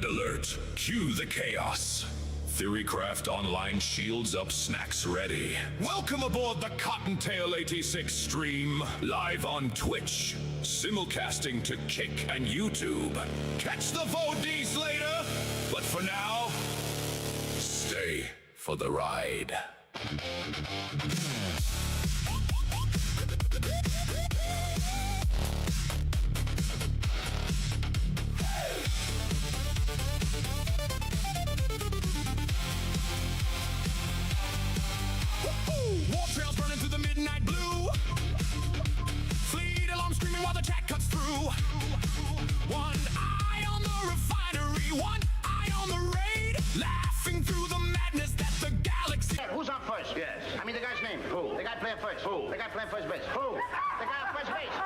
alert. Cue the chaos. Theorycraft Online shields up, snacks ready. Welcome aboard the Cottontail 86 stream. Live on Twitch. Simulcasting to Kick and YouTube. Catch the VODs later. But for now, stay for the ride. War trails burning through the midnight blue. Fleet alarm screaming while the chat cuts through. One eye on the refinery, one eye on the raid. Laughing through the madness that the galaxy. Who's on first? Yes. I mean the guy's name. Who? The guy playing first. Who? The guy playing first base. Who? The guy on first base.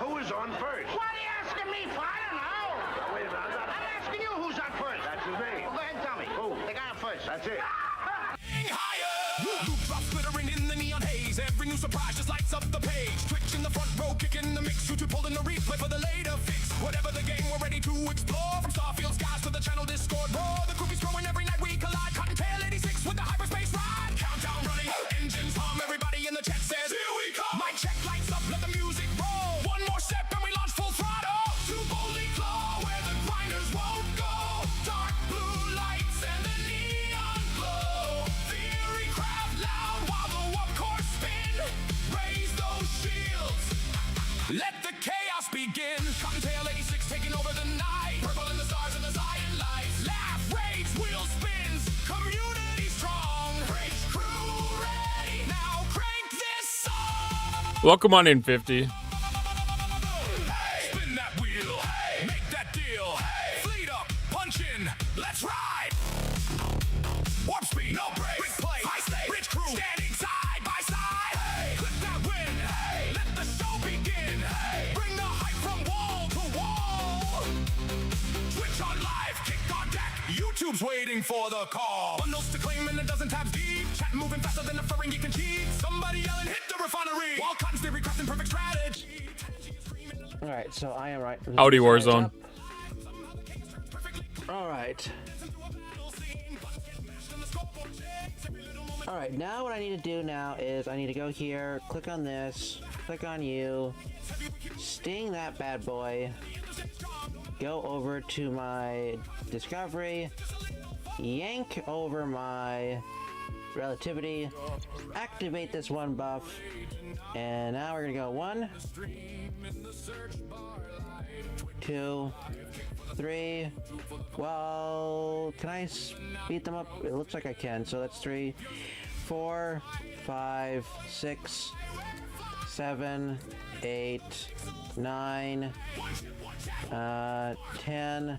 Who is on first? What are you asking me for? I don't know. Wait a minute, I'm asking you who's on first. That's his name. Well, go ahead and tell me. Who? The guy on first. That's it. Higher! Loop drops glittering in the neon haze. Every new surprise just lights up the page. Twitch in the front row, kicking the mix. YouTube holding the replay for the later fix. Whatever the game, we're ready to explore. From Starfield skies to the channel Discord. Roar, the groupies growing every night we collide. Cottontail 86 with the hyperspace ride. Countdown running, engines hum. Everybody in the chat says, here we come. My check lights up, let the music roll. One more step and we launch full throttle. To boldly claw where the grinders won't go. Dark blue lights and the neon glow. Theorycraft loud while the warp core spin. Raise those shields. Let the chaos begin. Cottontail 86 taking over the night. Purple in the stars and the Zion lights. Laugh, rage, wheel spins. Community strong. Bridge crew ready. Now crank this song. Welcome on in, 50. Hey, spin that wheel. Hey, make that deal. Hey, fleet up, punch in. Let's ride. Warp speed, no brakes. Replay, high stakes. Bridge crew standing side by side. Hey, clip that win. Hey, let the show begin. Hey, bring the hype from wall to wall. Twitch on live, kick on deck. YouTube's waiting for the call. Bundles to claim and a dozen tabs deep. Chat moving faster than a furring you can cheat. Somebody yelling, hit the refinery. While Cotton's theory crafting perfect strategy. Alright, so I am right. Howdy, Warzone. Alright. Alright, now what I need to do now is I need to go here, click on this, click on you, sting that bad boy, go over to my discovery, yank over my relativity, activate this one buff, and now we're gonna go 1, 2, 3. Well, can I speed them up? It looks like I can, so that's 3, 4, 5, 6, 7, 8, 9, 10.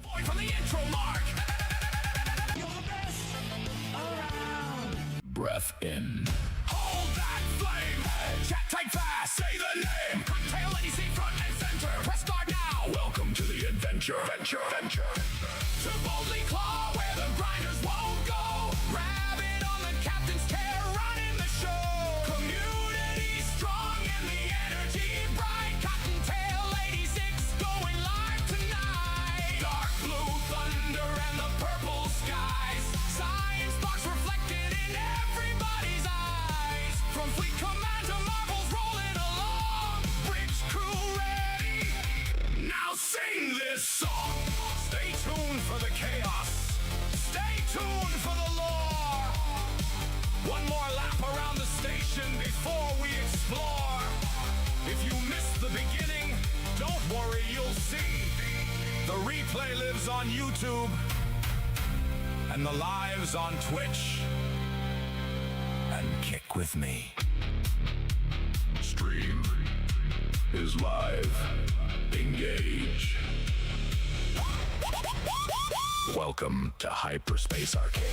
Breath in. Hold that flame. Chat tight fast. Say the name. Cottontail 86 front and center. Press start now. Welcome to the adventure. To boldly claw where the grinders won't go. Rabbit on the captain's chair, running the show. Community strong and the energy bright. Cottontail 86 going live tonight. Dark blue thunder and the purple skies. Science sparks reflected in everybody's eyes. From fleet command to marbles rolling along. Bridge crew ready. Now sing this song. Stay tuned for the chaos. Stay tuned for the lore. One more lap around the station before we explore. If you missed the beginning, don't worry, you'll see. The replay lives on YouTube and the lives on Twitch. And kick with me. Stream is live. Engage. Welcome to Hyperspace Arcade.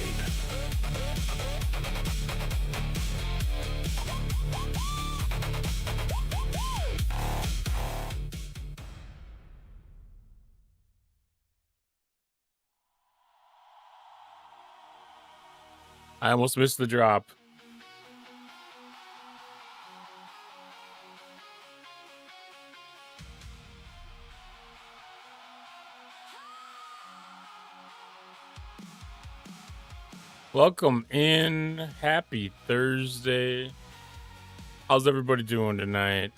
I almost missed the drop. Welcome in. Happy Thursday. How's everybody doing tonight?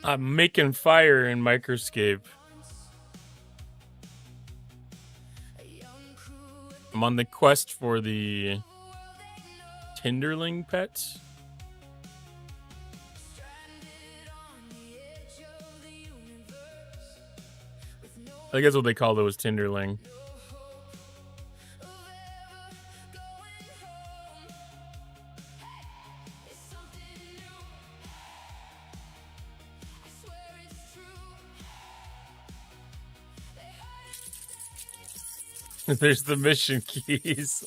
I'm making fire in microscape. I'm on the quest for the Tinderling pets. I think that's what they call those, Tinderling. There's the mission keys.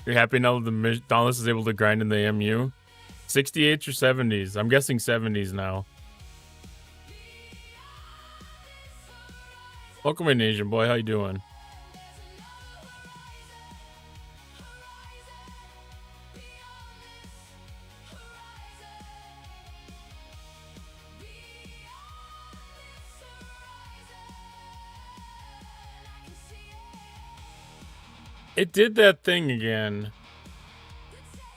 You're happy now that Dauntless is able to grind in the MU? 68s or 70s? I'm guessing 70s now. Welcome in, Asian boy. How you doing? It did that thing again,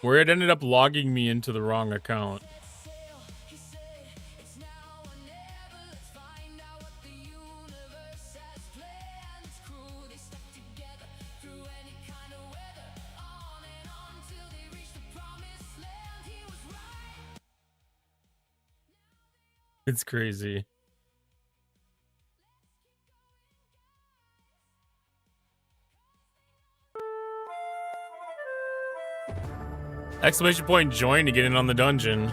where it ended up logging me into the wrong account. It's crazy. Exclamation point join to get in on the dungeon.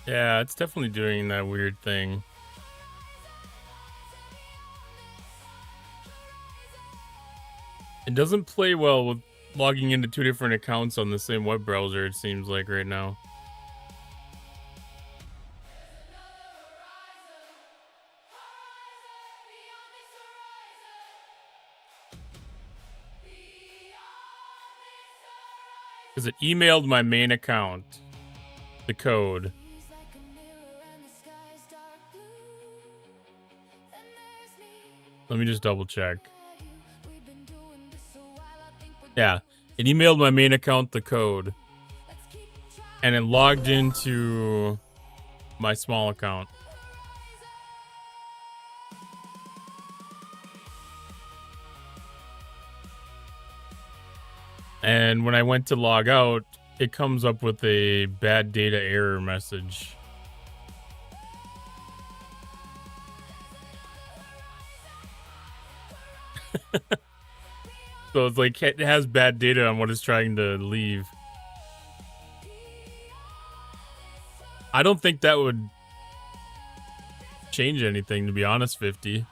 Yeah, it's definitely doing that weird thing. It doesn't play well with logging into two different accounts on the same web browser, it seems like right now. Because it emailed my main account the code. Let me just double check. Yeah, it emailed my main account the code, and it logged into my small account. And when I went to log out, it comes up with a bad data error message. So it's like it has bad data on what it's trying to leave. I don't think that would change anything, to be honest, 50.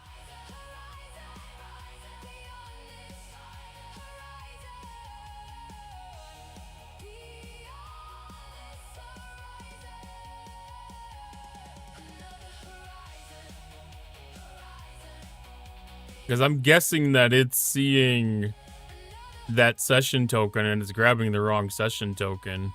Because I'm guessing that it's seeing that session token and it's grabbing the wrong session token.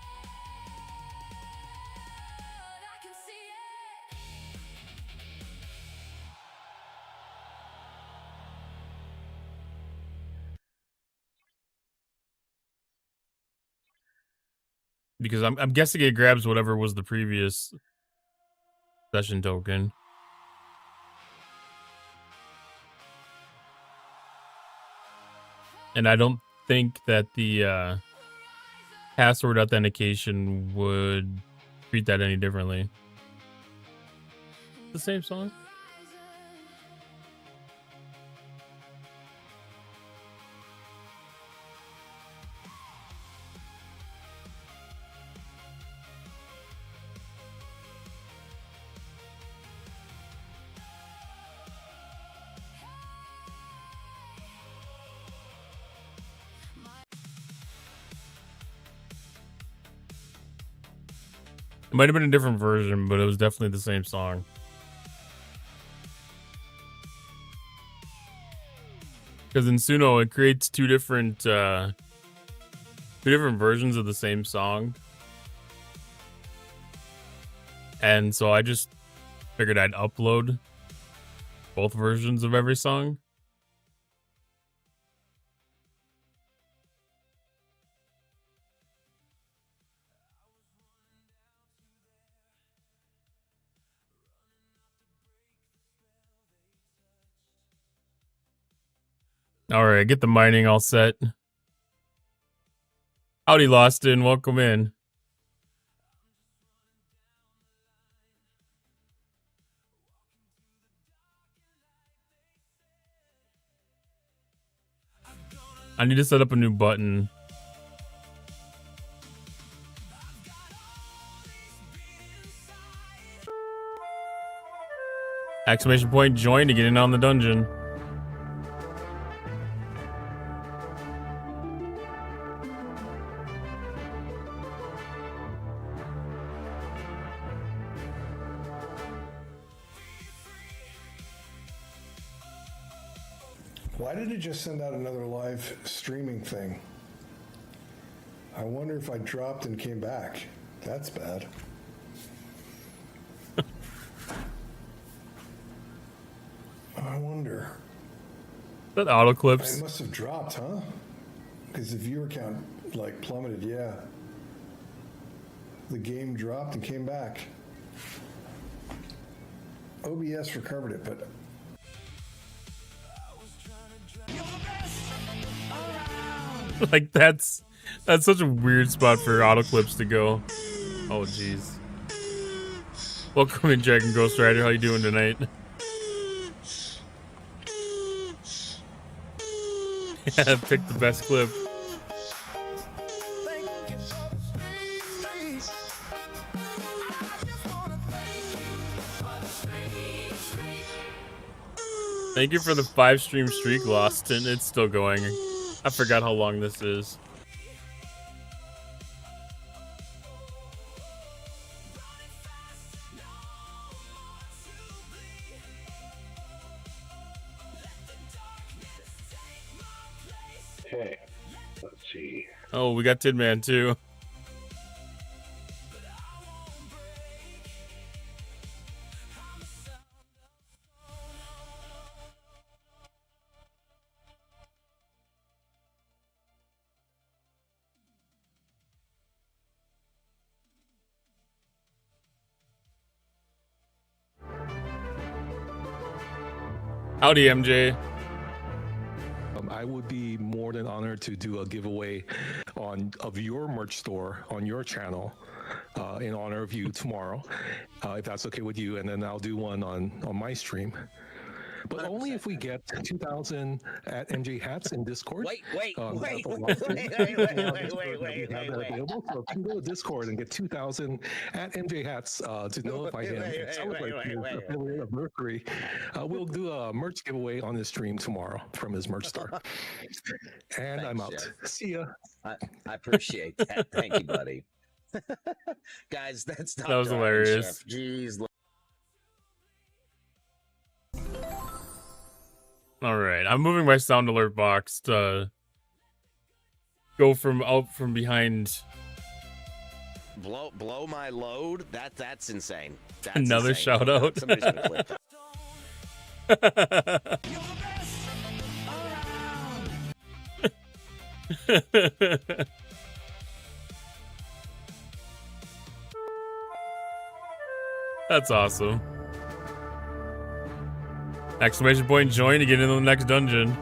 Because I'm guessing it grabs whatever was the previous session token. And I don't think that the password authentication would treat that any differently. The same song? It might have been a different version, but it was definitely the same song. Because in Suno, it creates two different versions of the same song. And so I just figured I'd upload both versions of every song. All right, get the mining all set. Howdy, Lostin. Welcome in. I need to set up a new button. Exclamation point join to get in on the dungeon. Why did it just send out another live streaming thing? I wonder if I dropped and came back. That's bad. I wonder. That auto clips. It must have dropped, huh? Because the viewer count like plummeted, yeah. The game dropped and came back. OBS recovered it, but like that's such a weird spot for auto clips to go. Oh jeez. Welcome in, Jack and Ghost Rider. How you doing tonight? Yeah, pick the best clip. Thank you for the 5-stream streak, Lost, and it's still going. I forgot how long this is. Okay, let's see. Oh, we got Tin Man too. Howdy, MJ. I would be more than honored to do a giveaway of your merch store on your channel in honor of you tomorrow, if that's okay with you, and then I'll do one on my stream. But only if we get 2,000 at MJ Hats in Discord. Wait. So if you can go to Discord and get 2,000 at MJ Hats to notify him and celebrate his affiliate of Mercury, we'll do a merch giveaway on his stream tomorrow from his merch store. And I'm out. Jeff. See ya. I appreciate that. Thank you, buddy. Guys, that's not That was hilarious. Jeez. All right, I'm moving my sound alert box to go from out from behind. Blow my load. That's insane. That's Another insane. shout out. Somebody's gonna clip that. That's awesome. Exclamation point join to get into the next dungeon.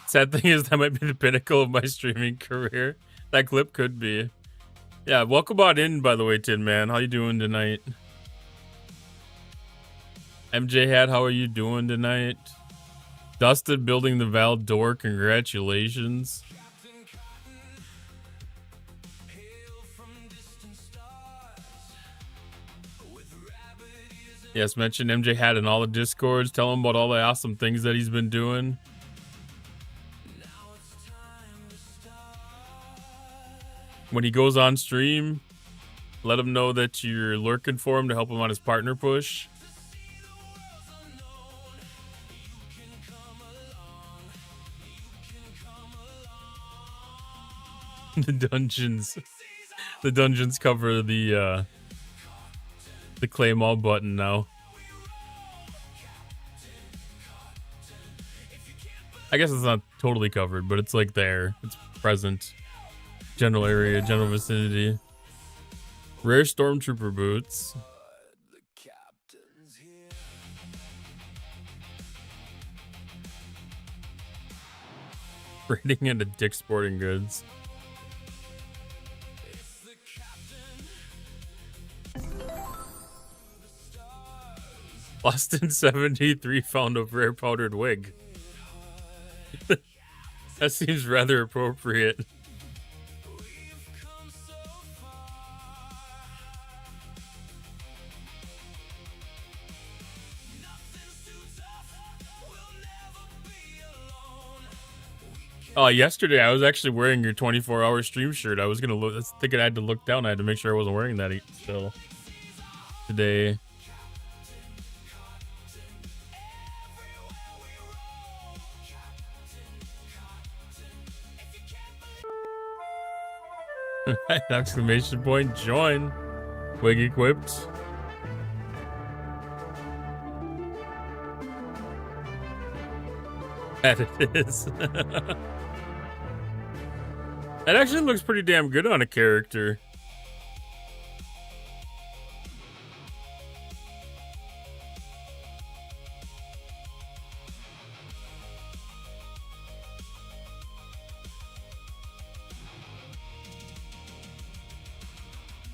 Sad thing is that might be the pinnacle of my streaming career. That clip could be. Yeah, welcome on in, by the way, Tin Man. How you doing tonight? MJ Hat, how are you doing tonight? Dustin building the Val door, congratulations. Yes, mention MJ Hat in all the Discords. Tell him about all the awesome things that he's been doing. When he goes on stream, let him know that you're lurking for him to help him on his partner push. The dungeons cover the claim all button now. I guess it's not totally covered, but it's like there. It's present. General area, general vicinity. Rare stormtrooper boots. Rating into Dick's Sporting Goods. Boston 73 found a rare powdered wig. That seems rather appropriate. Oh, yesterday I was actually wearing your 24-hour stream shirt. I was gonna look. I was thinking I had to look down. I had to make sure I wasn't wearing that still today. Exclamation point! Join. Wig equipped. That it is. That actually looks pretty damn good on a character.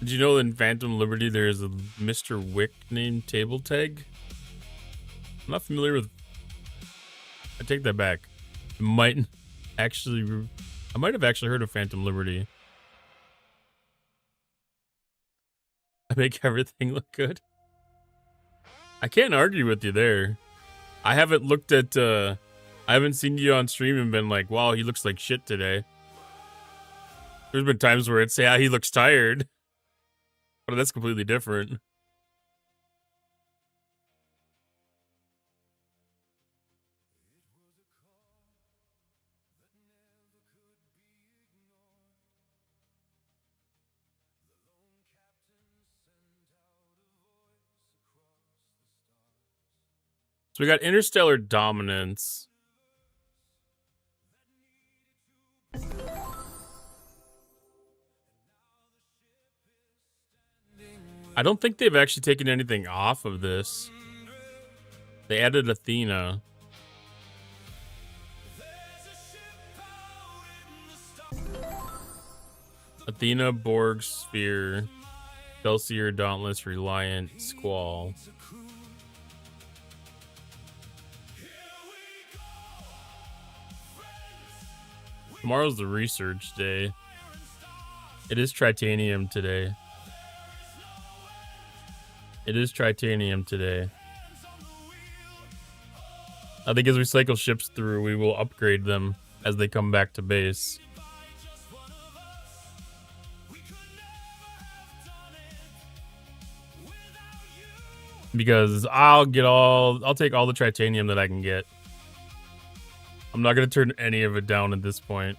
Did you know in Phantom Liberty there is a Mr. Wick named Table Tag? I'm not familiar with. I take that back. I might have actually heard of Phantom Liberty. I make everything look good. I can't argue with you there. I haven't looked at. I haven't seen you on stream and been like, "Wow, he looks like shit today." There's been times where it's, "Yeah, he looks tired," but that's completely different. So we got Interstellar Dominance. I don't think they've actually taken anything off of this. They added Athena. Athena, Borg, Sphere, Celsior, Dauntless, Reliant, Squall. Tomorrow's the research day. It is Tritanium today. It is Tritanium today. I think as we cycle ships through, we will upgrade them as they come back to base. Because I'll take all the Tritanium that I can get. I'm not going to turn any of it down at this point.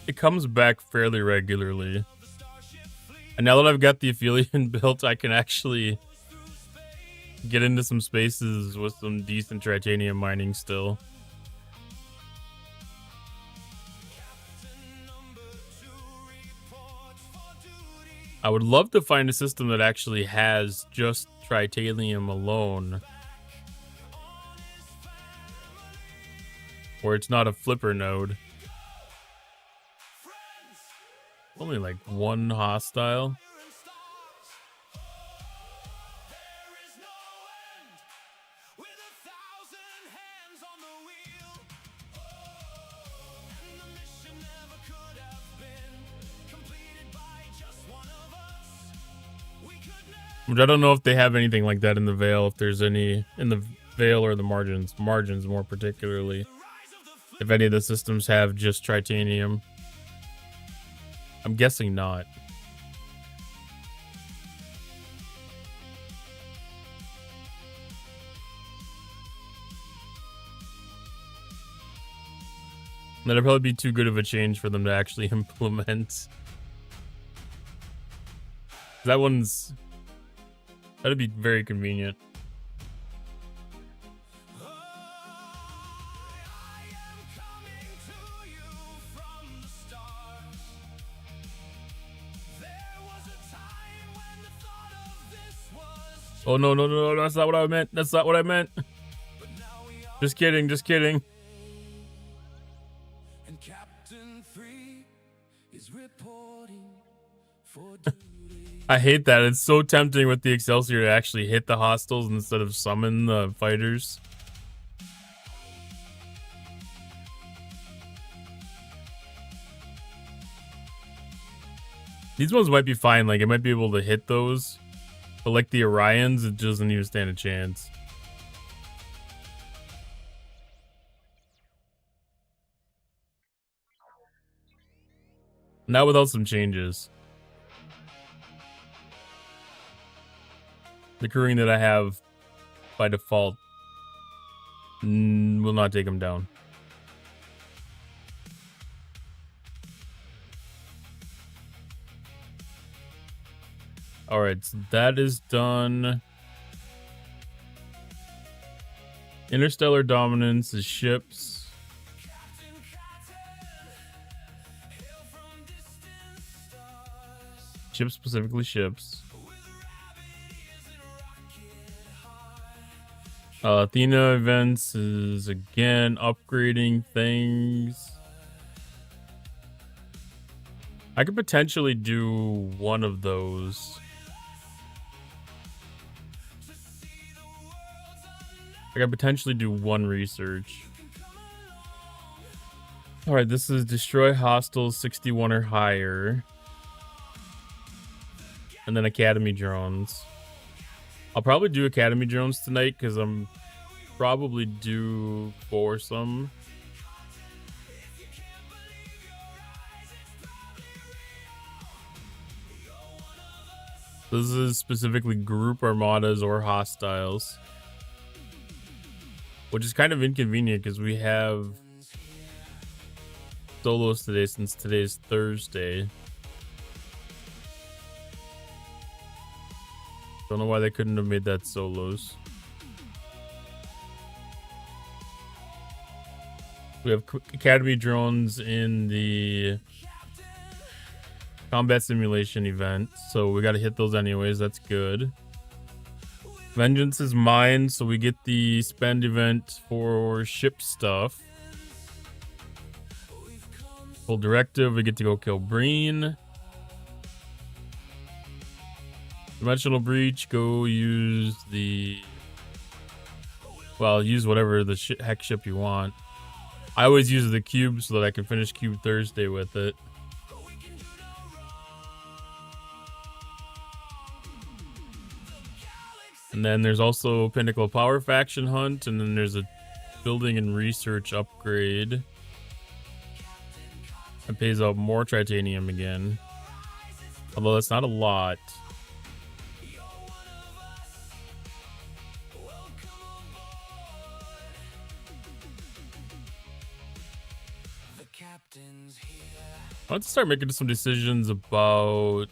It comes back fairly regularly. And now that I've got the Aphelion built, I can actually get into some spaces with some decent Tritanium mining still. I would love to find a system that actually has just Tritanium alone, where it's not a flipper node. Only like one hostile. Which I don't know if they have anything like that in the Veil, if there's any in the Veil or the margins more particularly. If any of the systems have just titanium. I'm guessing not. That'd probably be too good of a change for them to actually implement. That'd be very convenient. Oh no, no, no, no, that's not what I meant. That's not what I meant. Just kidding, just kidding. I hate that. It's so tempting with the Excelsior to actually hit the hostiles instead of summon the fighters. These ones might be fine. Like, it might be able to hit those. But like the Orions, it doesn't even stand a chance. Not without some changes. The crewing that I have by default will not take them down. Alright, so that is done. Interstellar dominance is ships. Ships, specifically ships. Athena events is again upgrading things. I could potentially do one of those. I could potentially do one research. Alright, this is destroy hostiles 61 or higher. And then Academy drones. I'll probably do Academy drones tonight because I'm probably due for some. This is specifically group armadas or hostiles. Which is kind of inconvenient because we have solos today since today's Thursday. Don't know why they couldn't have made that solos. We have Academy drones in the combat simulation event, so we got to hit those anyways. That's good. Vengeance is mine, so we get the spend event for ship stuff. Full directive, we get to go kill Breen. Dimensional breach, go use the... Well, use whatever the heck ship you want. I always use the cube so that I can finish Cube Thursday with it. And then there's also Pinnacle Power Faction Hunt, and then there's a building and research upgrade. It pays out more titanium again. Although that's not a lot. I want to start making some decisions about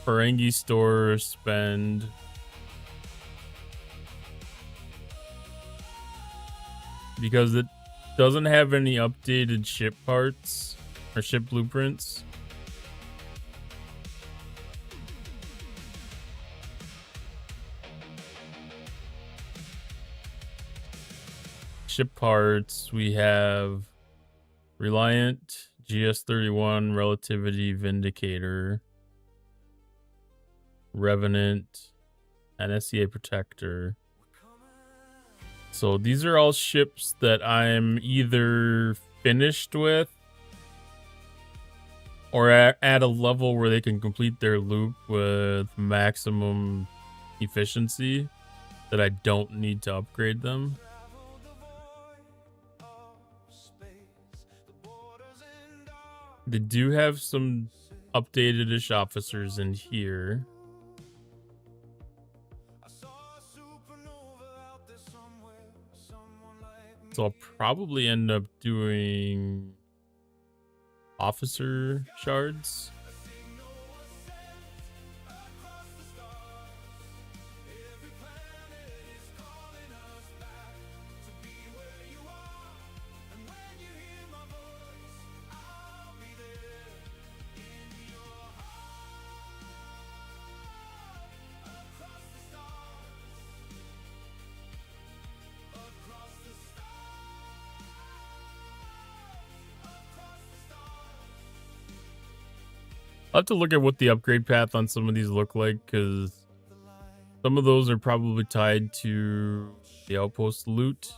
Ferengi store spend. Because it doesn't have any updated ship parts or ship blueprints. Ship parts, we have Reliant, GS31, Relativity, Vindicator, Revenant, and SCA Protector. So these are all ships that I'm either finished with or at a level where they can complete their loop with maximum efficiency that I don't need to upgrade them. They do have some updated-ish officers in here. So I'll probably end up doing officer shards. I'll have to look at what the upgrade path on some of these look like, because some of those are probably tied to the outpost loot.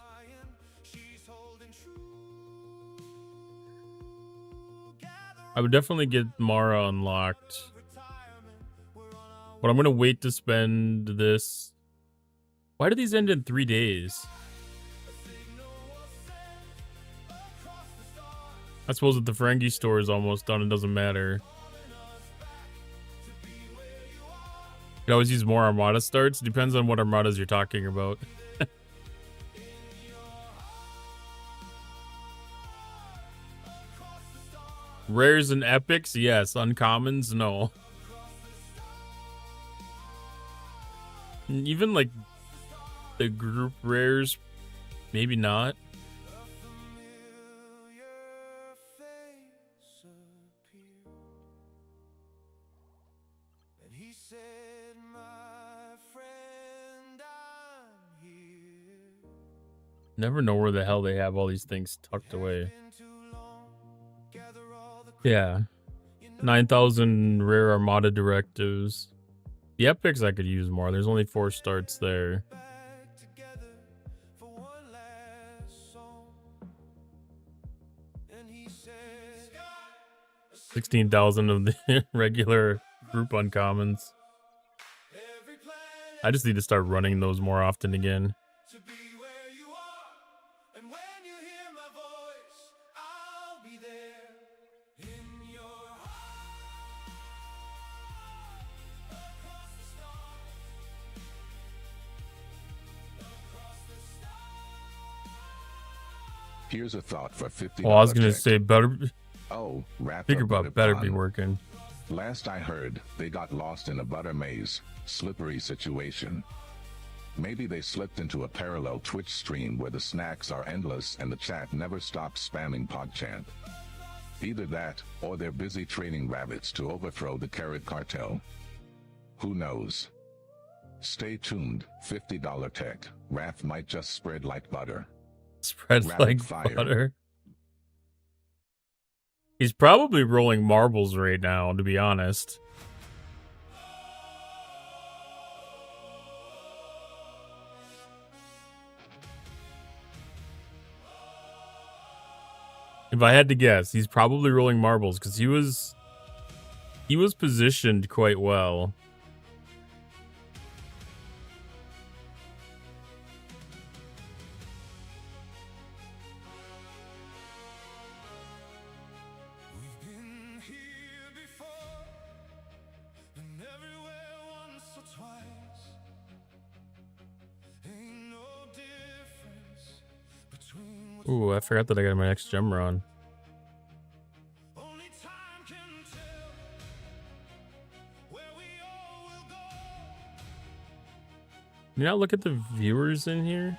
I would definitely get Mara unlocked, but I'm going to wait to spend this. Why do these end in 3 days? I suppose if the Ferengi store is almost done, it doesn't matter. You can always use more Armada starts. Depends on what Armadas you're talking about. Rares and epics, yes. Uncommons, no. Even like the group rares, maybe not. Never know where the hell they have all these things tucked away. Yeah. 9,000 rare Armada directives. The epics I could use more. There's only 4 starts there. 16,000 of the regular group uncommons. I just need to start running those more often again. Here's a thought for $50. Well, I was gonna say better. Oh, Bigger butt better be working. Last I heard, they got lost in a butter maze, slippery situation. Maybe they slipped into a parallel Twitch stream where the snacks are endless and the chat never stops spamming PogChamp. Either that, or they're busy training rabbits to overthrow the carrot cartel. Who knows? Stay tuned. $50 tech. Wrath might just spread like butter. Spread like butter. He's probably rolling marbles right now, to be honest. If I had to guess, he's probably rolling marbles because he was positioned quite well. Ooh, I forgot that I got my next gem run. You not look at the viewers in here?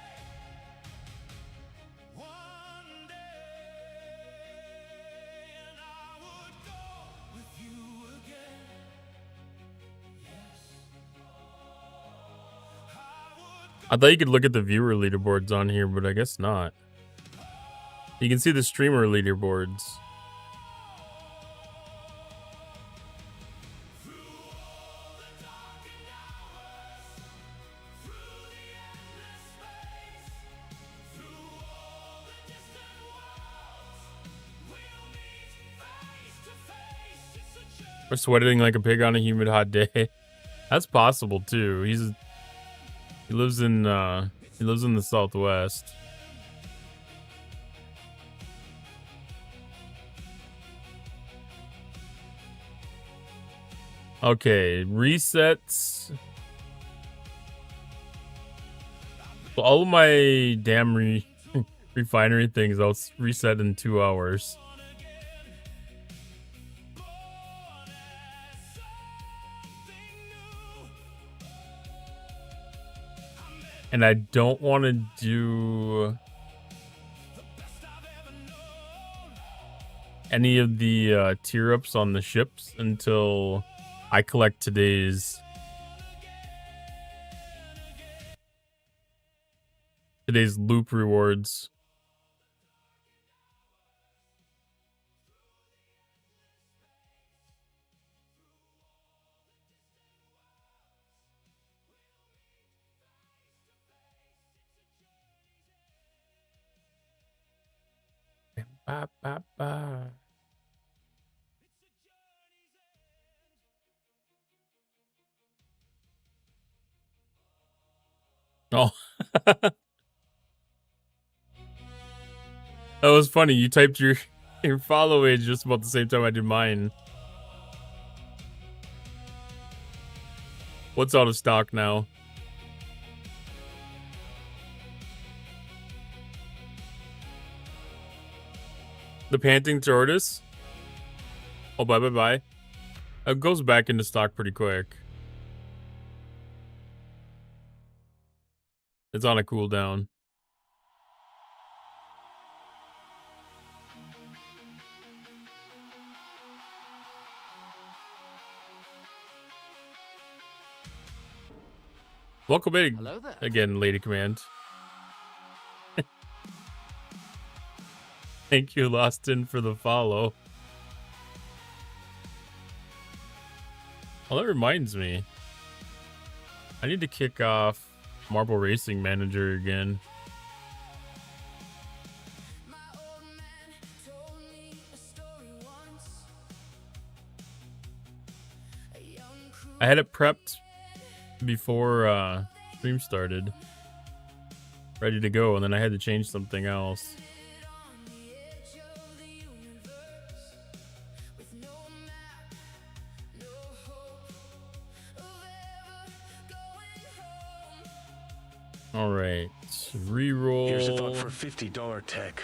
I thought you could look at the viewer leaderboards on here, but I guess not. You can see the streamer leaderboards. Or sweating like a pig on a humid hot day. That's possible too. He lives in the Southwest. Okay, resets. So all of my damn refinery things I'll reset in 2 hours. And I don't want to do any of the tier ups on the ships until I collect today's loop rewards. Ba, ba, ba. Oh. That was funny. You typed your follow age just about the same time I did mine. What's out of stock now? The panting tortoise? Oh, bye. It goes back into stock pretty quick. It's on a cooldown. Welcome in again, Lady Command. Thank you, Loston, for the follow. Well, that reminds me. I need to kick off Marble Racing Manager again. I had it prepped before stream started, ready to go, and then I had to change something else. All right, reroll. Here's a thought for $50 tech.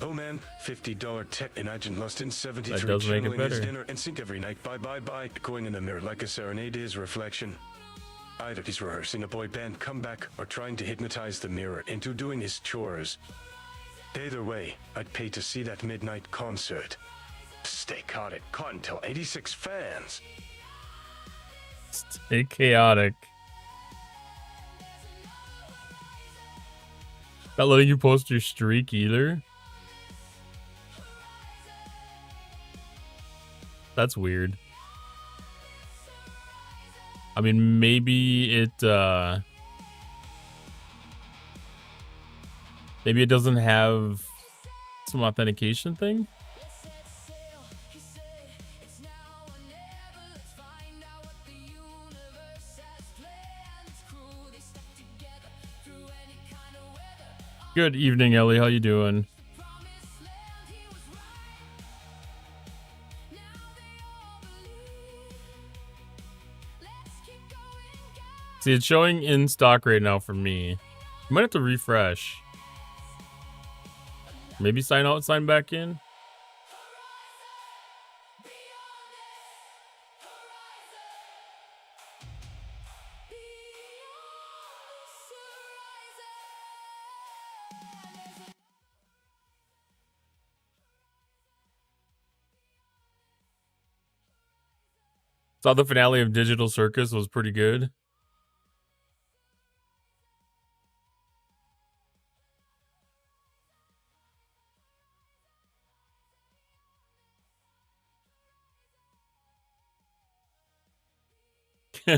Oh man, $50 tech. Imagine lost in 73 that does make it channeling his better. dinner and sink every night. Bye. Going in the mirror like a serenade to his reflection. Either he's rehearsing a boy band comeback or trying to hypnotize the mirror into doing his chores. Either way, I'd pay to see that midnight concert. Stay chaotic. Caught until 86 fans. Stay chaotic. Not letting you post your streak either. That's weird. I mean, maybe it doesn't have some authentication thing. Good evening, Ellie. How you doing? See, it's showing in stock right now for me. You might have to refresh. Maybe sign out, sign back in. Saw the finale of Digital Circus was pretty good. Yeah,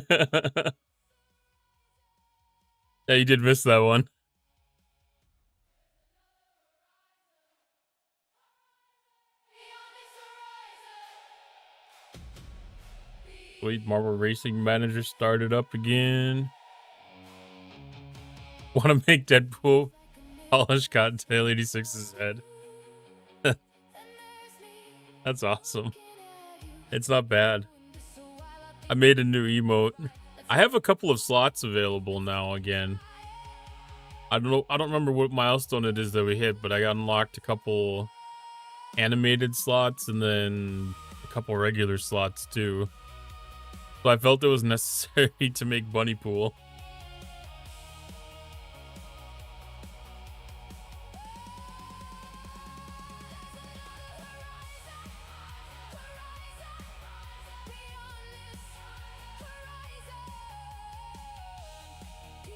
you did miss that one. Wait, Marble Racing Manager started up again. Want to make Deadpool polish Cottontail 86's head. That's awesome. It's not bad. I made a new emote. I have a couple of slots available now again. I don't remember what milestone it is that we hit, but I got unlocked a couple animated slots and then a couple regular slots too. So I felt it was necessary to make Bunny Pool.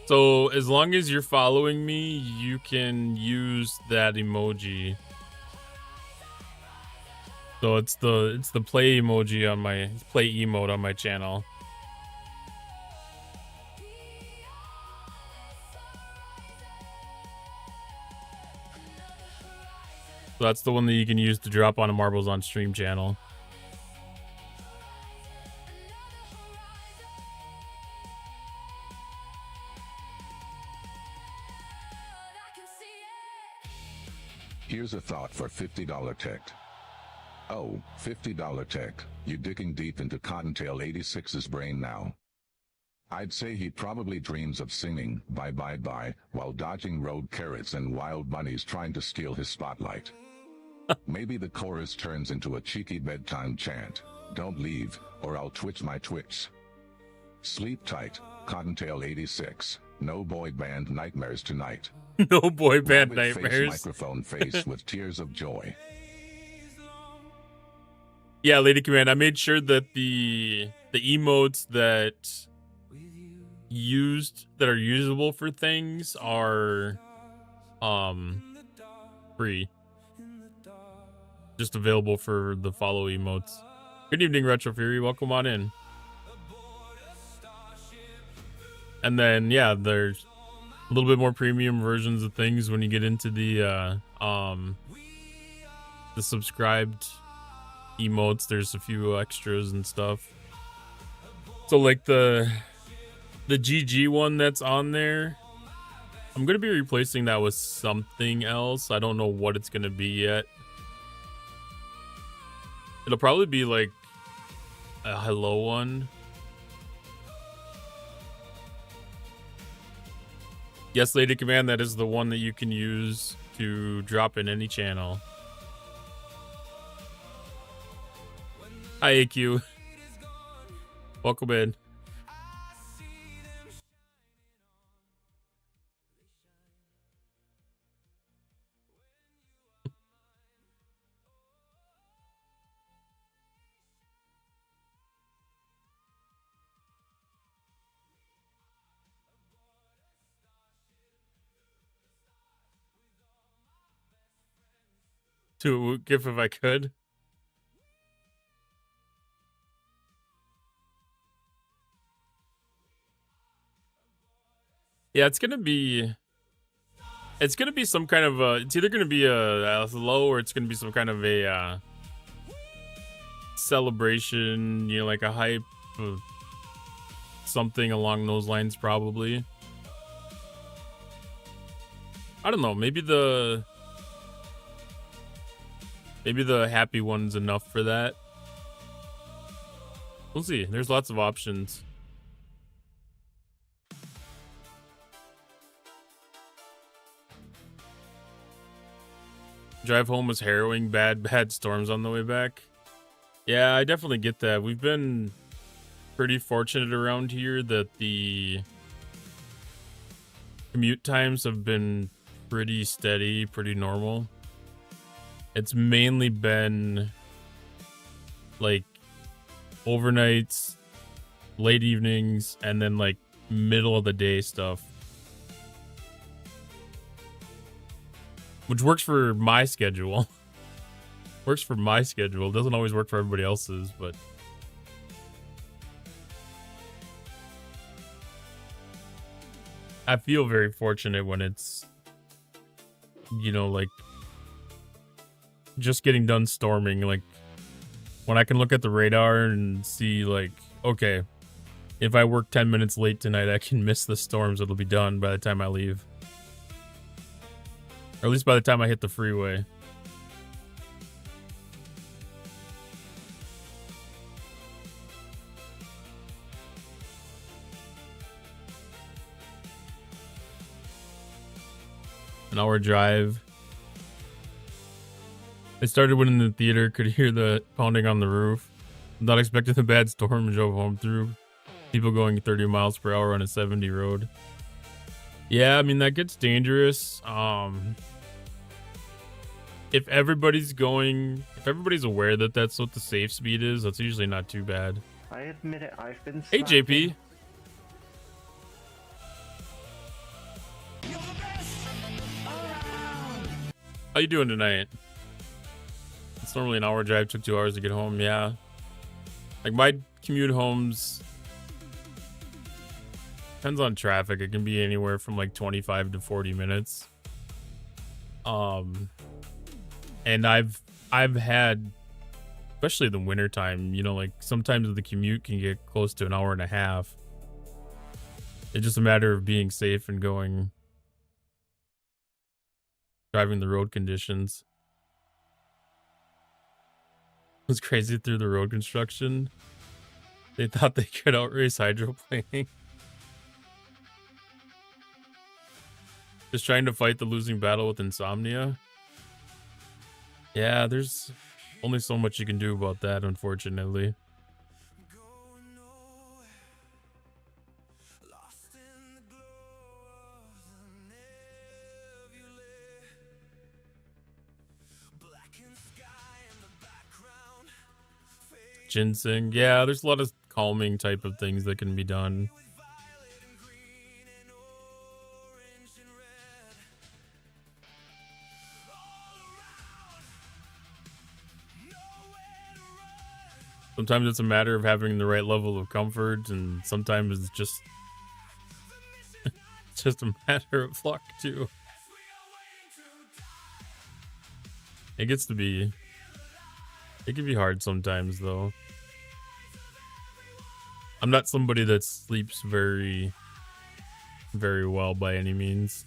So as long as you're following me, you can use that emoji. So it's the play emoji on my play emote on my channel. So that's the one that you can use to drop on a Marbles on Stream channel. Here's a thought for $50 tech. Oh, $50 tech, you digging deep into Cottontail 86's brain now. I'd say he probably dreams of singing bye bye bye while dodging road carrots and wild bunnies trying to steal his spotlight. Maybe the chorus turns into a cheeky bedtime chant, don't leave, or I'll twitch my twitch. Sleep tight, Cottontail 86, no boy band nightmares tonight. No boy band Rabbit face nightmares. microphone face with tears of joy. Yeah, Lady Command, I made sure that the emotes that are usable for things are free. Just available for the follow emotes. Good evening, Retro Fury. Welcome on in. And then yeah, there's a little bit more premium versions of things when you get into the subscribed emotes. There's a few extras and stuff. So like the GG one that's on there, I'm gonna be replacing that with something else. I don't know what it's gonna be yet. It'll probably be like a hello one. Yes, Lady Command, that is the one that you can use to drop in any channel. Hi, AQ. Welcome in. To GIF if I could. Yeah, it's gonna be some kind of it's either gonna be a hello or it's gonna be some kind of a celebration, you know, like a hype of something along those lines, probably. I don't know, maybe the happy one's enough for that. We'll see. There's lots of options. Drive home was harrowing. Bad storms on the way back. Yeah, I definitely get that. We've been pretty fortunate around here that the commute times have been pretty steady, pretty normal. It's mainly been like overnights, late evenings, and then like middle of the day stuff. Which works for my schedule. Works for my schedule. Doesn't always work for everybody else's, but I feel very fortunate when it's, you know, like just getting done storming. Like when I can look at the radar and see like, okay, if I work 10 minutes late tonight, I can miss the storms. It'll be done by the time I leave. Or at least by the time I hit the freeway. An hour drive. I started when in the theater, could hear the pounding on the roof. Not expecting a bad storm, drove home through. People going 30 miles per hour on a 70 road. Yeah, I mean, that gets dangerous. If everybody's aware that that's what the safe speed is, that's usually not too bad. I admit it, I've been Hey, JP. How you doing tonight? It's normally an hour drive, took 2 hours to get home. Yeah. Like my commute home's depends on traffic. It can be anywhere from like 25 to 40 minutes. And I've had, especially in the wintertime, you know, like sometimes the commute can get close to an hour and a half. It's just a matter of being safe and driving the road conditions. It was crazy through the road construction. They thought they could outrace hydroplaning. Just trying to fight the losing battle with insomnia. Yeah, there's only so much you can do about that, unfortunately. Ginseng. Yeah, there's a lot of calming type of things that can be done. Sometimes it's a matter of having the right level of comfort, and sometimes it's just it's just a matter of luck too. It can be hard sometimes though. I'm not somebody that sleeps very, very well by any means.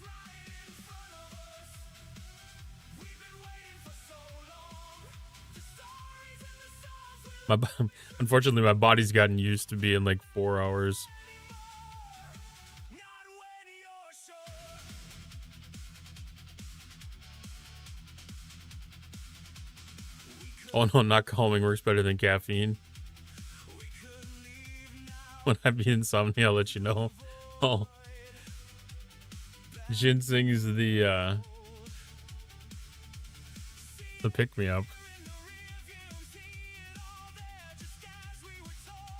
Unfortunately, my body's gotten used to being like 4 hours. Oh no, not calming works better than caffeine. When I be insomnia, I'll let you know. Oh, ginseng is the pick-me-up.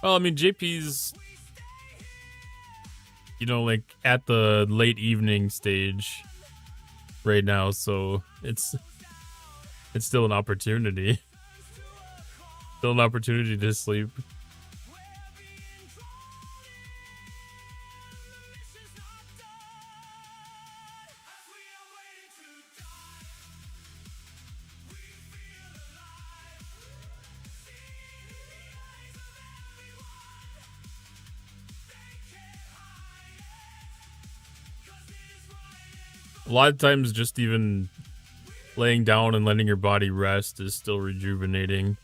Well, I mean, JP's, you know, like at the late evening stage right now, so it's still an opportunity. Still an opportunity to sleep. A lot of times just even laying down and letting your body rest is still rejuvenating.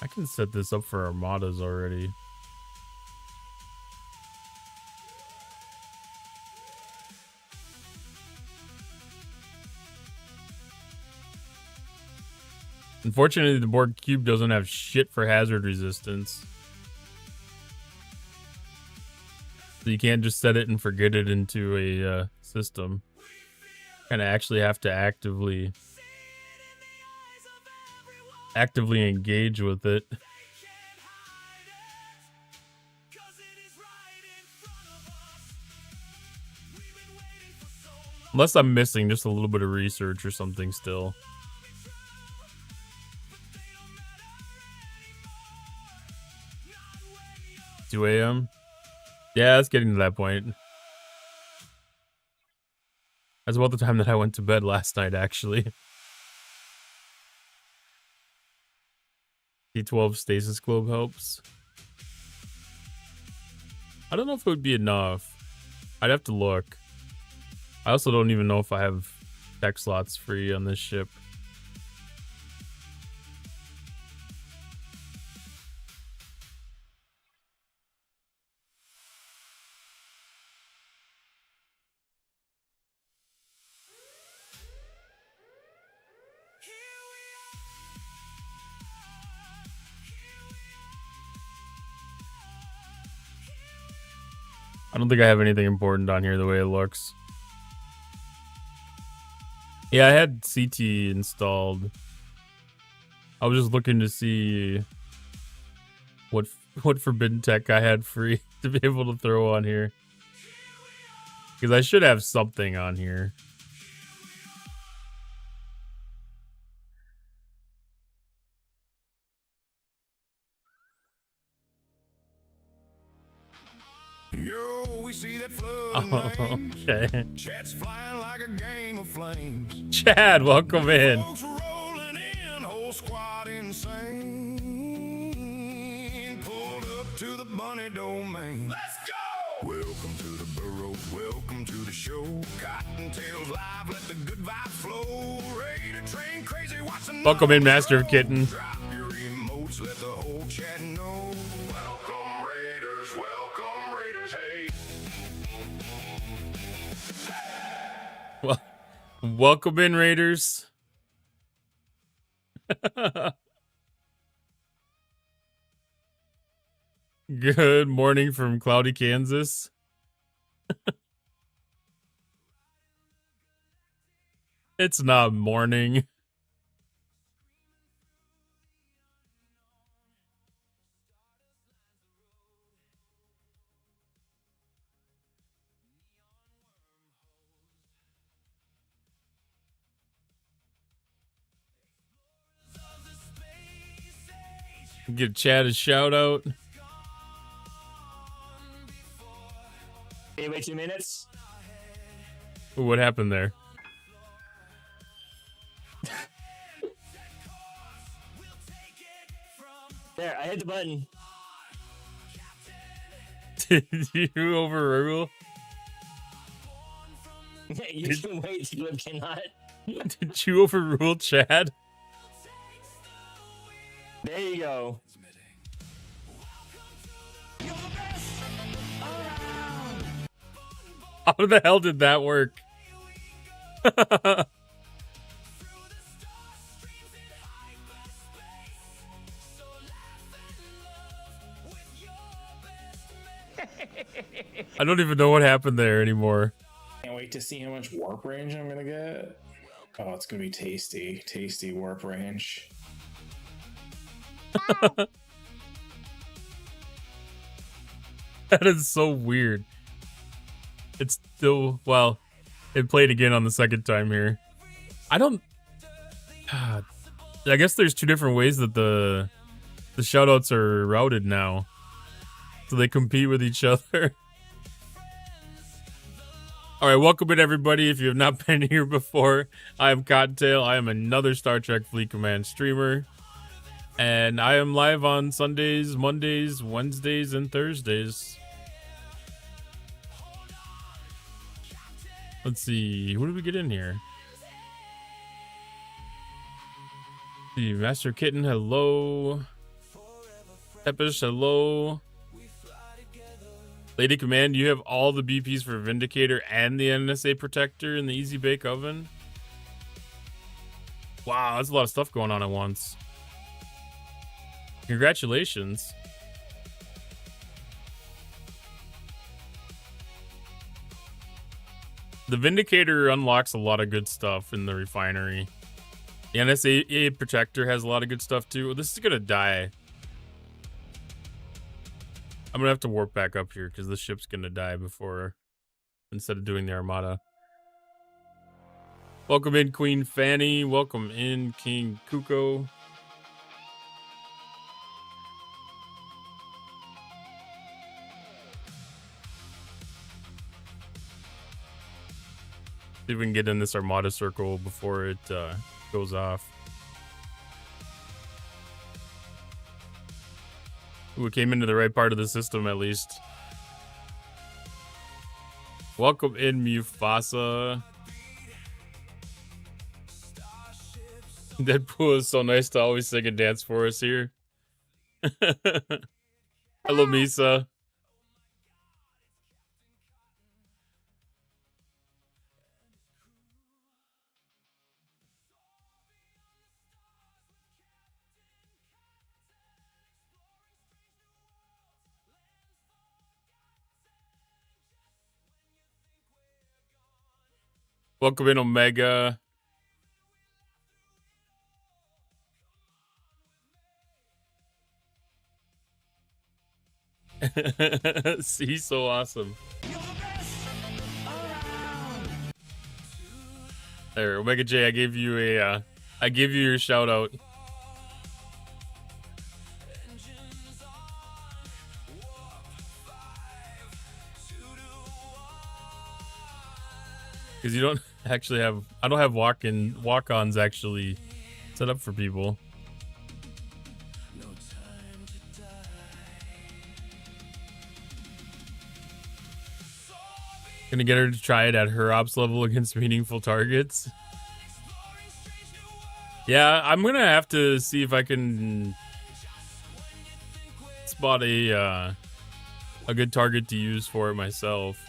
I can set this up for armadas already. Unfortunately, the board cube doesn't have shit for hazard resistance. So you can't just set it and forget it into a system. Kind of actually have to actively engage with it. Unless I'm missing just a little bit of research or something still. 2 a.m. Yeah, it's getting to that point. That's about the time that I went to bed last night, actually. T12 stasis globe helps. I don't know if it would be enough. I'd have to look. I also don't even know if I have tech slots free on this ship. I don't think I have anything important on here the way it looks. Yeah, I had CT installed. I was just looking to see what forbidden tech I had free to be able to throw on here. Because I should have something on here. Yo, we see that flood Oh, okay. Chat's flying like a game of flames. Chad, welcome in. Folks rolling in, whole squad insane. Pulled up to the bunny domain. Let's go! Welcome to the burrow, welcome to the show. Cottontails live, let the good vibes flow. Ready to train crazy, watch the Welcome in, Master of Kitten. Drop your emotes, let the whole chat know. Welcome Raiders, hey. Well, welcome in, Raiders. Good morning from cloudy Kansas. It's not morning. Give Chad a shout out. Can you wait 2 minutes? Ooh, what happened there? There, I hit the button. Did you overrule? You can wait, Glib cannot. Did you overrule Chad? There you go. How the hell did that work? I don't even know what happened there anymore. Can't wait to see how much warp range I'm gonna get. Oh, it's gonna be tasty warp range. That is so weird. It's still, well, it played again on the second time here. I don't, I guess there's two different ways that the shoutouts are routed now. So they compete with each other. All right, welcome in everybody. If you have not been here before, I am Cottontail. I am another Star Trek Fleet Command streamer. And I am live on Sundays, Mondays, Wednesdays, and Thursdays. Let's see, who did we get in here? Let's see, Master Kitten, hello. Tepish, hello. Lady Command, you have all the BPs for Vindicator and the NSA Protector in the Easy Bake Oven? Wow, that's a lot of stuff going on at once. Congratulations. The Vindicator unlocks a lot of good stuff in the refinery. The NSA Protector has a lot of good stuff too. This is gonna die. I'm gonna have to warp back up here because the ship's gonna die before, instead of doing the Armada. Welcome in, Queen Fanny. Welcome in, King Kuko. See if we can get in this Armada circle before it goes off. Ooh, it came into the right part of the system at least. Welcome in, Mufasa. Deadpool is so nice to always sing and dance for us here. Hello, Misa. Welcome in, Omega. He's so awesome. There, Omega J, I gave you your shout out. Because you don't actually have, I don't have walk-ons actually set up for people. Gonna get her to try it at her ops level against meaningful targets. Yeah, I'm gonna have to see if I can spot a good target to use for it myself.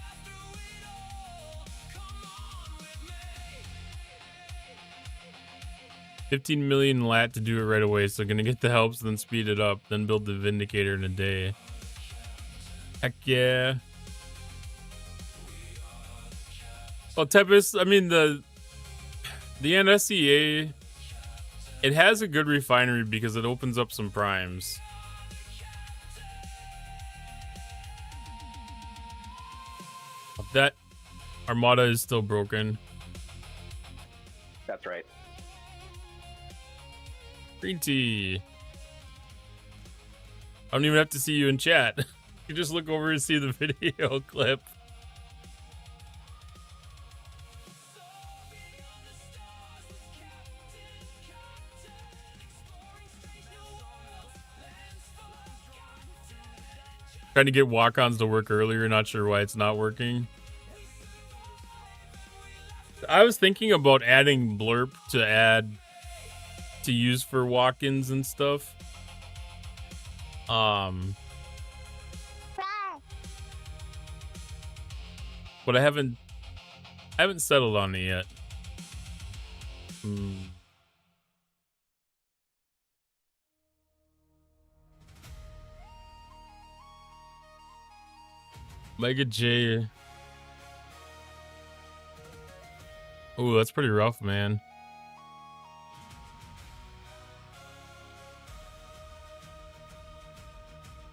$15 million lat to do it right away, so gonna get the helps, then speed it up, then build the Vindicator in a day. Heck yeah. Well, Tempest, I mean, the NSEA, it has a good refinery because it opens up some primes. That Armada is still broken. That's right. Green tea. I don't even have to see you in chat. You just look over and see the video clip. Trying to get walk-ons to work earlier, not sure why it's not working. I was thinking about adding blurb to use for walk-ins and stuff. But I haven't settled on it yet. Mega J. Oh, that's pretty rough, man.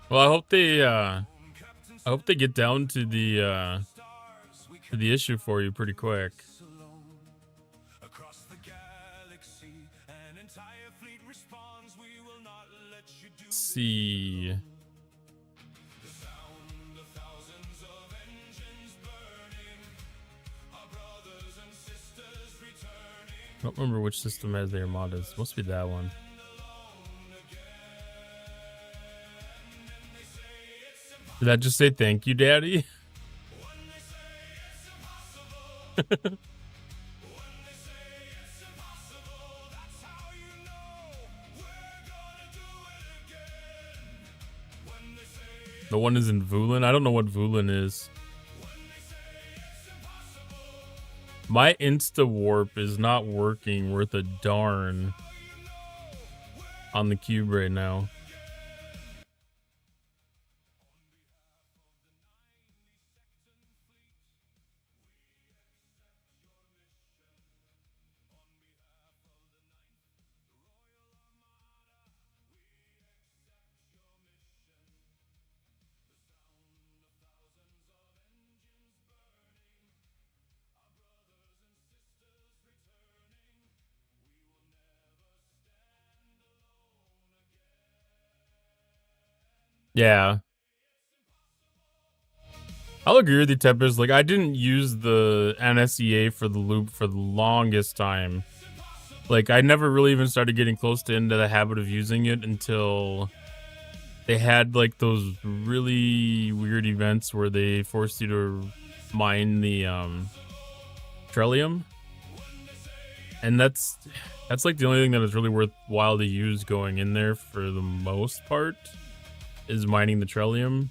Well, I hope they get down to the issue for you pretty quick. Let's see. I don't remember which system has their mods. Must be that one. Did I just say thank you, Daddy? The one is in Vulin. I don't know what Vulin is. My Insta Warp is not working worth a darn on the cube right now. Yeah. I'll agree with you, Tempest. Like, I didn't use the NSEA for the loop for the longest time. Like, I never really even started getting close to into the habit of using it until they had, like, those really weird events where they forced you to mine the Trellium. And that's like the only thing that is really worthwhile to use going in there for the most part is mining the Trellium.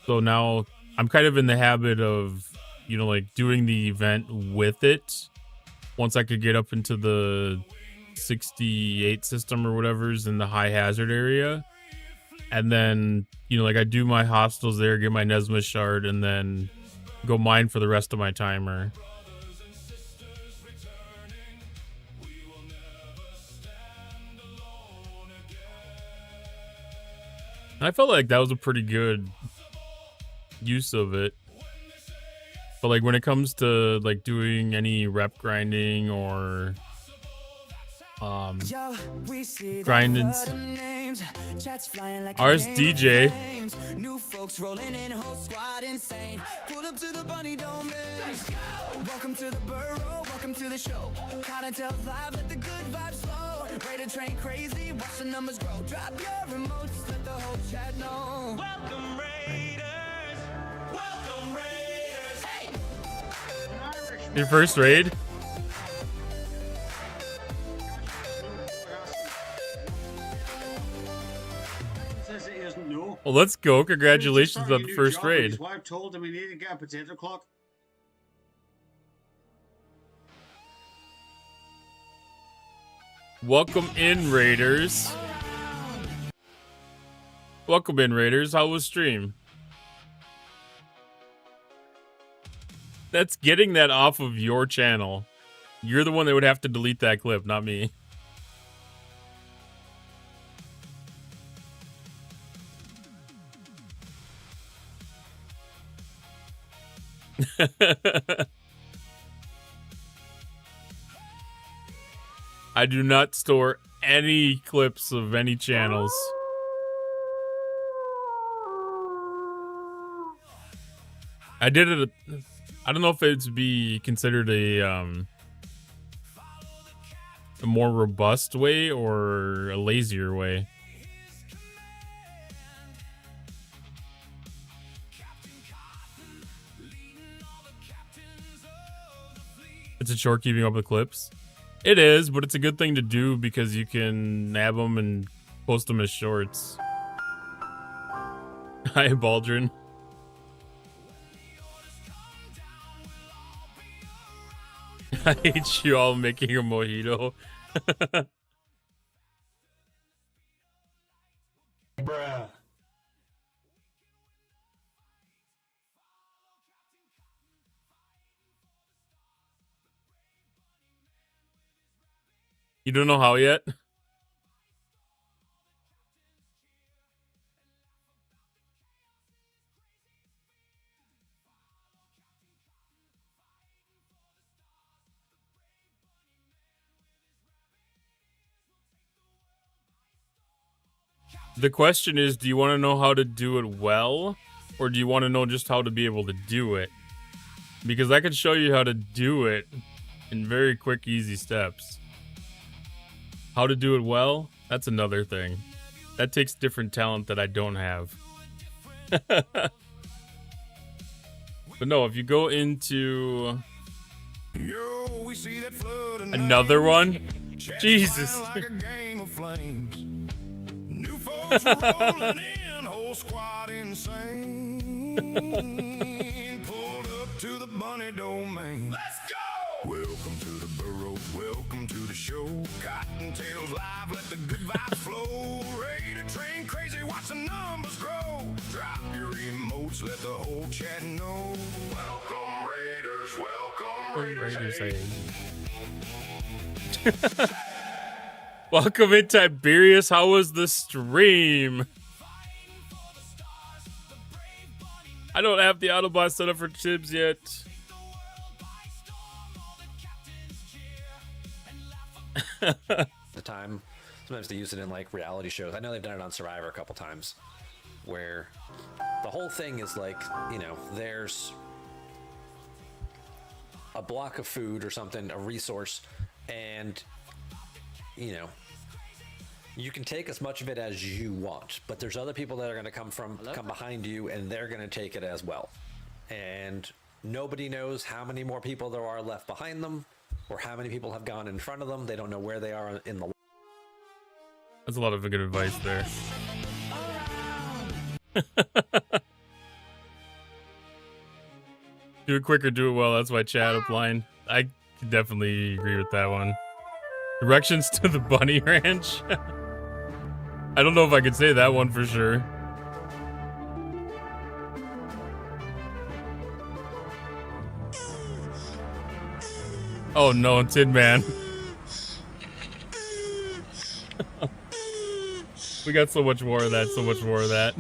So now I'm kind of in the habit of, you know, like doing the event with it. Once I could get up into the 68 system or whatever's in the high hazard area. And then, you know, like I do my hostiles there, get my Nesma shard, and then go mine for the rest of my timer. I felt like that was a pretty good use of it. But like when it comes to like doing any rep grinding or grinding ours DJ New folks rolling in, whole squad insane. Pull up to the bunny domain. Welcome to the burrow, welcome to the show. Kinda tell live, let the good vibes flow. Raider train crazy, watch the numbers grow. Drop your remotes, let the whole chat know. Welcome Raiders, welcome Raiders. Hey! your first raid. Well, let's go. Congratulations on the first raid. His wife told him he needed to get a potato clock. Welcome in, Raiders. Welcome in, Raiders. How was stream? That's getting that off of your channel. You're the one that would have to delete that clip, not me. I do not store any clips of any channels. I did it. I don't know if it's be considered a more robust way or a lazier way. It's a chore keeping up with clips. It is, but it's a good thing to do because you can nab them and post them as shorts. Hi, Baldrin. I hate you all making a mojito. Bruh. You don't know how yet? The question is, do you want to know how to do it well? Or do you want to know just how to be able to do it? Because I can show you how to do it in very quick, easy steps. How to do it well? That's another thing. That takes different talent that I don't have. But no, if you go into another one, Jesus. New folks rolling in, whole squad insane. Pulled up to the bunny domain. Let's go! Welcome to the burrow, welcome to the show. Cottontails live, let the good vibes flow. Raider train crazy, watch the numbers grow. Drop your emotes, let the whole chat know. Welcome Raiders, welcome Raiders. Welcome in, Tiberius. How was the stream? I don't have the Autobot set up for Tibbs yet. The time, sometimes they use it in like reality shows. I know they've done it on Survivor a couple times, where the whole thing is like, you know, there's a block of food or something, a resource, and you know, you can take as much of it as you want, but there's other people that are going to come behind you, and they're going to take it as well. And nobody knows how many more people there are left behind them, or how many people have gone in front of them. They don't know where they are in the. That's a lot of good advice there. Do it quick or do it well. That's my chat upline. I can definitely agree with that one. Directions to the bunny ranch. I don't know if I could say that one for sure. Oh no, Tin Man. We got so much more of that, so much more of that.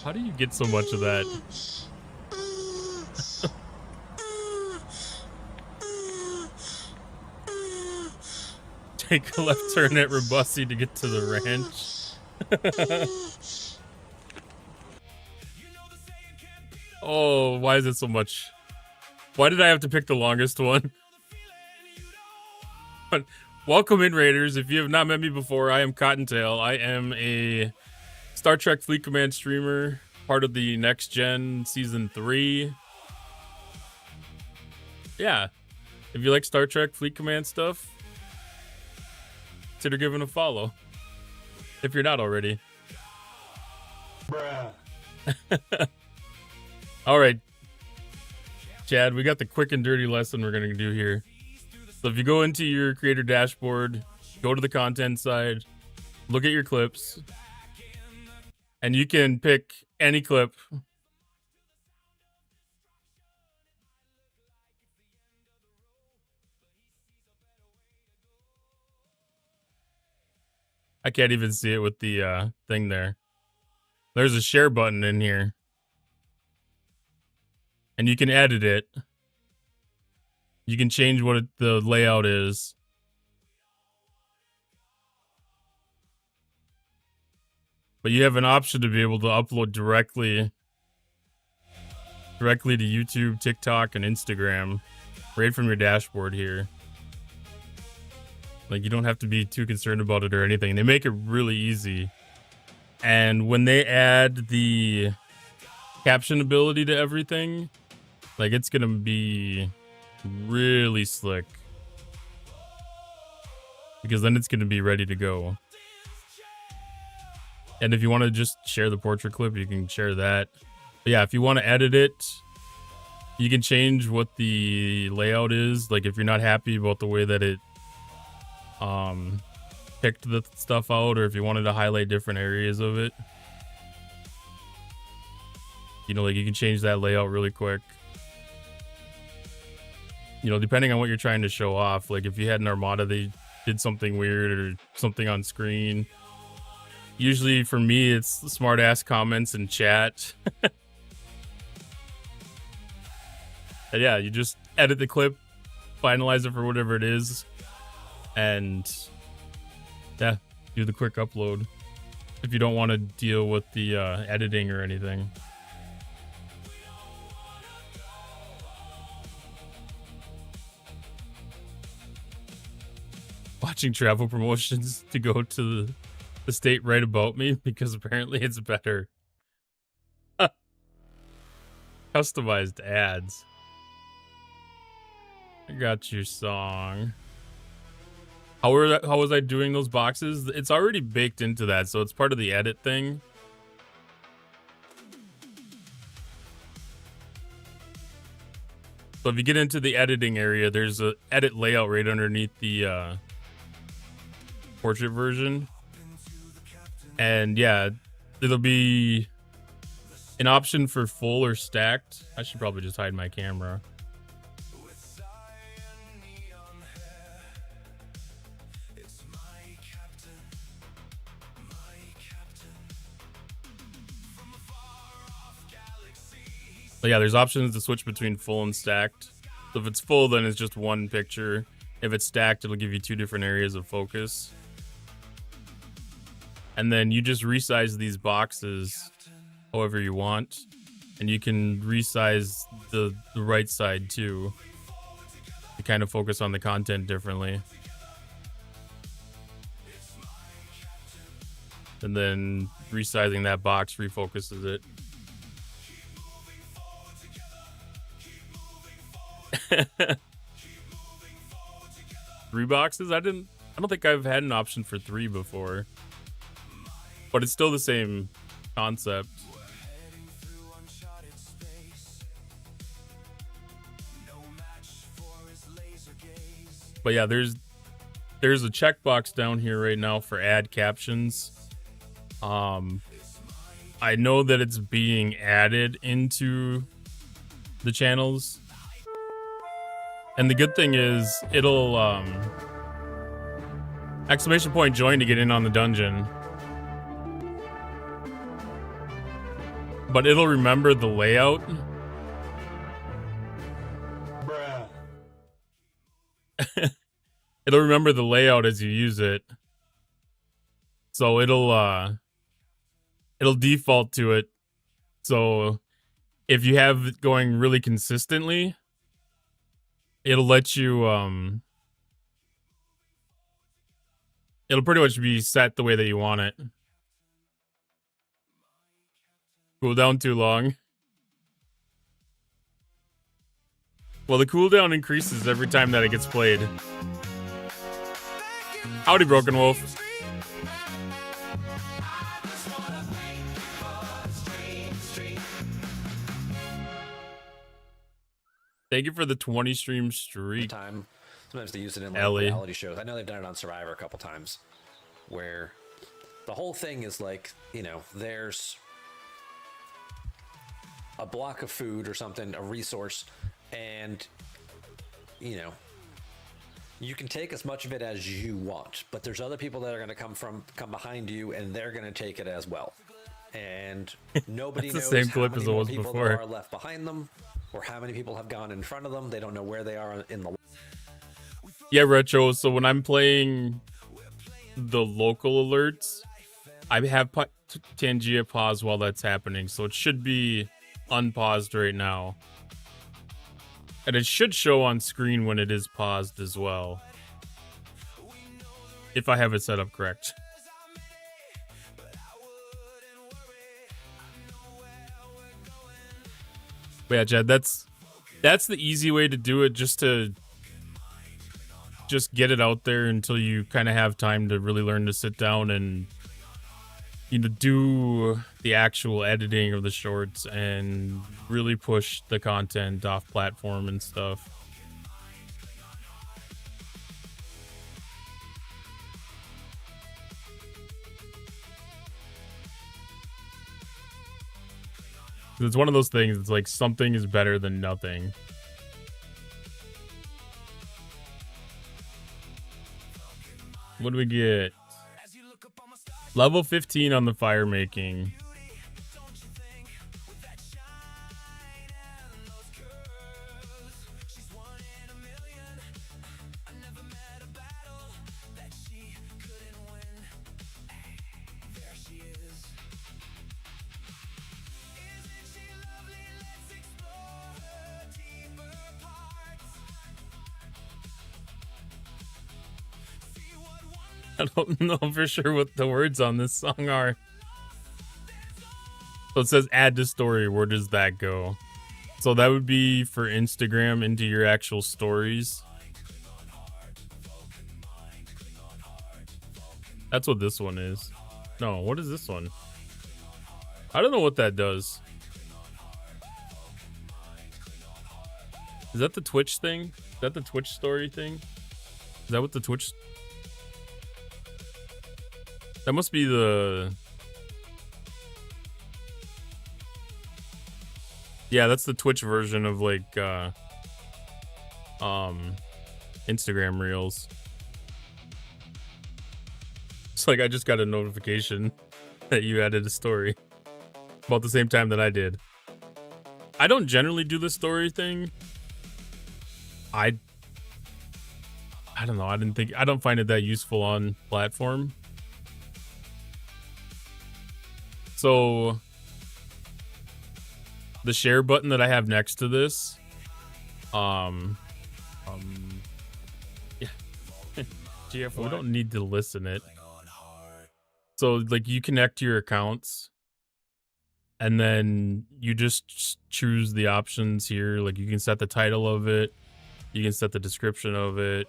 How do you get so much of that? Take a left turn at Robusty to get to the ranch. Oh, why is it so much? Why did I have to pick the longest one? But welcome in, Raiders. If you have not met me before, I am Cottontail. I am a Star Trek Fleet Command streamer, part of the Next Gen Season 3. Yeah, if you like Star Trek Fleet Command stuff, consider giving a follow. If you're not already. Bruh. All right, Chad, we got the quick and dirty lesson we're going to do here. So if you go into your creator dashboard, go to the content side, look at your clips, and you can pick any clip. I can't even see it with the thing there. There's a share button in here. And you can edit it. You can change what the layout is. But you have an option to be able to upload directly to YouTube, TikTok, and Instagram right from your dashboard here. Like, you don't have to be too concerned about it or anything. They make it really easy. And when they add the caption ability to everything, like, it's gonna be really slick. Because then it's gonna be ready to go. And if you want to just share the portrait clip, you can share that. But yeah, if you want to edit it, you can change what the layout is. Like, if you're not happy about the way that it picked the stuff out, or if you wanted to highlight different areas of it, you know, like, you can change that layout really quick. You know, depending on what you're trying to show off. Like, if you had an armada, they did something weird or something on screen. Usually for me, it's smart ass comments and chat. And yeah, you just edit the clip, finalize it for whatever it is, and yeah, do the quick upload if you don't want to deal with the editing or anything. Watching travel promotions to go to the state right about me because apparently it's better. Customized ads. I got your song. How was I doing those boxes? It's already baked into that, so it's part of the edit thing. So if you get into the editing area, there's a edit layout right underneath the portrait version. And yeah, there'll be an option for full or stacked. I should probably just hide my camera. But yeah, there's options to switch between full and stacked. So if it's full, then it's just one picture. If it's stacked, it'll give you two different areas of focus. And then you just resize these boxes however you want. And you can resize the right side too, to kind of focus on the content differently. And then resizing that box refocuses it. 3 boxes? I don't think I've had an option for 3 before. But it's still the same concept. But yeah, there's a checkbox down here right now for add captions. I know that it's being added into the channels. And the good thing is it'll exclamation point join to get in on the dungeon. But it'll remember the layout. It'll remember the layout as you use it. So it'll default to it. So if you have it going really consistently, it'll let you it'll pretty much be set the way that you want it. Cooldown too long. Well, the cooldown increases every time that it gets played. Howdy, Broken Wolf. Thank you for the 20 stream streak. Sometimes they use it in Ellie. reality shows. I know they've done it on Survivor a couple times, where the whole thing is like, you know, there's a block of food or something, a resource, and, you know, you can take as much of it as you want, but there's other people that are going to come behind you, and they're going to take it as well. And nobody That's knows the same how clip many as it more was people before. there are left behind them, or how many people have gone in front of them. They don't know where they are in the. Yeah, Retro. So when I'm playing the local alerts, I have Tangia pause while that's happening. So it should be unpaused right now. And it should show on screen when it is paused as well. If I have it set up correct. But yeah, Jed, that's the easy way to do it, just get it out there until you kind of have time to really learn to sit down and, you know, do the actual editing of the shorts and really push the content off platform and stuff. It's one of those things, it's like something is better than nothing. What do we get? Level 15 on the fire making. I don't know for sure what the words on this song are. So it says add to story. Where does that go? So that would be for Instagram into your actual stories. That's what this one is. No, what is this one? I don't know what that does. Is that the Twitch thing? Is that the Twitch story thing? Is that what the Twitch... That must be the... Yeah, that's the Twitch version of like Instagram Reels. It's like I just got a notification that you added a story about the same time that I did. I don't generally do the story thing. I don't know. I don't find it that useful on platform. So the share button that I have next to this, yeah. GF, we don't need to listen it. So like you connect your accounts and then you just choose the options here. Like you can set the title of it. You can set the description of it.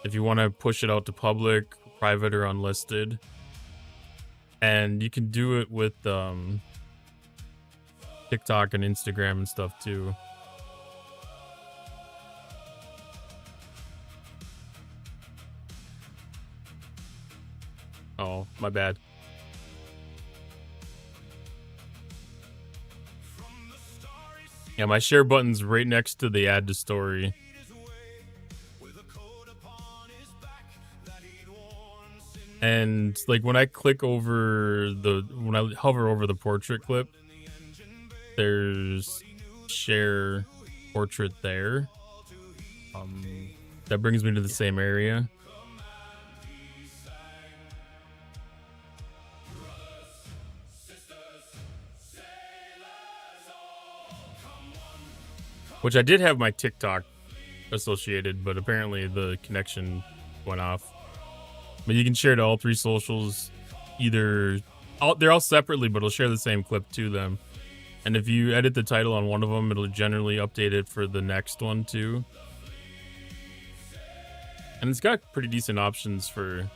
If you want to push it out to public, private, or unlisted. And you can do it with TikTok and Instagram and stuff too. Oh, my bad. Yeah, my share button's right next to the add to story. And like when I click over when I hover over the portrait clip, there's share portrait there. That brings me to the same area. Which I did have my TikTok associated, but apparently the connection went off. But you can share to all 3 socials. They're all separately, but it'll share the same clip to them. And if you edit the title on one of them, it'll generally update it for the next one too. And it's got pretty decent options for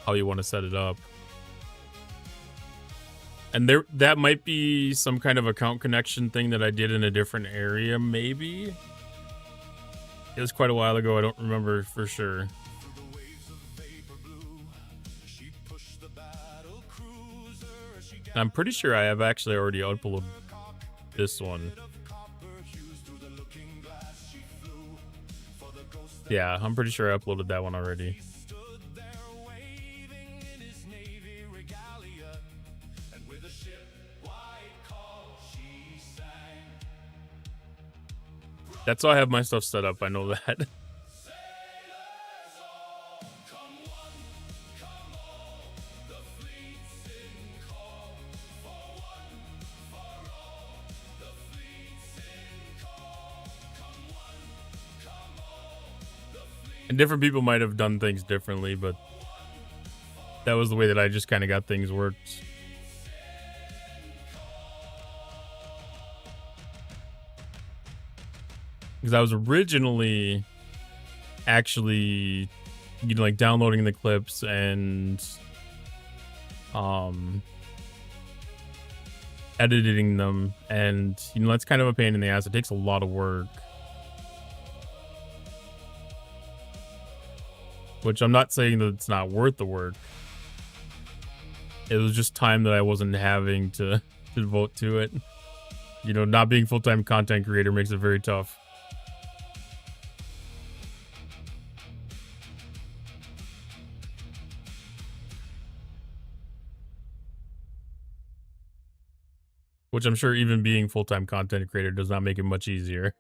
how you want to set it up. And that might be some kind of account connection thing that I did in a different area, maybe. It was quite a while ago. I don't remember for sure. I'm pretty sure I have actually already uploaded this one. Yeah, I'm pretty sure I uploaded that one already. That's how I have my stuff set up. I know that. And different people might have done things differently, but that was the way that I just kind of got things worked. Because I was originally actually, you know, like downloading the clips and editing them, and you know, that's kind of a pain in the ass. It takes a lot of work. Which I'm not saying that it's not worth the work. It was just time that I wasn't having to devote to it. You know, not being full-time content creator makes it very tough. Which I'm sure even being full-time content creator does not make it much easier.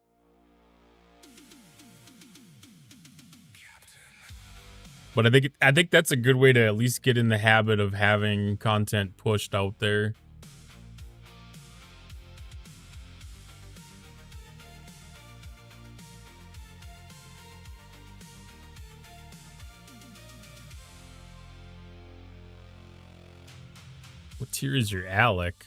But I think that's a good way to at least get in the habit of having content pushed out there. What tier is your Alec?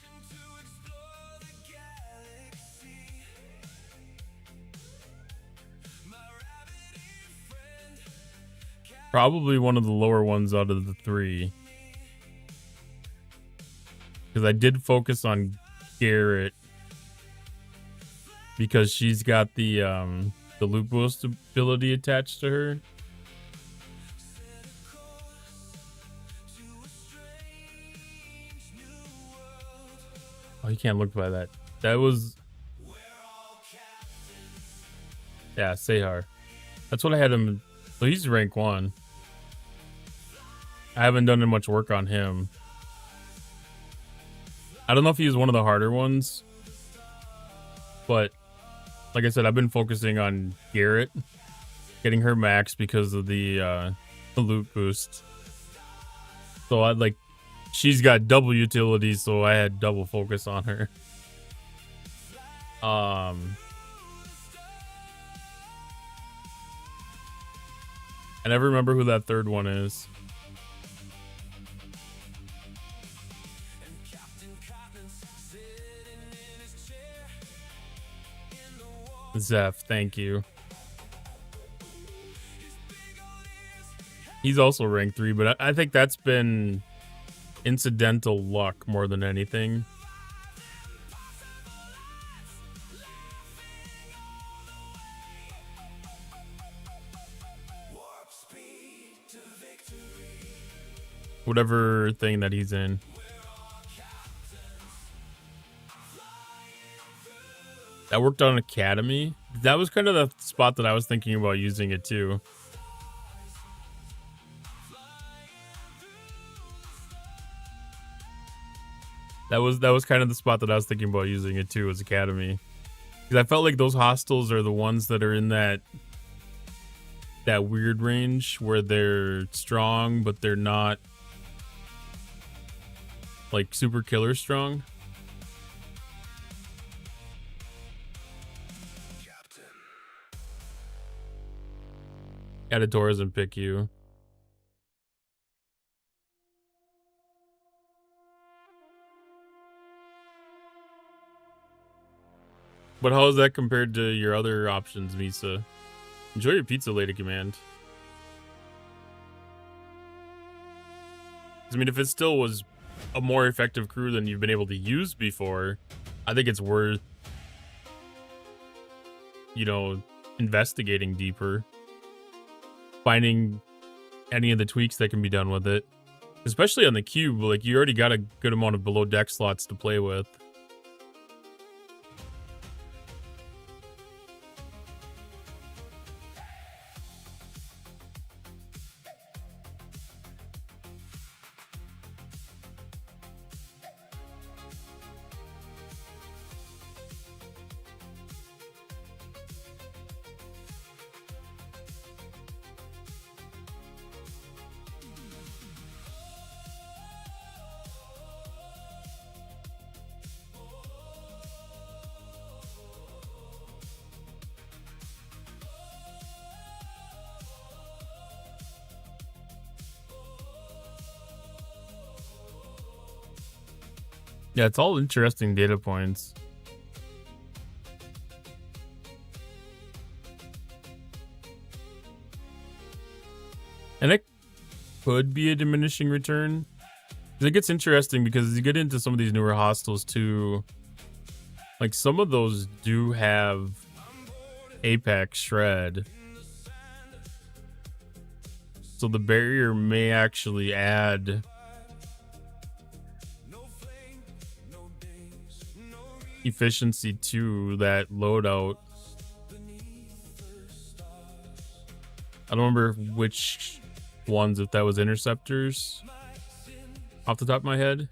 Probably one of the lower ones out of the 3. Because I did focus on Garrett. Because she's got the loot boost ability attached to her. Oh, you can't look by that. That was... Yeah, Sehar. That's what I had him... So he's rank 1. I haven't done much work on him. I don't know if he's one of the harder ones. But, like I said, I've been focusing on Garrett. Getting her max because of the loot boost. So I'd like... She's got double utility, so I had double focus on her. I never remember who that third one is. Zeph, thank you. He's also rank 3, but I think that's been incidental luck more than anything. Whatever thing that he's in. That worked on Academy. That was kind of the spot that I was thinking about using it too. That was kind of the spot that I was thinking about using it too, as Academy. Because I felt like those hostels are the ones that are in that weird range where they're strong, but they're not like super killer strong. Adador doesn't pick you. But how is that compared to your other options, Misa? Enjoy your pizza, Lady Command. I mean, if it still was a more effective crew than you've been able to use before, I think it's worth, you know, investigating deeper. Finding any of the tweaks that can be done with it. Especially on the cube, like, you already got a good amount of below deck slots to play with. Yeah, it's all interesting data points. And it could be a diminishing return. It gets interesting because as you get into some of these newer hostels too, like some of those do have Apex Shred. So the barrier may actually add efficiency to that loadout. I don't remember which ones, if that was interceptors off the top of my head.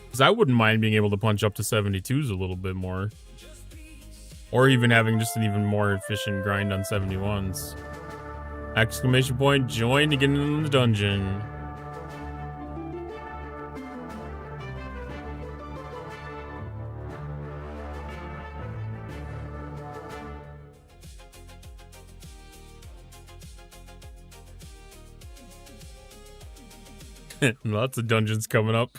Because I wouldn't mind being able to punch up to 72s a little bit more. Or even having just an even more efficient grind on 71s. Exclamation point, join to get in the dungeon. Lots of dungeons coming up.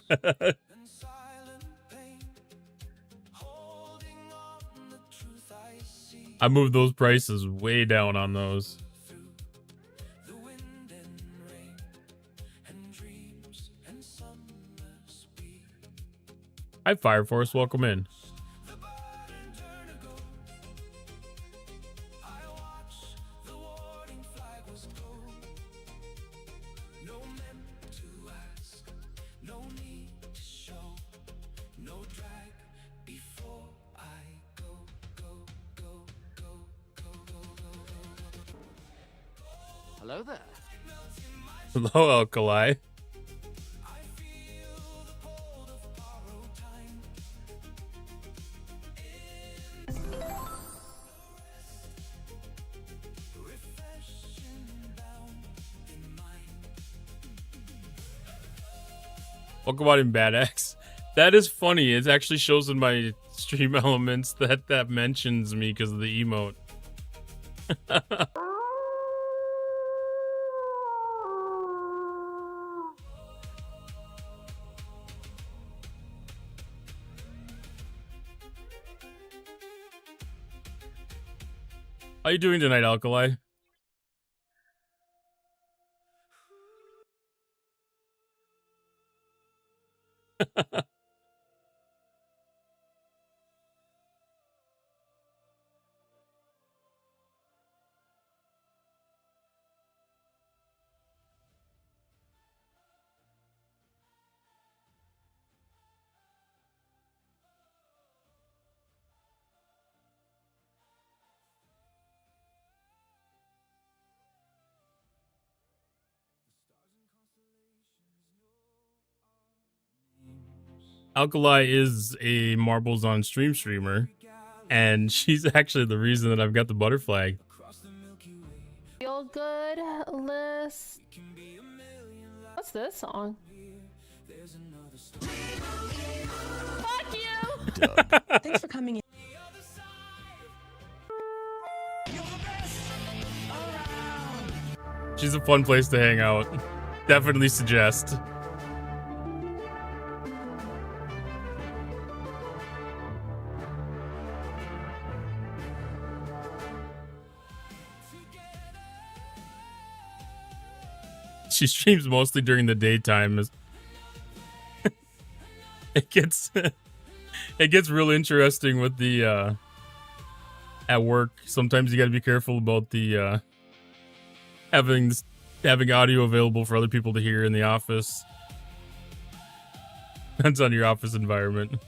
I moved those prices way down on those. Hi, Fire Force. Welcome in. Hello there. Hello, Alkali. Pokemon in Bad X. That is funny. It actually shows in my stream elements that mentions me because of the emote. How you doing tonight, Alkali? Alkali is a Marbles on Stream streamer, and she's actually the reason that I've got the butterfly. Feel good list. What's this song? Fuck you! Doug. Thanks for coming in. She's a fun place to hang out. Definitely suggest. She streams mostly during the daytime. It gets real interesting with the at work. Sometimes you got to be careful about the having audio available for other people to hear in the office. Depends on your office environment.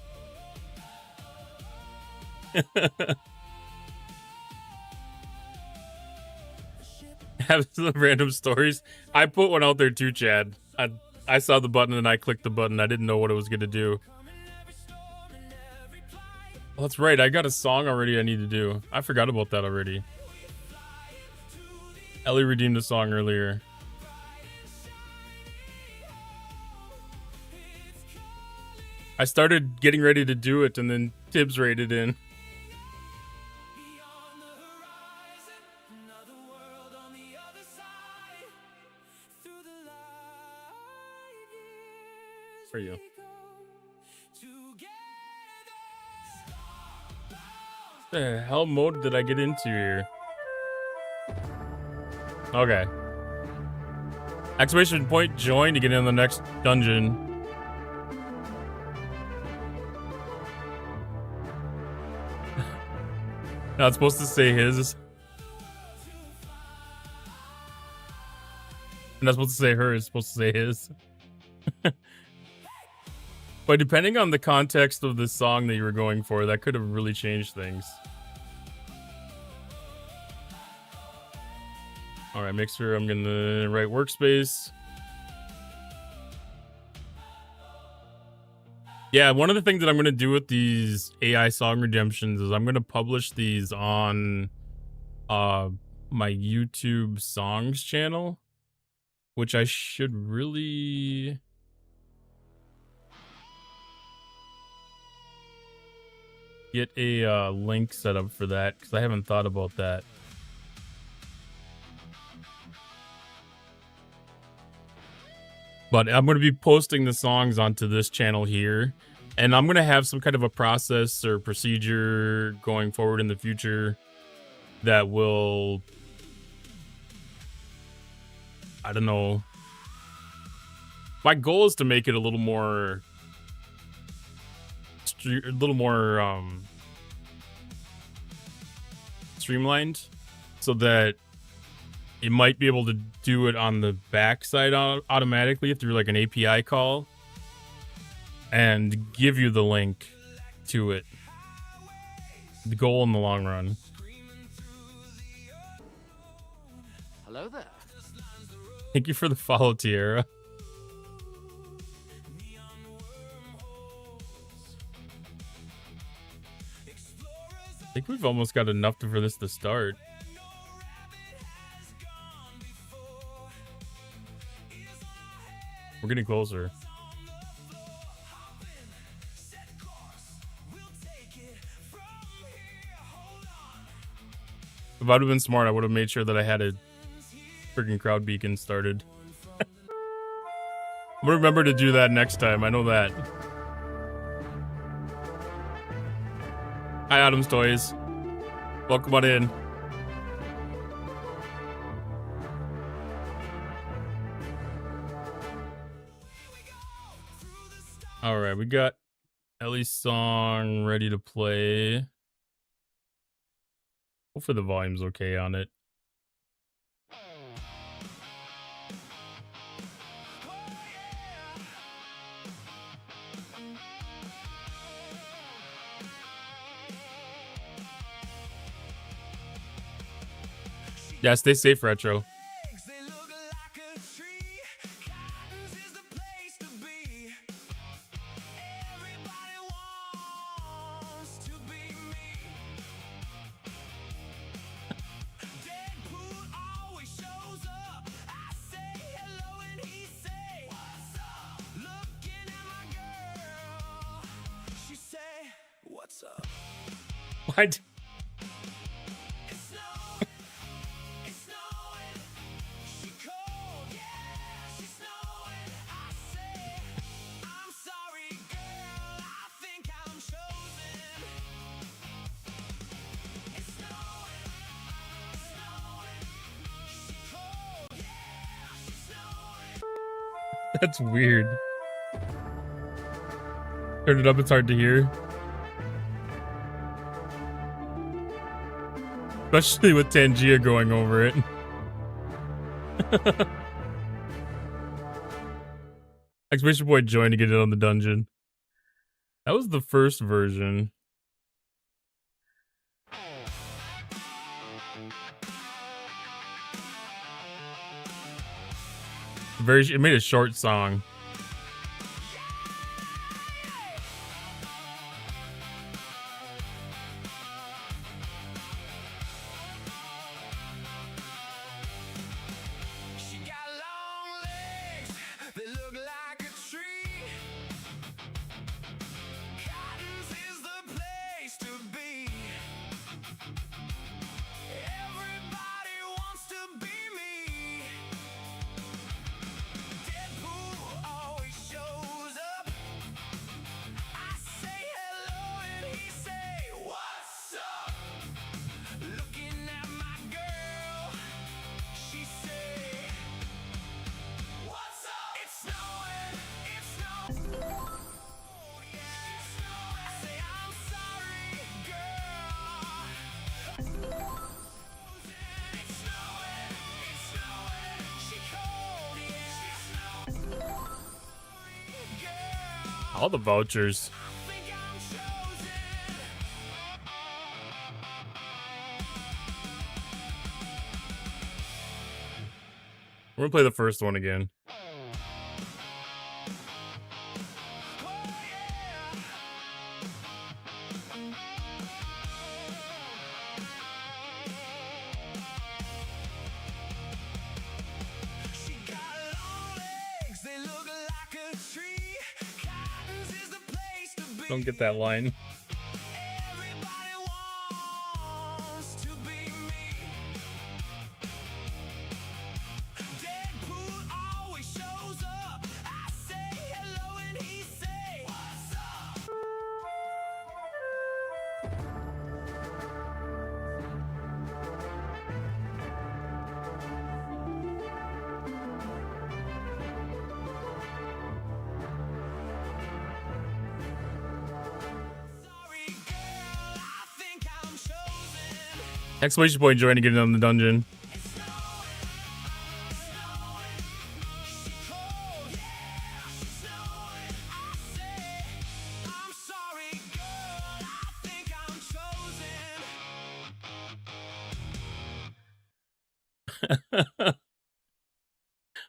Have some random stories. I put one out there too, Chad. I saw the button and I clicked the button. I didn't know what it was gonna do. Well, that's right. I got a song already I need to do. I forgot about that already. Ellie redeemed a song earlier. I started getting ready to do it and then Tibbs raided in. For you. The hell mode did I get into here? Okay. Exclamation point join to get in the next dungeon. Not supposed to say his. I'm not supposed to say her, it's supposed to say his. But depending on the context of the song that you were going for, that could have really changed things. Alright, make sure I'm gonna write workspace. Yeah, one of the things that I'm gonna do with these AI song redemptions is I'm gonna publish these on my YouTube songs channel, which I should really get a link set up for that, because I haven't thought about that. But I'm going to be posting the songs onto this channel here, and I'm going to have some kind of a process or procedure going forward in the future that will, I don't know. My goal is to make it a little more streamlined, so that it might be able to do it on the backside automatically through like an API call and give you the link to it. The goal in the long run. Hello there. Thank you for the follow, Tierra. I think we've almost got enough for this to start. We're getting closer. If I'd have been smart, I would have made sure that I had a freaking crowd beacon started. I'm gonna remember to do that next time. I know that. Hi, Adam's Toys. Welcome on in. All right, we got Ellie's song ready to play. Hopefully the volume's okay on it. Yeah, stay safe, Retro. What? That's weird. Turn it up, it's hard to hear. Especially with Tangia going over it. Exclamation point join to get it on the dungeon. That was the first version. It made a short song. All the vouchers. We're gonna play the first one again. Don't get that line. Exclamation point join to get it on the dungeon.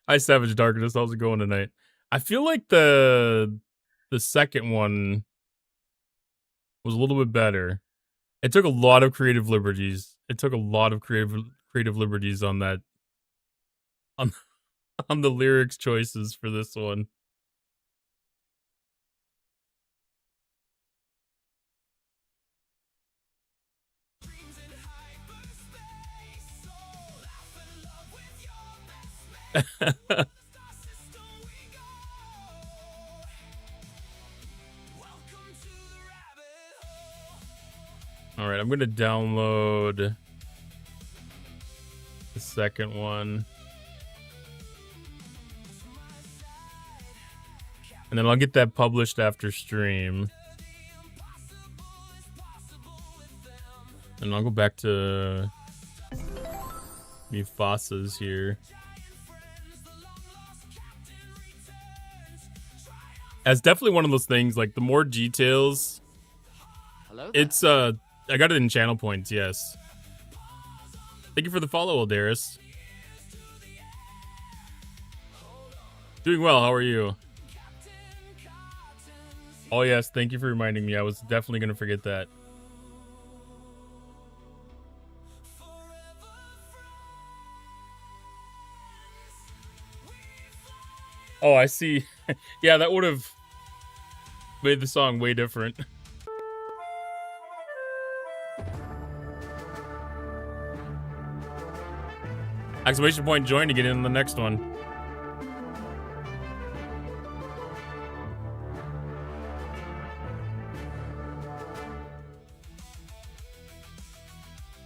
Hi, Savage Darkness. How's it going tonight? I feel like the second one was a little bit better. It took a lot of creative liberties. It took a lot of creative liberties on that on the lyrics choices for this one. All right, I'm gonna download the second one, and then I'll get that published after stream. And I'll go back to Mufasa's here. It's definitely one of those things, like the more details. Hello there. It's I got it in channel points, yes. Thank you for the follow, Aldaris. Doing well, how are you? Oh yes, thank you for reminding me. I was definitely gonna forget that. Oh, I see. Yeah, that would have made the song way different. Exclamation point join to get in the next one.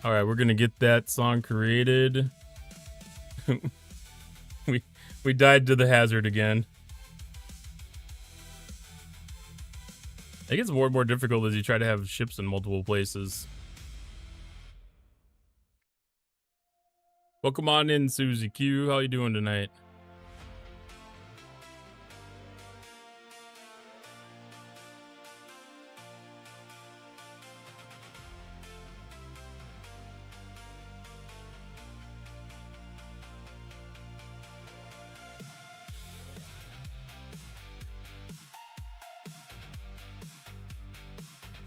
All right, we're gonna get that song created. We died to the hazard again. It gets more and more difficult as you try to have ships in multiple places. Welcome on in, Susie Q. How you doing tonight?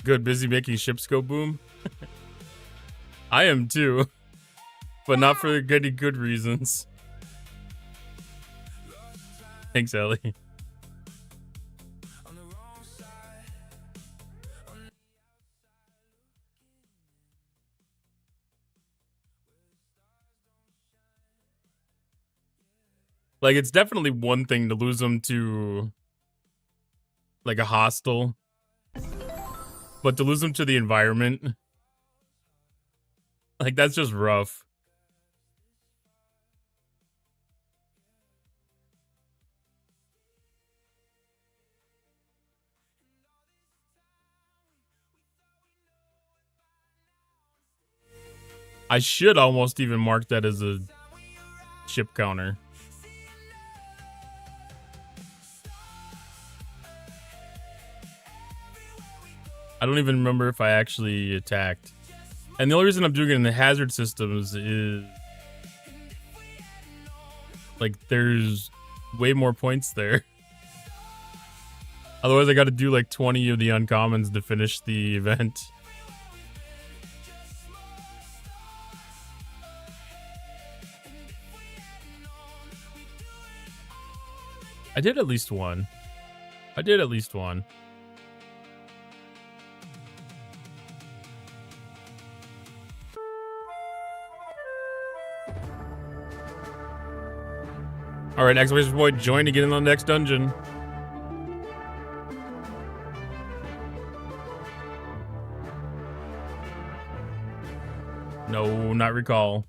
Good, busy making ships go boom. I am too, but not for any good reasons. Thanks, Ellie. Like, it's definitely one thing to lose them to, like, a hostile. But to lose them to the environment, like, that's just rough. I should almost even mark that as a ship counter. I don't even remember if I actually attacked. And the only reason I'm doing it in the hazard systems is, like, there's way more points there. Otherwise, I got to do like 20 of the uncommons to finish the event. I did at least one. All right, exclamation point join to get in the next dungeon. No, not recall.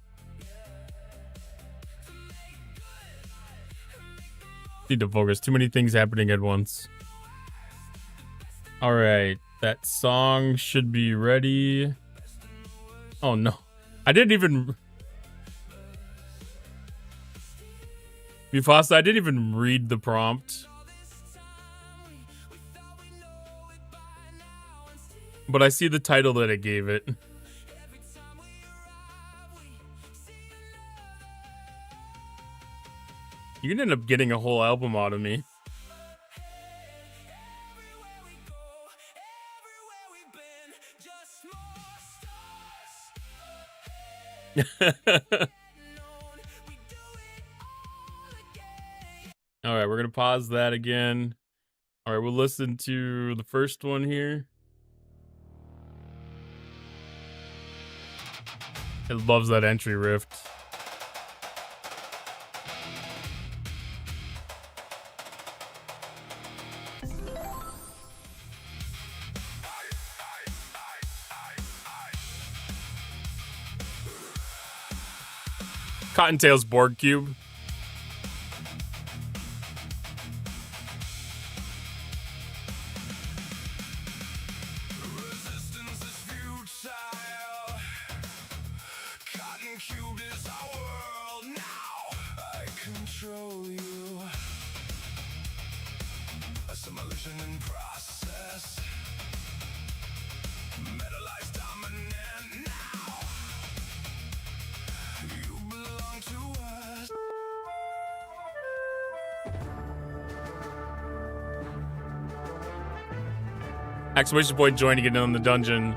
Need to focus. Too many things happening at once. All right, that song should be ready. Oh no, I didn't even. Mufasa, I didn't even read the prompt. But I see the title that it gave it. You can end up getting a whole album out of me. All right, we're going to pause that again. All right, we'll listen to the first one here. It loves that entry rift. Cottontail's Borg Cube. Cotton Cube is our world now. I control you. Assimilation in process. Metallized dominant now. You belong to us. Exclamation point joining in on the dungeon.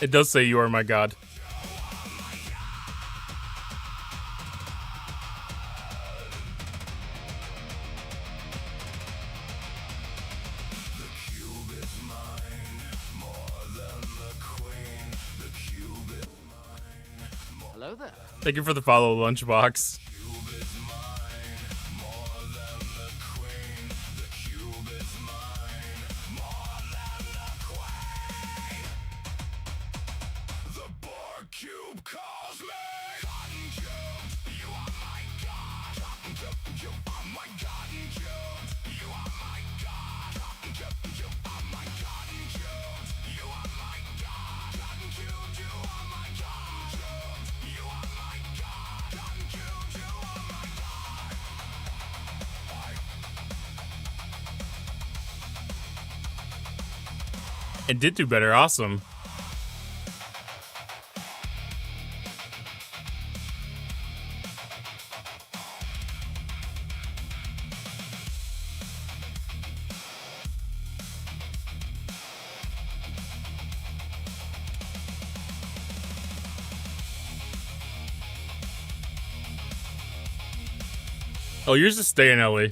It does say you are my god. Hello there. Thank you for the follow, Lunchbox. It did do better. Awesome. Oh, yours is staying, Ellie.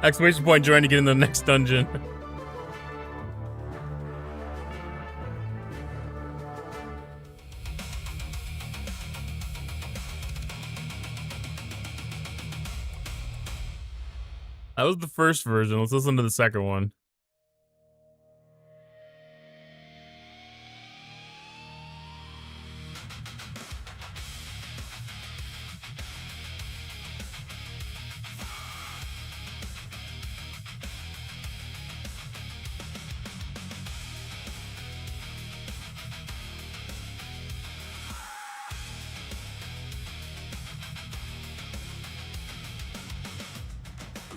Exclamation point trying to get in the next dungeon. That was the first version. Let's listen to the second one.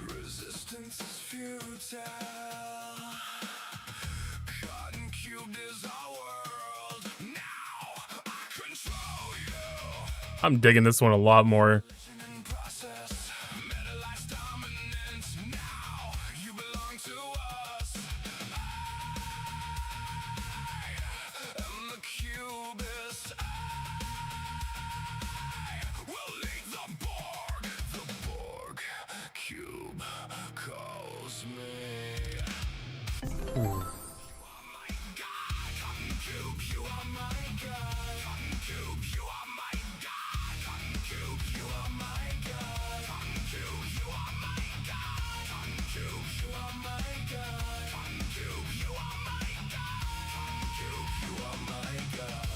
Resistance is futile. Cotton Cube is our world. Now I control you. I'm digging this one a lot more. Process. Metallized dominance. Now you belong to us. I am the cubist. I will lead the Borg. The Borg Cube calls me. You are my god. Cotton Cube, you are my god. Cotton Cube, you are my god. Cotton Cube, you are my god. Cotton Cube, you are my god. Cotton Cube, you are my god. Cotton Cube, you are my god. Cotton Cube, you are my god.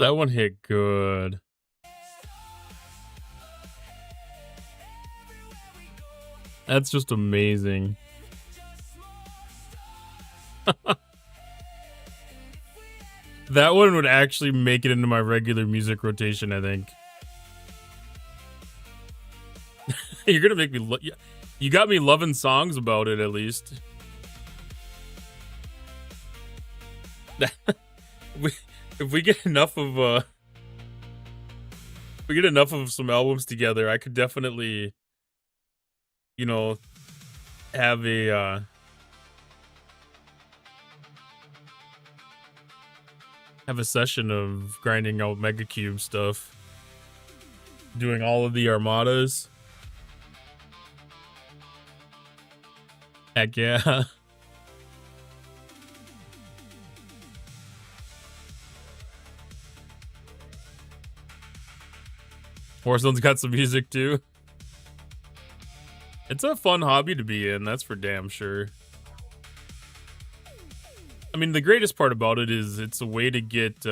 That one hit good. That's just amazing. That one would actually make it into my regular music rotation, I think. You're gonna make me you got me loving songs about it, at least. If we get enough of some albums together, I could definitely, you know, have a session of grinding out Mega Cube stuff, doing all of the Armadas. Heck yeah. Warzone's got some music too. It's a fun hobby to be in, that's for damn sure. I mean, the greatest part about it is it's a way to get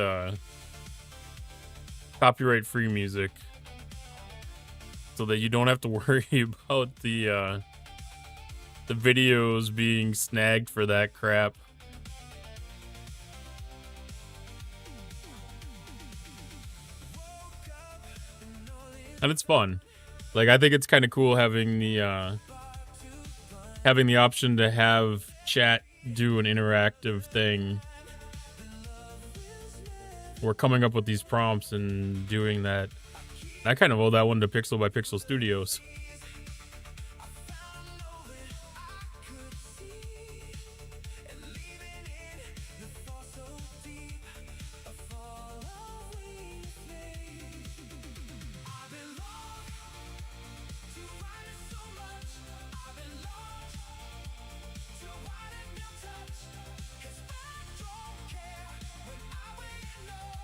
copyright-free music, so that you don't have to worry about the videos being snagged for that crap. And it's fun. Like, I think it's kind of cool having the option to have chat do an interactive thing. We're coming up with these prompts and doing that. I kind of owe that one to Pixel by Pixel Studios.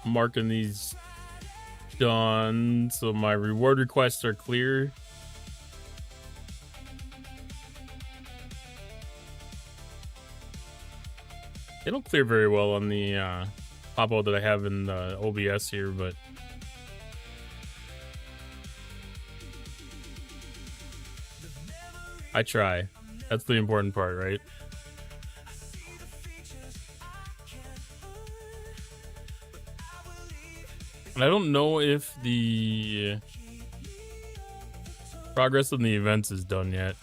Marking these done, so my reward requests are clear. They don't clear very well on the pop-out that I have in the OBS here, but I try. That's the important part, right? And I don't know if the progress on the events is done yet.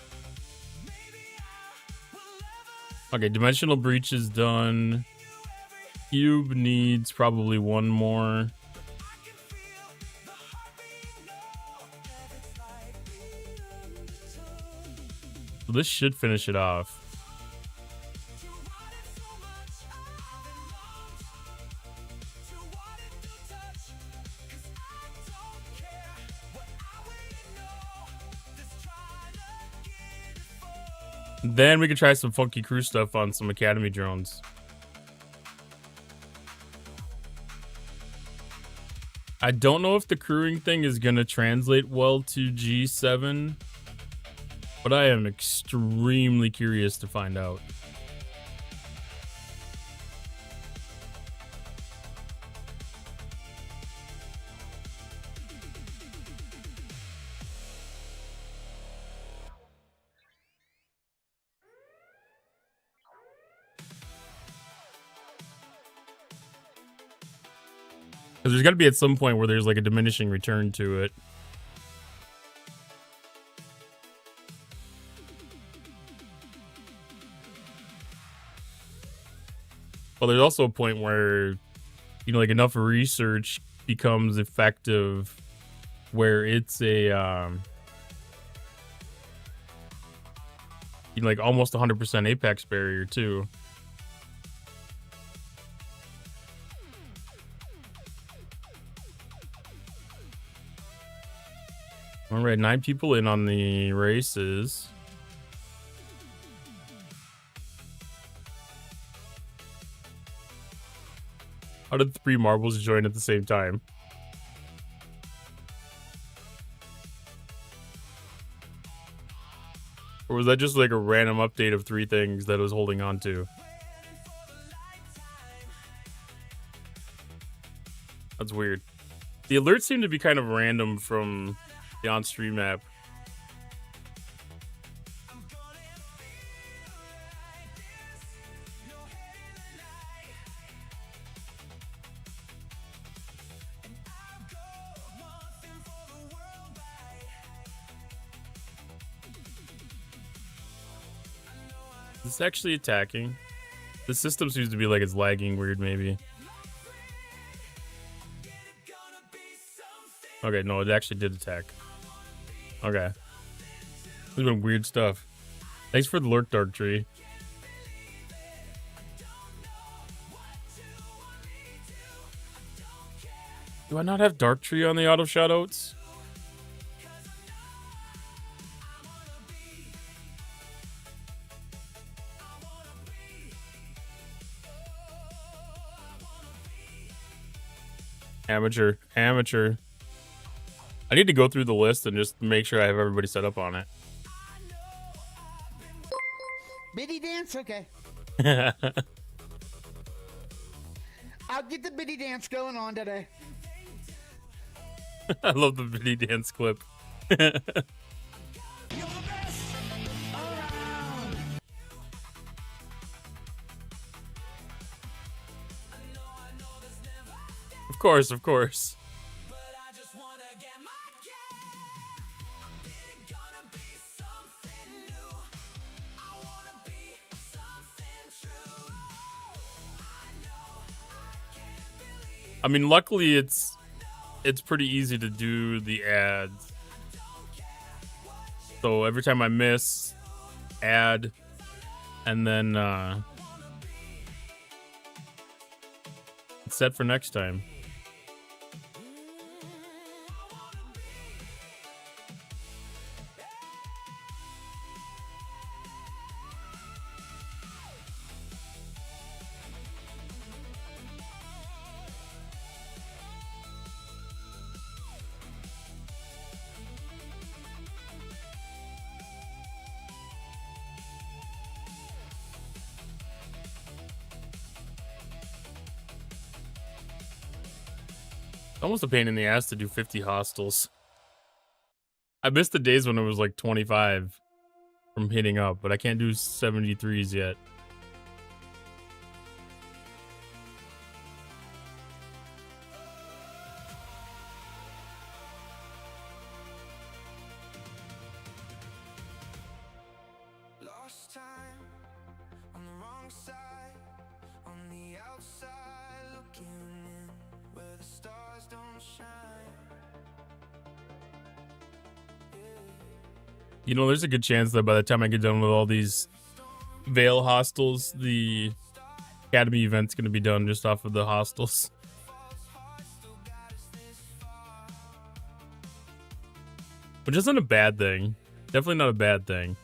Okay, Dimensional Breach is done. Cube needs probably one more. So this should finish it off. Then we can try some Funky Crew stuff on some Academy drones. I don't know if the crewing thing is going to translate well to G7, but I am extremely curious to find out. Because there's got to be at some point where there's like a diminishing return to it. Well, there's also a point where, you know, like enough research becomes effective where it's a, you know, like almost 100% apex barrier too. All right, 9 people in on the races. How did 3 marbles join at the same time? Or was that just like a random update of 3 things that I was holding on to? That's weird. The alerts seem to be kind of random from the on-stream app. Is this actually attacking? The system seems to be like it's lagging weird, maybe. Okay, no, it actually did attack. Okay. This has been weird stuff. Thanks for the lurk, Dark Tree. Do I not have Dark Tree on the auto shoutouts? Amateur. I need to go through the list and just make sure I have everybody set up on it. Biddy dance? Okay. I'll get the biddy dance going on today. I love the biddy dance clip. Of course. I mean, luckily it's pretty easy to do the ads. So every time I miss, add, and then it's set for next time. Almost a pain in the ass to do 50 hostels. I missed the days when it was like 25 from hitting up, but I can't do 73s yet. Lost time on the wrong side, on the outside, looking in where the stars don't shine. You know, there's a good chance that by the time I get done with all these Veil hostels, the Academy event's going to be done just off of the hostels. Which isn't a bad thing. Definitely not a bad thing.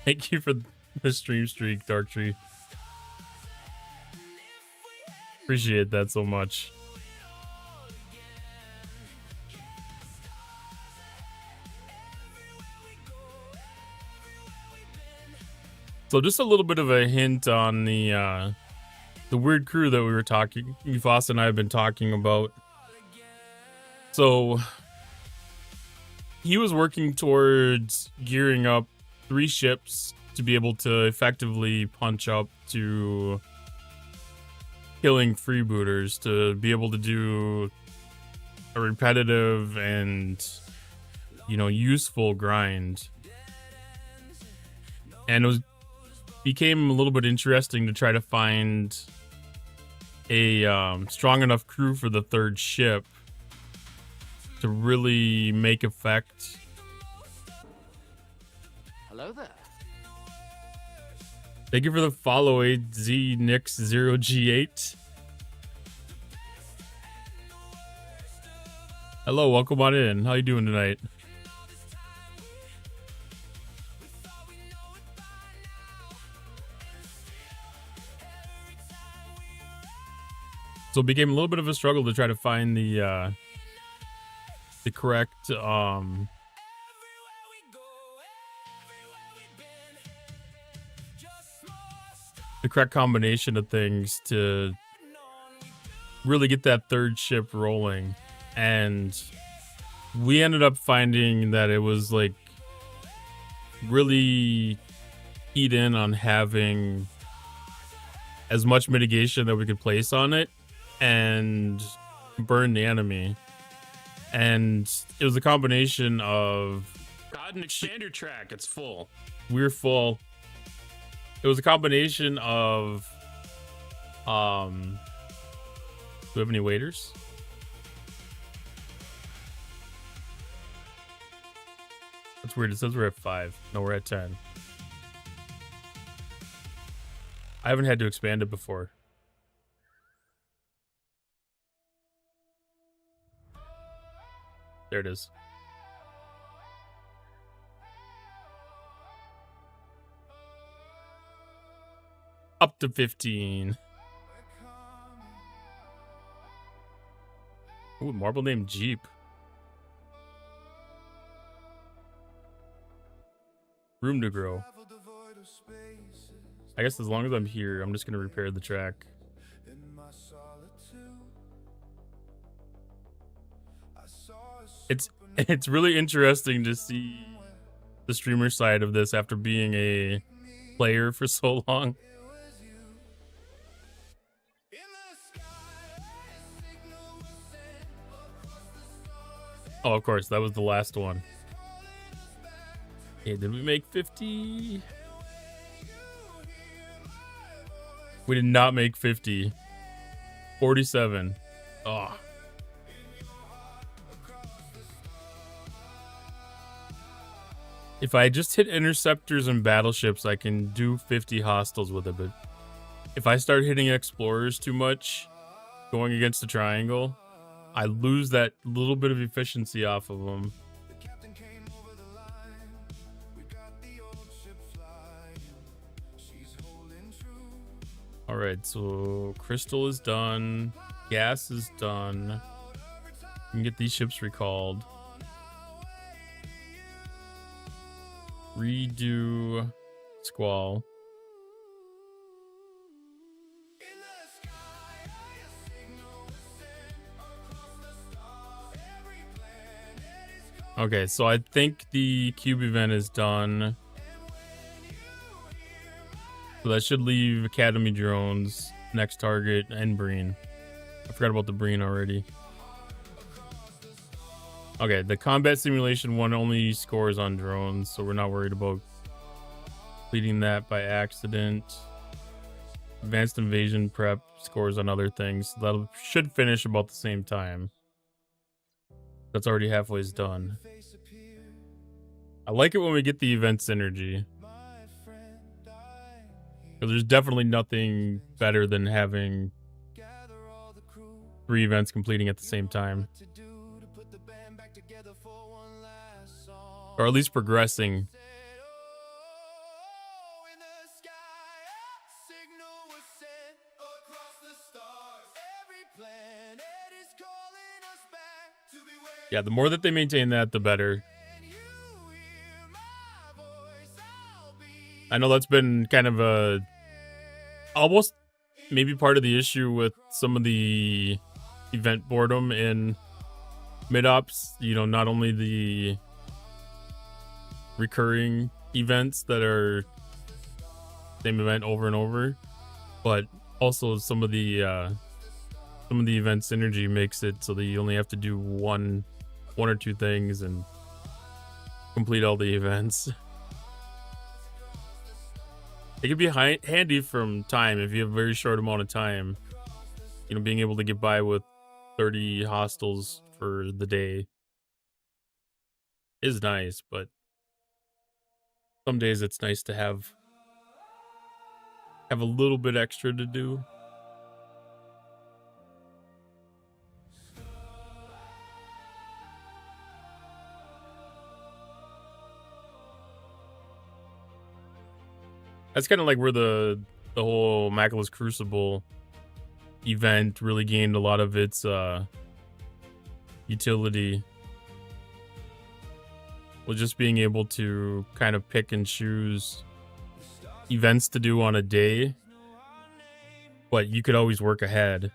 Thank you for the stream streak, Dark Tree. Appreciate that so much. So just a little bit of a hint on the weird crew that we were talking, Foss and I have been talking about. So he was working towards gearing up 3 ships to be able to effectively punch up to killing freebooters, to be able to do a repetitive and, you know, useful grind. And it became a little bit interesting to try to find a strong enough crew for the 3rd ship to really make effect. Hello there. Thank you for the follow, AZNix0G8. Hello, welcome on in. How you doing tonight? So it became a little bit of a struggle to try to find the correct combination of things to really get that third ship rolling. And we ended up finding that it was like really keyed in on having as much mitigation that we could place on it and burn the enemy. And it was a combination of God and expand your track, it's full. We're full. It was a combination of do we have any waiters? That's weird. It says we're at 5. No, we're at 10. I haven't had to expand it before. There it is. Up to 15. Ooh, marble named Jeep. Room to grow. I guess as long as I'm here, I'm just gonna repair the track. It's really interesting to see the streamer side of this after being a player for so long. Oh, of course, that was the last one. Okay, did we make 50? We did not make 50. 47. Oh. If I just hit interceptors and battleships, I can do 50 hostiles with it, but if I start hitting explorers too much, going against the triangle, I lose that little bit of efficiency off of them. All right, so crystal is done. Gas is done. We can get these ships recalled. Redo Squall. Okay, so I think the cube event is done. So that should leave Academy drones, next target, and Breen. I forgot about the Breen already. Okay, the combat simulation one only scores on drones, so we're not worried about completing that by accident. Advanced invasion prep scores on other things. That should finish about the same time. That's already halfway done. I like it when we get the event synergy. Because there's definitely nothing better than having 3 events completing at the same time. Or at least progressing. Yeah, the more that they maintain that, the better. I know that's been kind of a almost maybe part of the issue with some of the event boredom in mid-ops. You know, not only the recurring events that are same event over and over, but also some of the event synergy makes it so that you only have to do one or two things and complete all the events. It could be handy from time if you have a very short amount of time. You know, being able to get by with 30 hostiles for the day is nice, but some days it's nice to have a little bit extra to do. That's kind of like where the whole Macula's Crucible event really gained a lot of its utility. Was just being able to kind of pick and choose events to do on a day, but you could always work ahead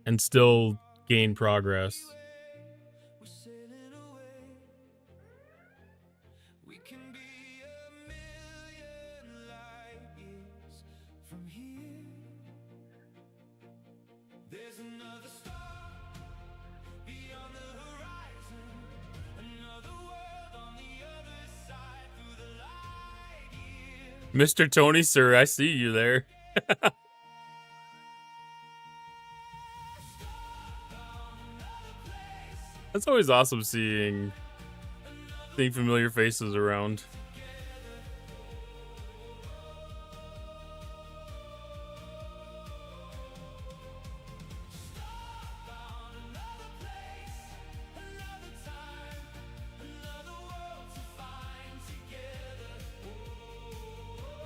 and still gain progress. Mr. Tony, sir, I see you there. That's always awesome seeing familiar faces around.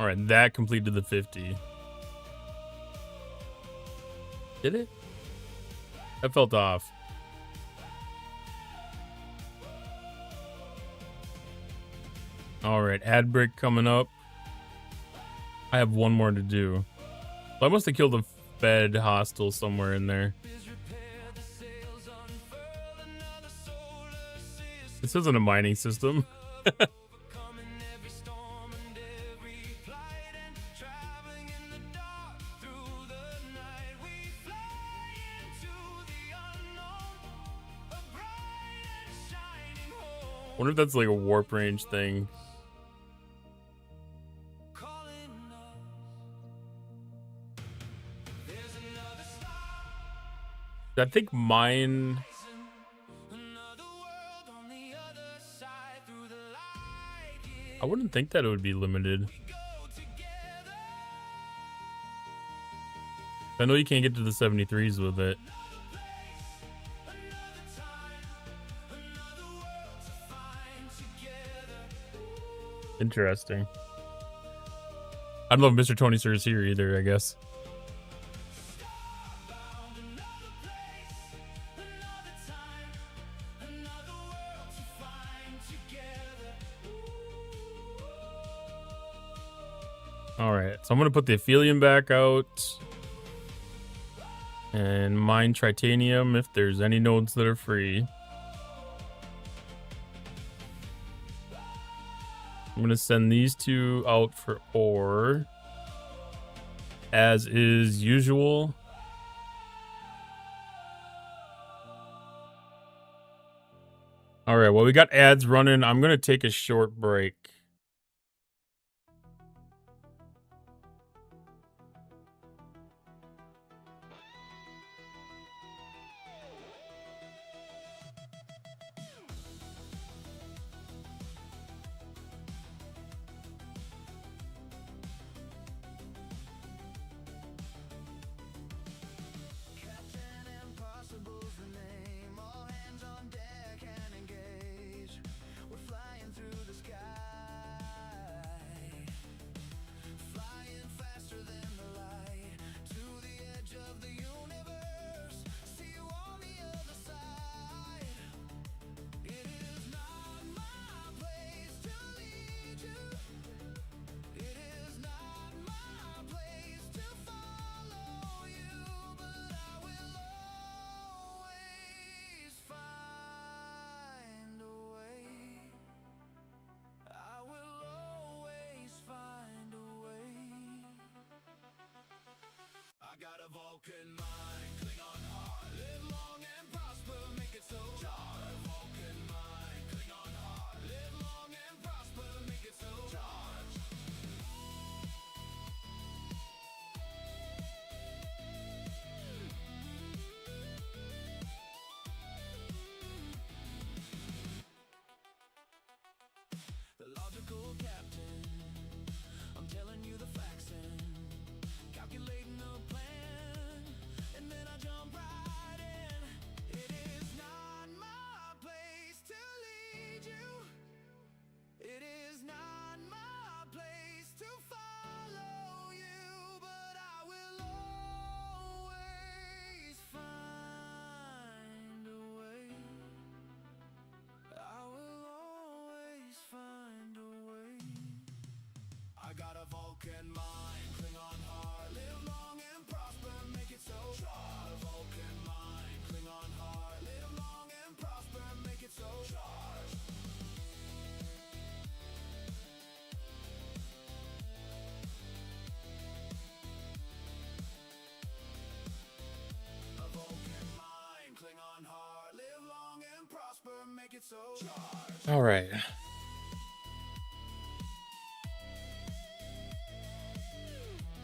All right, that completed the 50. Did it? That felt off. All right, ad break coming up. I have one more to do. So I must have killed a Fed hostile somewhere in there. This isn't a mining system. I wonder if that's like a warp range thing. I think mine... I wouldn't think that it would be limited. I know you can't get to the 73s with it. Interesting. I don't know if Mr. Tony Sir is here either, I guess. Alright, so I'm going to put the Aphelium back out. And mine Tritanium if there's any nodes that are free. I'm going to send these two out for ore, as is usual. All right, well, we got ads running. I'm going to take a short break. All right.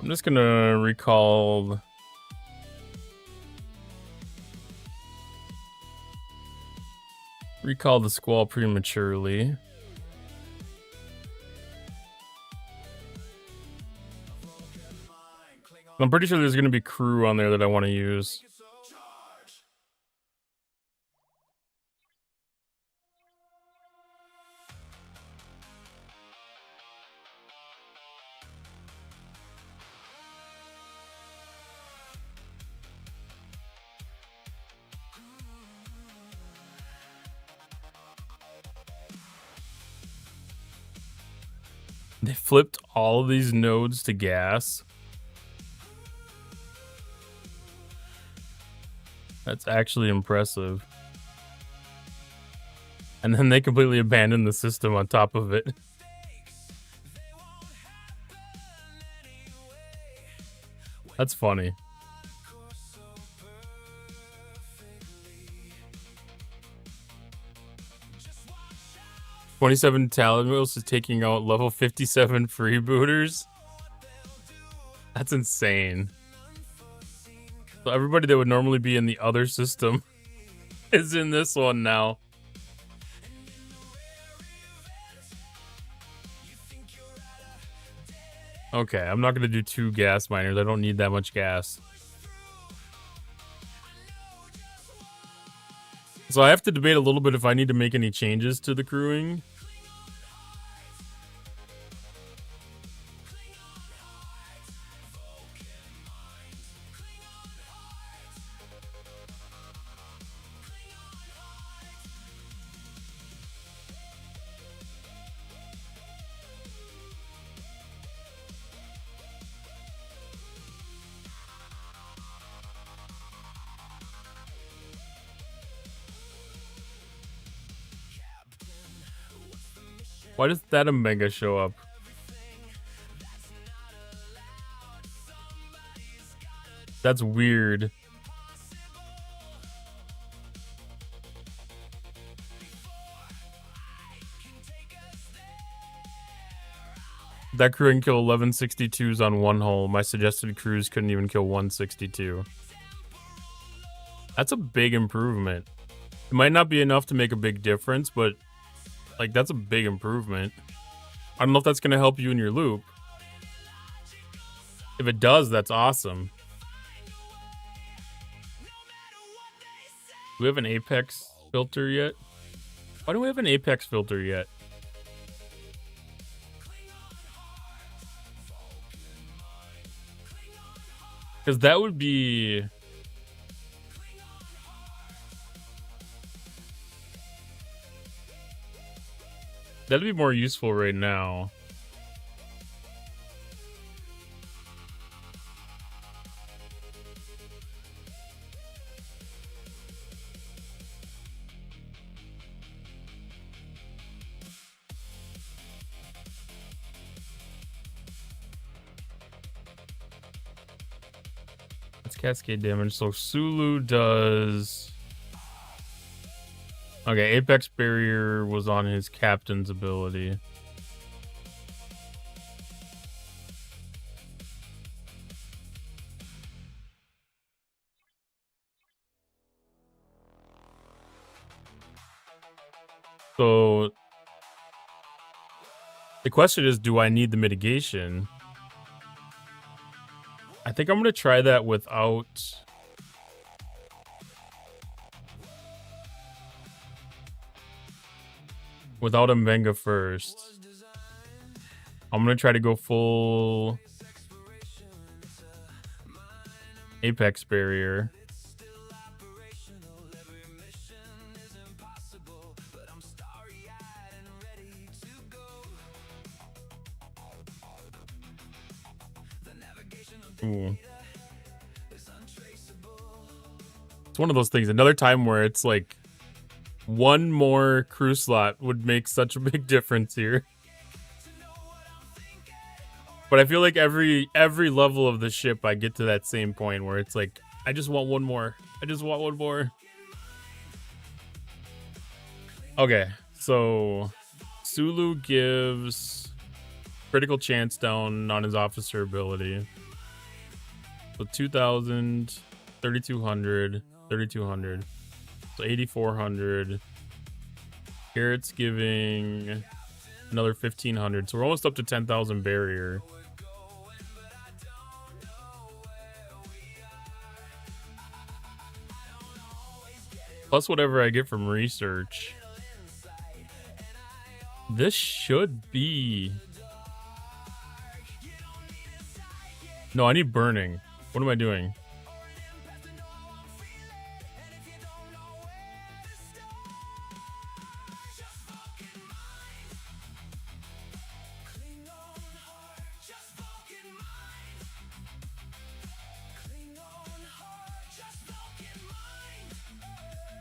I'm just gonna recall the squall prematurely. I'm pretty sure there's gonna be crew on there that I want to use. They flipped all of these nodes to gas. That's actually impressive. And then they completely abandoned the system on top of it. That's funny. $27 talent wheels is taking out level 57 freebooters. That's insane. So everybody that would normally be in the other system is in this one now. Okay, I'm not going to do 2 gas miners. I don't need that much gas. So I have to debate a little bit if I need to make any changes to the crewing. Why does that Omega show up? That's weird. That crew can kill 1162s on one hull. My suggested crews couldn't even kill 162. That's a big improvement. It might not be enough to make a big difference, but like, that's a big improvement. I don't know if that's going to help you in your loop. If it does, that's awesome. Do we have an Apex filter yet? Why do we have an Apex filter yet? Because that would be... That'd be more useful right now. It's cascade damage. So Sulu does... Okay, Apex Barrier was on his captain's ability. So the question is, do I need the mitigation? I think I'm going to try that without... Without a Mbenga first. I'm going to try to go full Apex Barrier. Ooh. It's one of those things. Another time where it's like one more crew slot would make such a big difference here. But I feel like every level of the ship I get to that same point where it's like, I just want one more. I just want one more. Okay, so Sulu gives critical chance down on his officer ability. So 2,000, 3,200, 3,200. So 8,400. Carrot's giving another 1,500. So we're almost up to 10,000 barrier. Plus whatever I get from research. This should be... No, I need burning. What am I doing?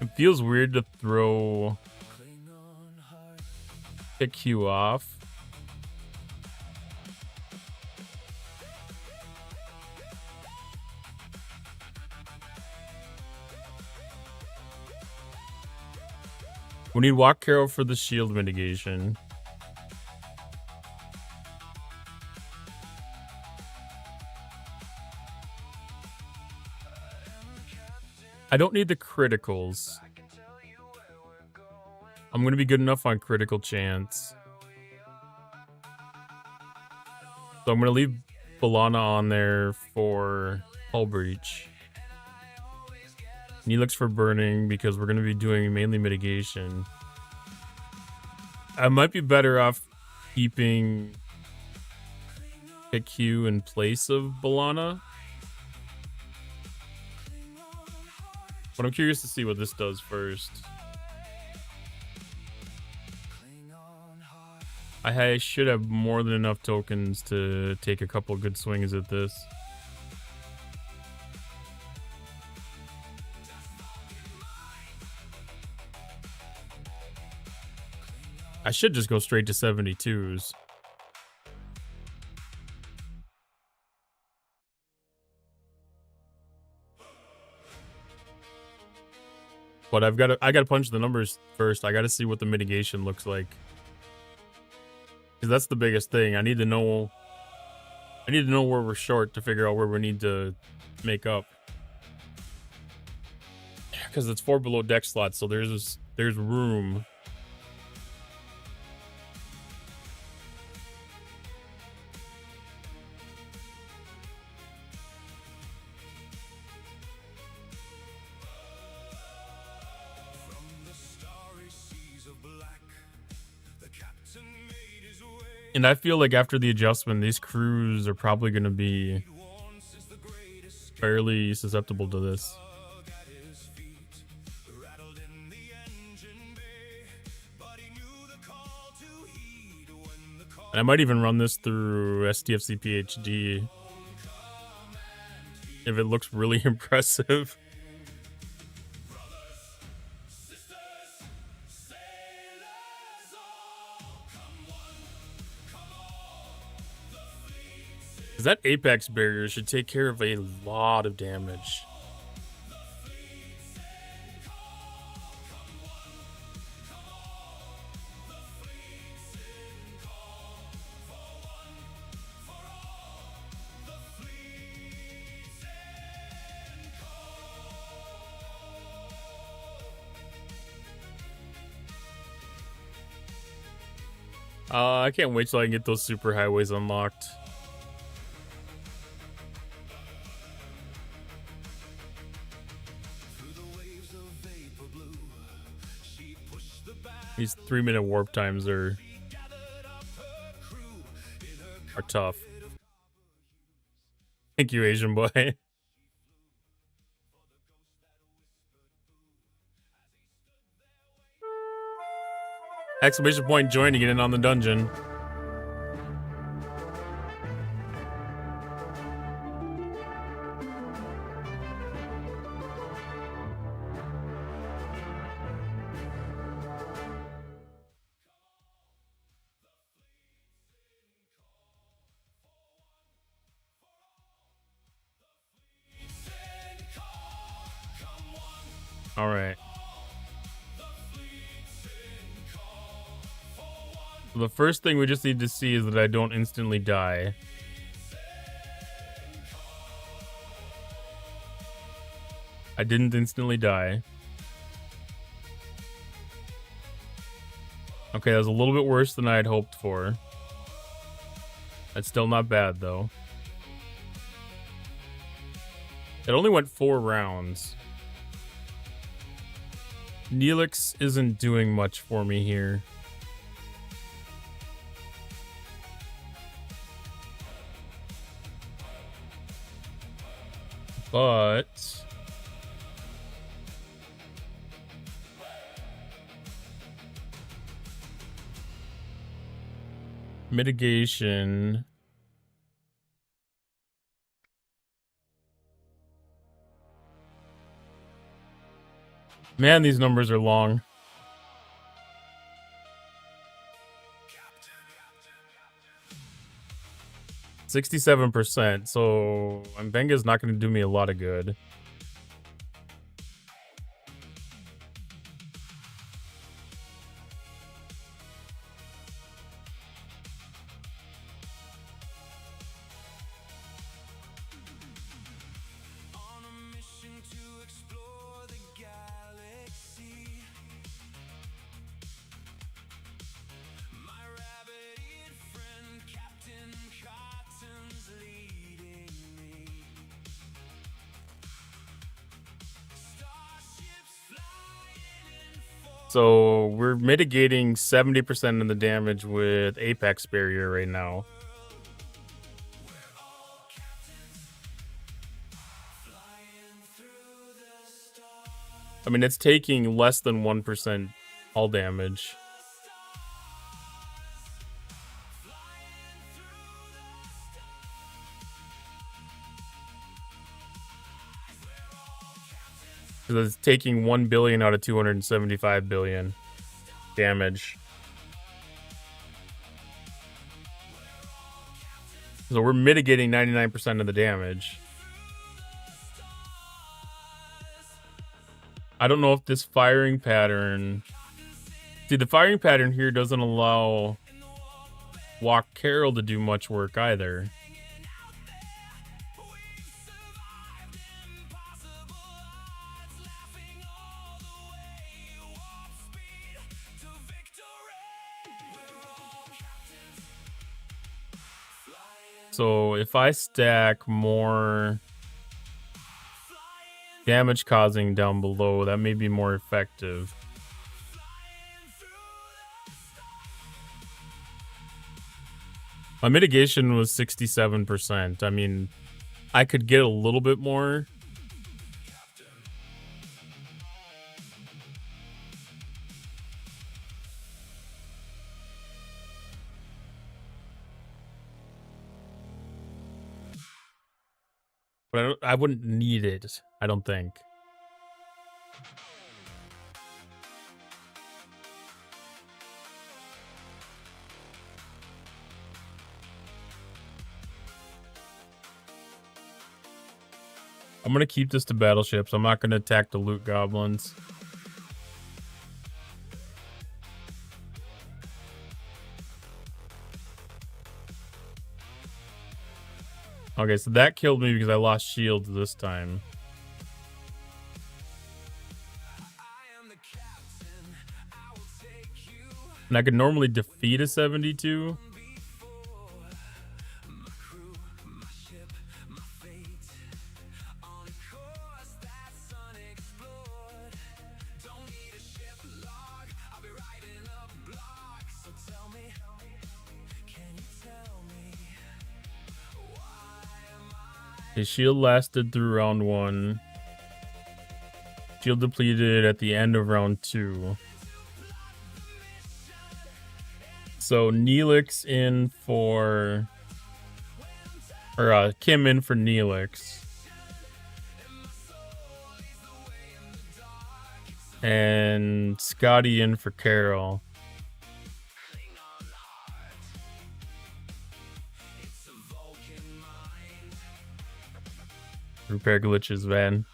It feels weird to throw pick Q off. We need Walk Carol for the shield mitigation. I don't need the criticals. I'm going to be good enough on critical chance. So I'm going to leave Balana on there for Hull Breach. And he looks for burning because we're going to be doing mainly mitigation. I might be better off keeping Pick Q in place of Balana. But I'm curious to see what this does first. I should have more than enough tokens to take a couple good swings at this. I should just go straight to 72s. But I gotta punch the numbers first. I gotta see what the mitigation looks like. Because that's the biggest thing. I need to know where we're short to figure out where we need to make up. Because it's 4 below deck slots, so there's room. And I feel like after the adjustment, these crews are probably going to be fairly susceptible to this. And I might even run this through STFC PhD if it looks really impressive. That Apex barrier should take care of a lot of damage. I can't wait till I can get those super highways unlocked. These 3-minute warp times are tough. Thank you, Asian boy. Exclamation point joining it in on the dungeon. All right. So the first thing we just need to see is that I don't instantly die. I didn't instantly die. Okay, that was a little bit worse than I had hoped for. That's still not bad, though. It only went 4 rounds. Neelix isn't doing much for me here. But... mitigation... Man, these numbers are long. 67%, so Mbenga's not going to do me a lot of good. So we're mitigating 70% of the damage with Apex Barrier right now. I mean, it's taking less than 1% all damage. Because it's taking 1 billion out of 275 billion damage. So we're mitigating 99% of the damage. I don't know if this firing pattern... See, the firing pattern here doesn't allow Walk Carol to do much work either. So if I stack more damage causing down below, that may be more effective. My mitigation was 67%. I mean, I could get a little bit more. But I wouldn't need it, I don't think. I'm going to keep this to battleships. I'm not going to attack the loot goblins. Okay, so that killed me because I lost shields this time. And I could normally defeat a 72. His shield lasted through round 1. Shield depleted at the end of round 2. So Neelix in for... Or Kim in for Neelix. And Scotty in for Carol. Repair glitches, man.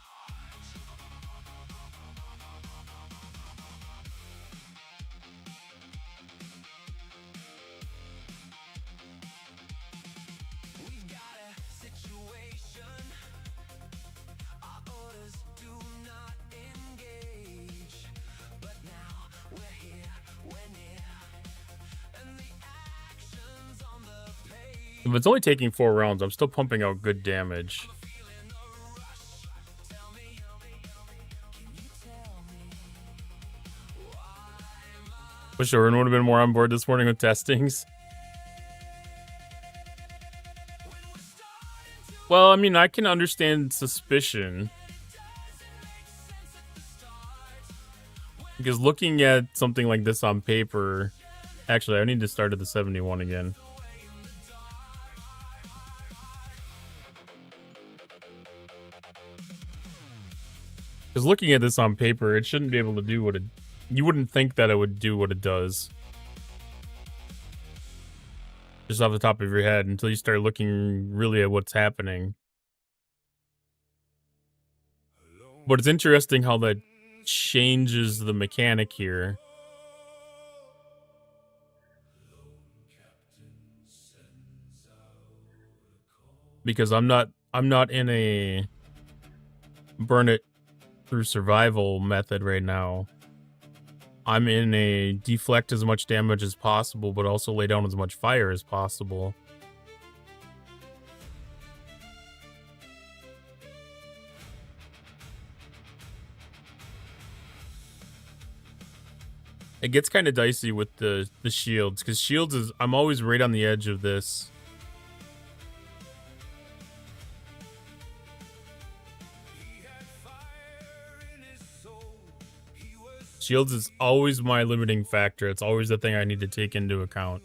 If it's only taking 4 rounds, I'm still pumping out good damage. Wish Orin would have been more on board this morning with testings. Well, I mean, I can understand suspicion. Because looking at something like this on paper... Actually, I need to start at the 71 again. Because looking at this on paper, it shouldn't be able to do what it... You wouldn't think that it would do what it does. Just off the top of your head until you start looking really at what's happening. But it's interesting how that changes the mechanic here. Because I'm not in a burn it through survival method right now. I'm in a deflect as much damage as possible, but also lay down as much fire as possible. It gets kind of dicey with the shields, because shields is... I'm always right on the edge of this. Shields is always my limiting factor. It's always the thing I need to take into account.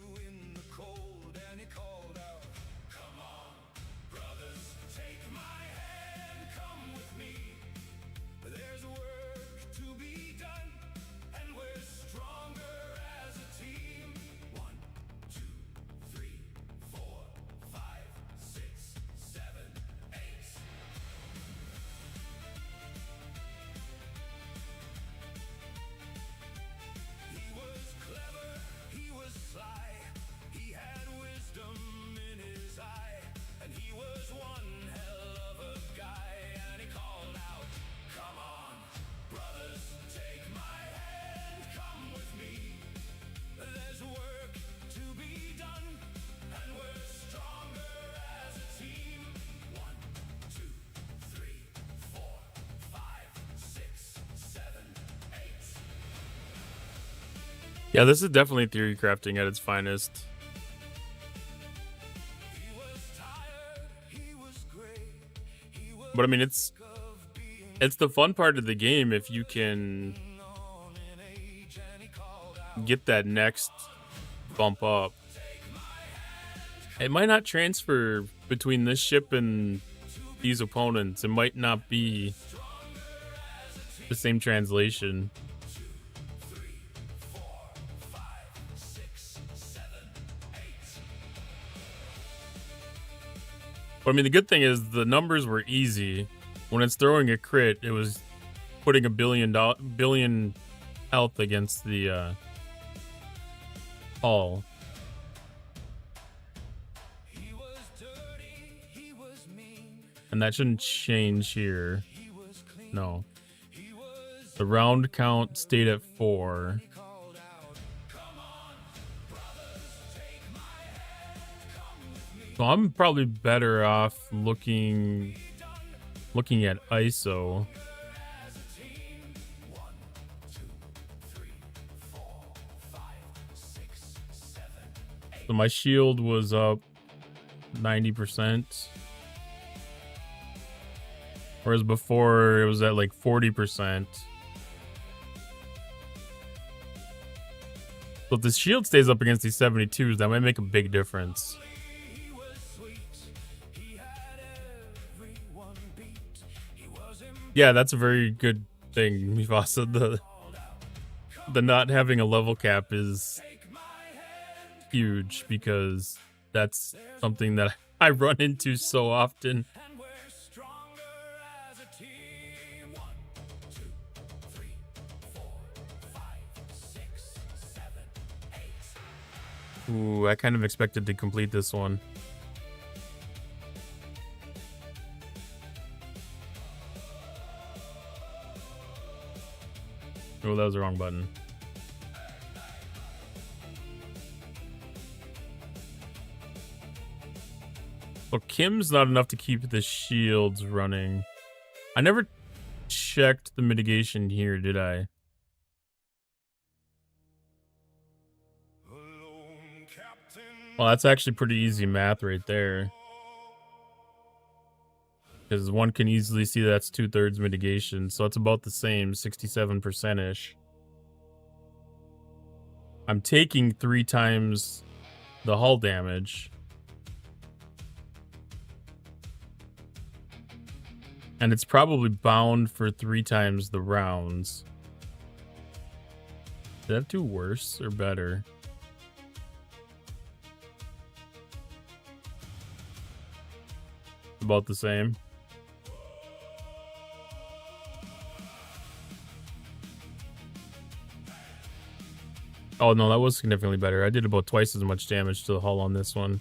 Yeah, this is definitely theory crafting at its finest. But I mean, it's the fun part of the game if you can get that next bump up. It might not transfer between this ship and these opponents. It might not be the same translation. But I mean, the good thing is the numbers were easy. When it's throwing a crit, it was putting a billion health against the hull. And that shouldn't change here. No. The round count stayed at 4. So I'm probably better off looking at ISO. So my shield was up 90%. Whereas before it was at like 40%. So if the shield stays up against these 72s, that might make a big difference. Yeah, that's a very good thing, Mifasa. The not having a level cap is huge because that's something that I run into so often. Ooh, I kind of expected to complete this one. Oh, that was the wrong button. Well, Kim's not enough to keep the shields running. I never checked the mitigation here, did I? Well, that's actually pretty easy math right there. Because one can easily see that's 2/3 mitigation, so it's about the same, 67%-ish. I'm taking 3 times the hull damage. And it's probably bound for 3 times the rounds. Did that do worse or better? About the same. Oh no, that was significantly better. I did about twice as much damage to the hull on this one.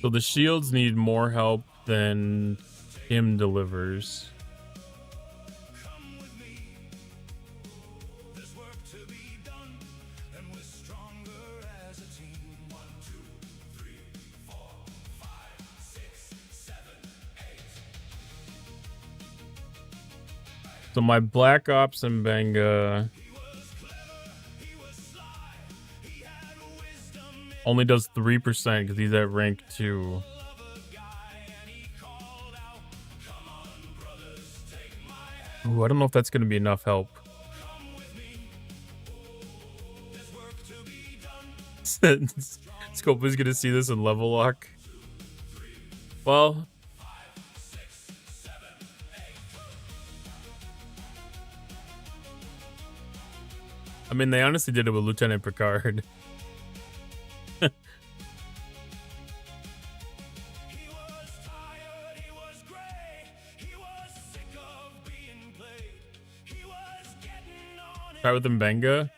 So the shields need more help than him delivers. So my Black Ops and Benga only does 3% because he's at rank 2. Ooh, I don't know if that's going to be enough help. Scope is going to see this in level lock. Well, I mean, they honestly did it with Lieutenant Picard. Try with Mbenga.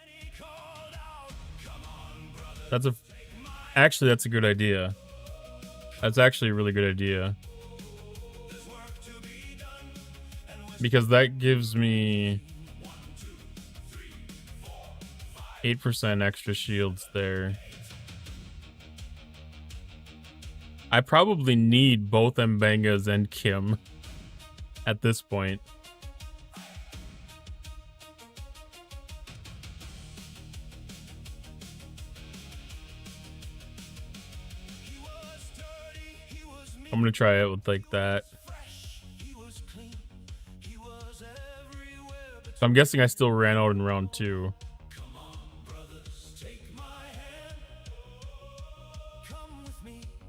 Actually, that's a good idea. That's actually a really good idea. Because that gives me 8% extra shields there. I probably need both Mbengas and Kim at this point. I'm gonna try it with like that. So I'm guessing I still ran out in round 2.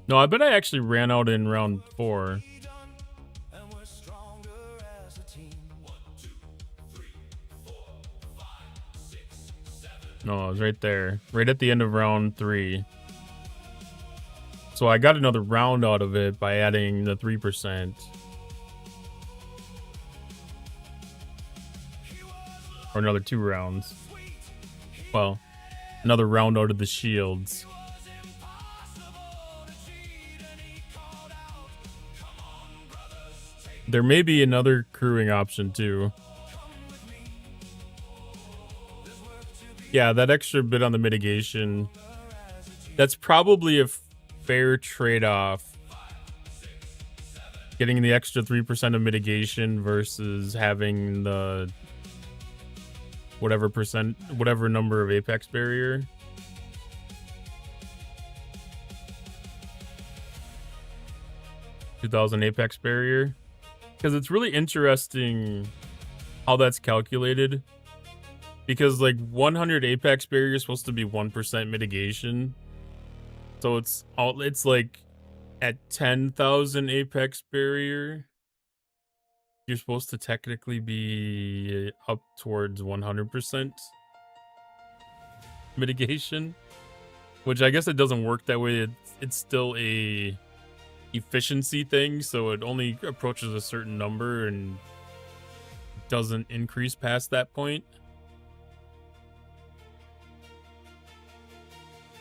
No, I bet I actually ran out in round 4. No, I was right there. Right at the end of round 3. So I got another round out of it by adding the 3%. Or another 2 rounds. Well, another round out of the shields. There may be another crewing option too. Yeah, that extra bit on the mitigation. That's probably a fair trade-off. Getting the extra 3% of mitigation versus having the whatever number of apex barrier. $2,000 apex barrier. Because it's really interesting how that's calculated. Because like 100 apex barrier is supposed to be 1% mitigation. So it's like at 10,000 apex barrier, you're supposed to technically be up towards 100% mitigation. Which I guess it doesn't work that way. It's still a efficiency thing, so it only approaches a certain number and doesn't increase past that point.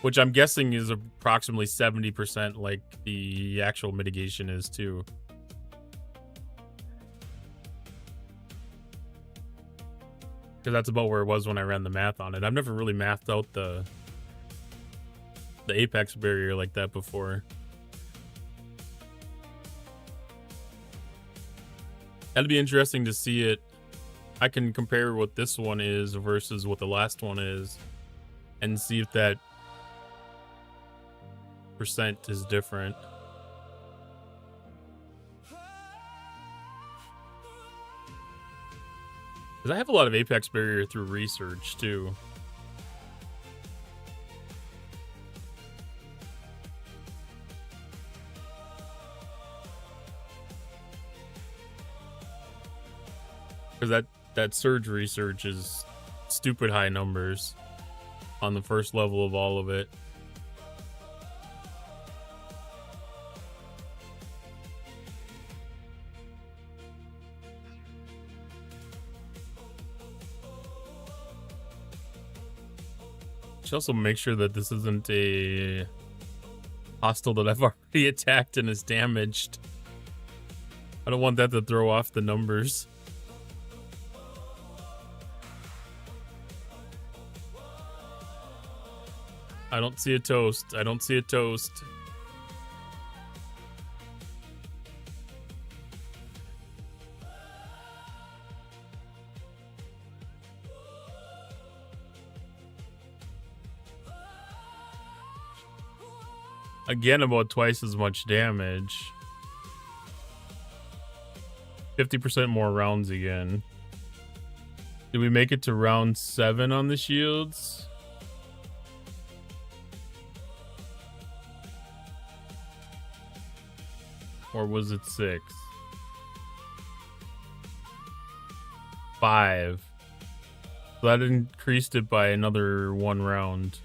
Which I'm guessing is approximately 70% like the actual mitigation is too. Because that's about where it was when I ran the math on it. I've never really mathed out the apex barrier like that before. That'd be interesting to see it. I can compare what this one is versus what the last one is and see if that percent is different. Because I have a lot of apex barrier through research too. Because that surge research is stupid high numbers on the first level of all of it. Should also make sure that this isn't a hostile that I've already attacked and is damaged. I don't want that to throw off the numbers. I don't see a toast. I don't see a toast. Again, about twice as much damage. 50% more rounds again. Did we make it to round 7 on the shields? Or was it 6? 5. So that increased it by another 1 round.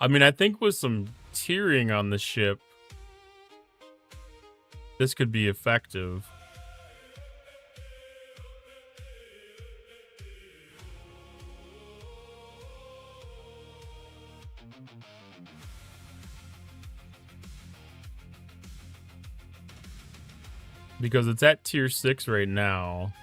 I mean, I think with some tiering on the ship, this could be effective. Because it's at tier 6 right now.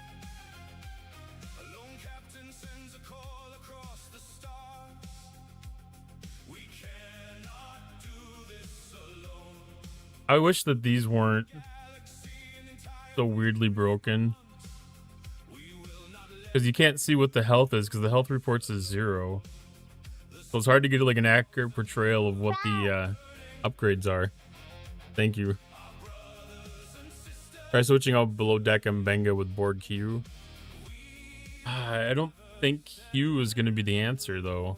I wish that these weren't so weirdly broken. Because you can't see what the health is, because the health reports is 0. So it's hard to get like an accurate portrayal of what the upgrades are. Thank you. Try switching out below deck and Benga with board Q. I don't think Q is going to be the answer though.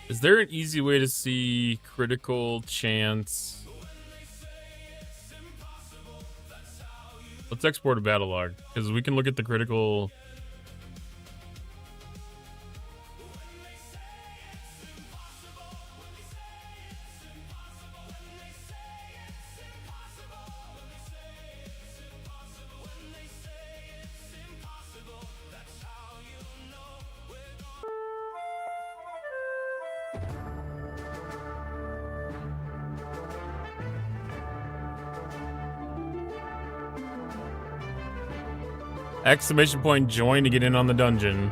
Is there an easy way to see critical chance? Let's export a battle log because we can look at the critical. Exclamation point join to get in on the dungeon.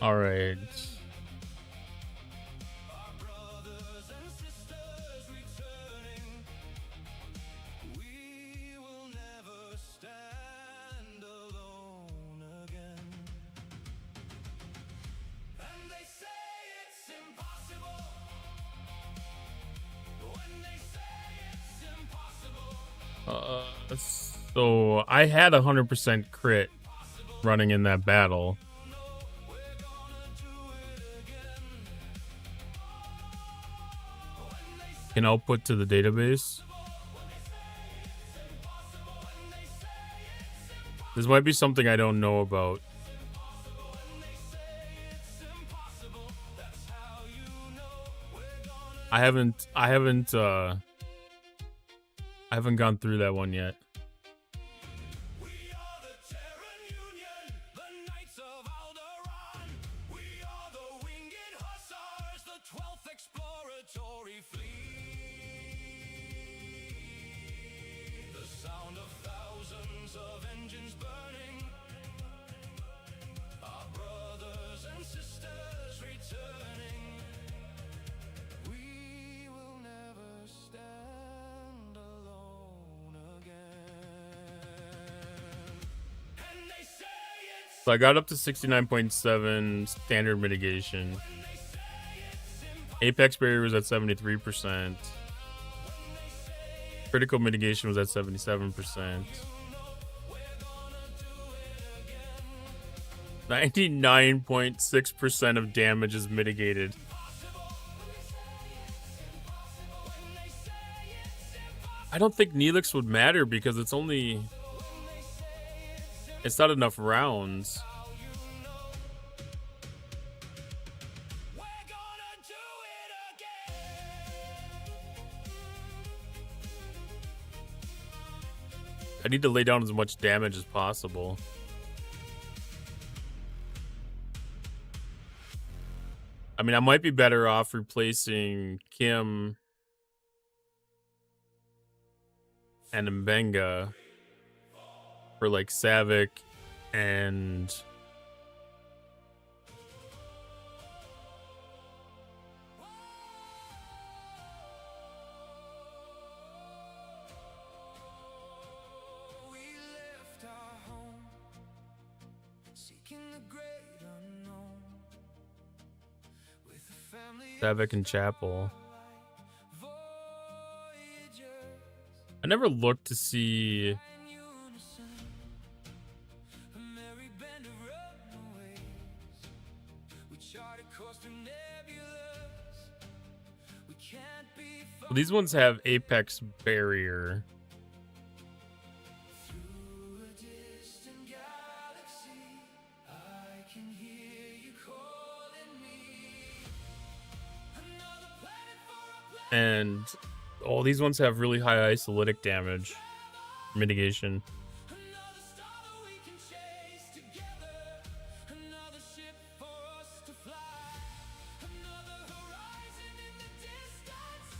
All right. So I had 100% crit running in that battle. Can output to the database. This might be something I don't know about. I haven't gone through that one yet. So I got up to 69.7 standard mitigation. Apex barrier was at 73%. Critical mitigation was at 77%. 99.6% of damage is mitigated. I don't think Neelix would matter because it's not enough rounds. I need to lay down as much damage as possible. I mean, I might be better off replacing Kim and Mbenga for like Savik and Savik and Chapel. I never looked to see well, these ones have Apex barrier. And all these ones have really high isolytic damage mitigation.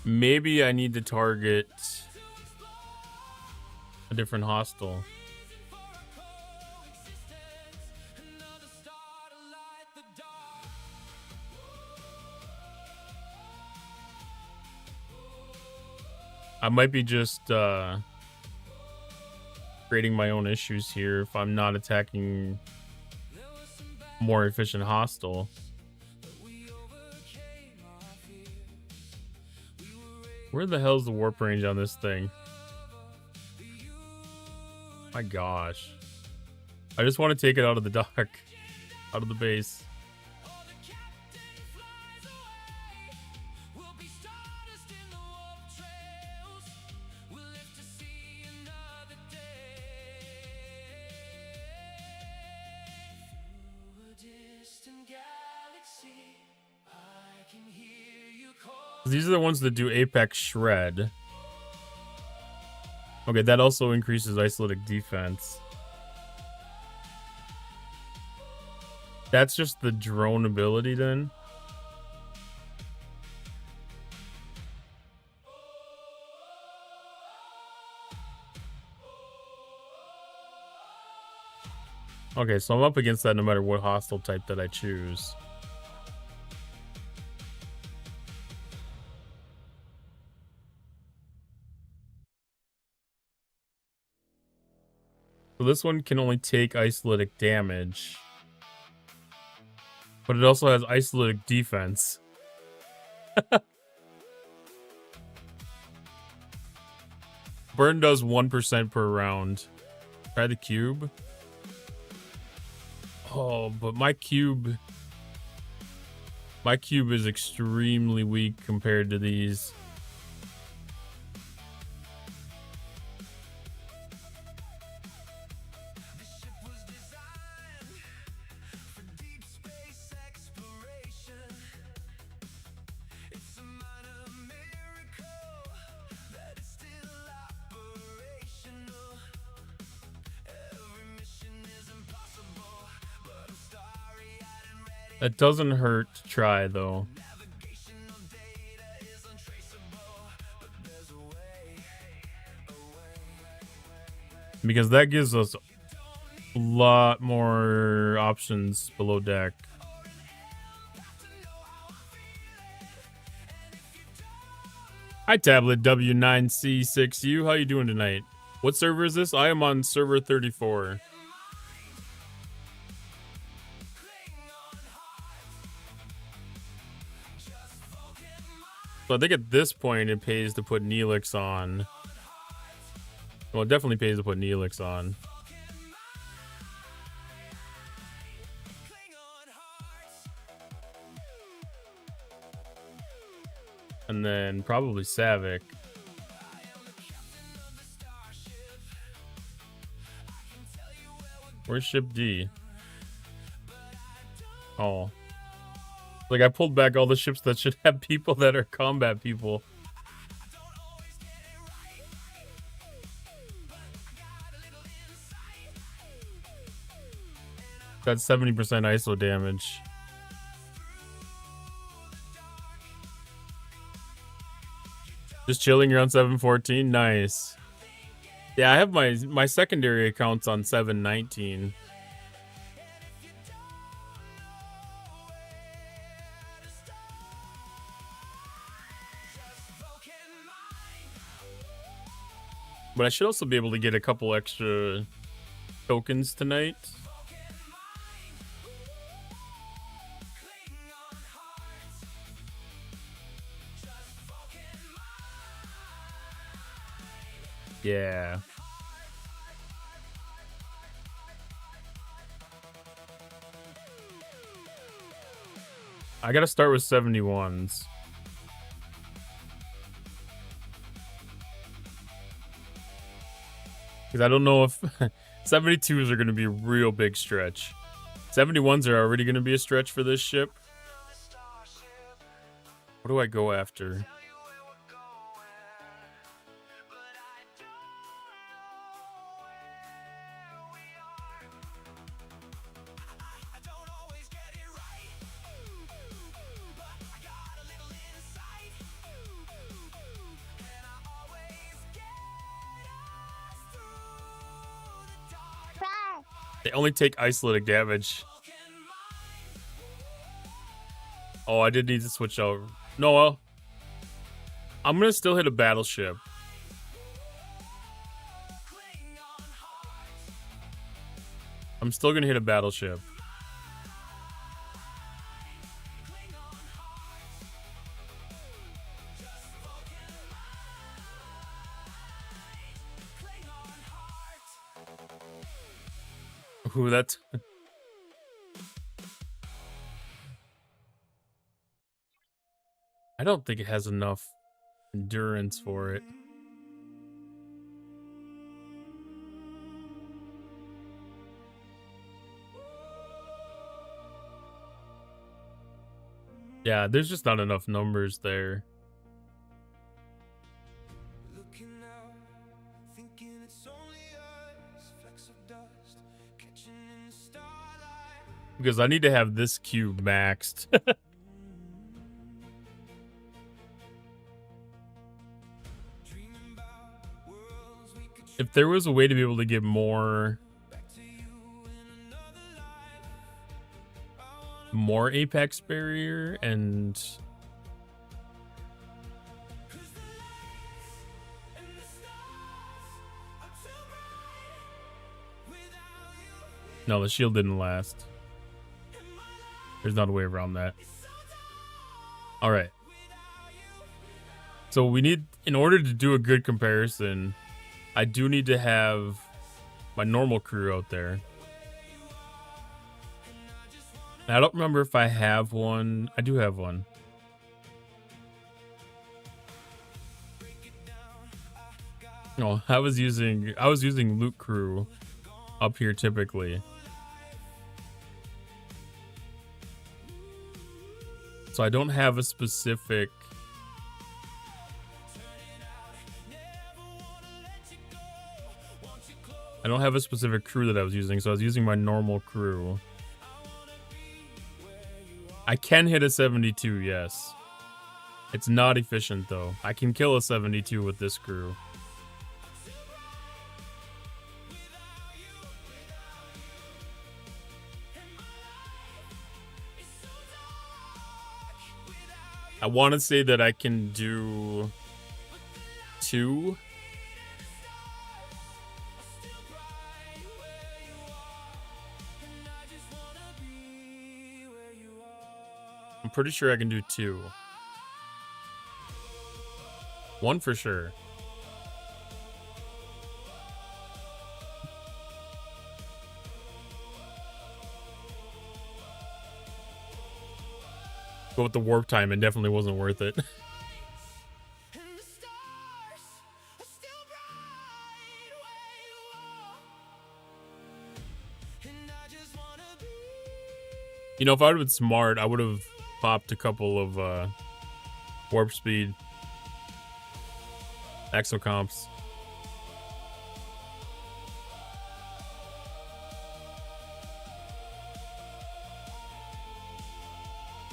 Maybe I need to target a different hostile. I might be just creating my own issues here if I'm not attacking more efficient hostile. Where the hell's the warp range on this thing? My gosh. I just want to take it out of the dock. Out of the base. These are the ones that do Apex Shred. Okay, that also increases isolytic defense. That's just the drone ability then. Okay, so I'm up against that no matter what hostile type that I choose. So this one can only take isolytic damage. But it also has isolytic defense. Burn does 1% per round. Try the cube. Oh, but my cube is extremely weak compared to these. That doesn't hurt to try, though. Because that gives us a lot more options below deck. Hi, Tablet W9C6U. How you doing tonight? What server is this? I am on server 34. So I think at this point it pays to put Neelix on. Well, it definitely pays to put Neelix on. And then probably Savick. Where's ship D? Oh. Like, I pulled back all the ships that should have people that are combat people. That's 70% ISO damage. Just chilling, you're on 714? Nice. Yeah, I have my secondary accounts on 719. But I should also be able to get a couple extra tokens tonight. Yeah. I gotta start with 71s. Because I don't know if 72s are going to be a real big stretch. 71s are already going to be a stretch for this ship. What do I go after? They only take isolating damage. Oh, I did need to switch over. No, I'm gonna still hit a battleship. I'm still gonna hit a battleship. Ooh, that's... I don't think it has enough endurance for it. Yeah, there's just not enough numbers there. Because I need to have this cube maxed. If there was a way to be able to get more apex barrier and no, the shield didn't last. There's not a way around that. All right. So we need, in order to do a good comparison, I do need to have my normal crew out there. And I don't remember if I have one. I do have one. No, I was using loot crew up here typically. So I don't have a specific crew that I was using, so I was using my normal crew. I can hit a 72, yes. It's not efficient, though. I can kill a 72 with this crew. I want to say that I can do 2. I'm pretty sure I can do 2. 1 for sure. But with the warp time, it definitely wasn't worth it. You know, if I would have been smart, I would have popped a couple of warp speed exocomps.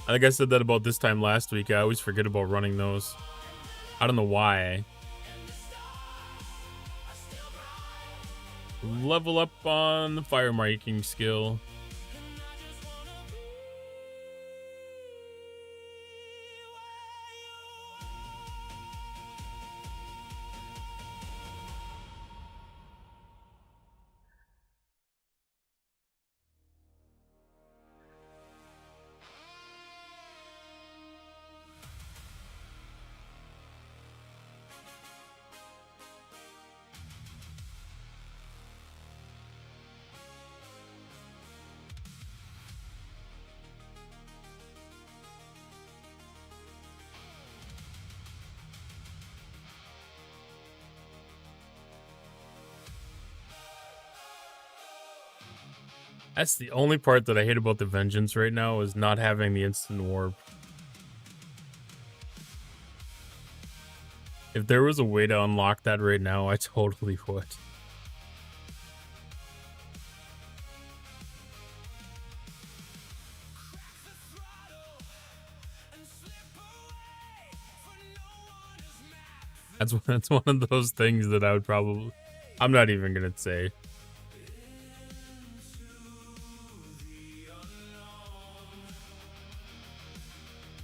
I think I said that about this time last week. I always forget about running those. I don't know why. Level up on the fire marking skill. That's the only part that I hate about the Vengeance right now, is not having the instant warp. If there was a way to unlock that right now, I totally would. That's one of those things that I would probably... I'm not even gonna say.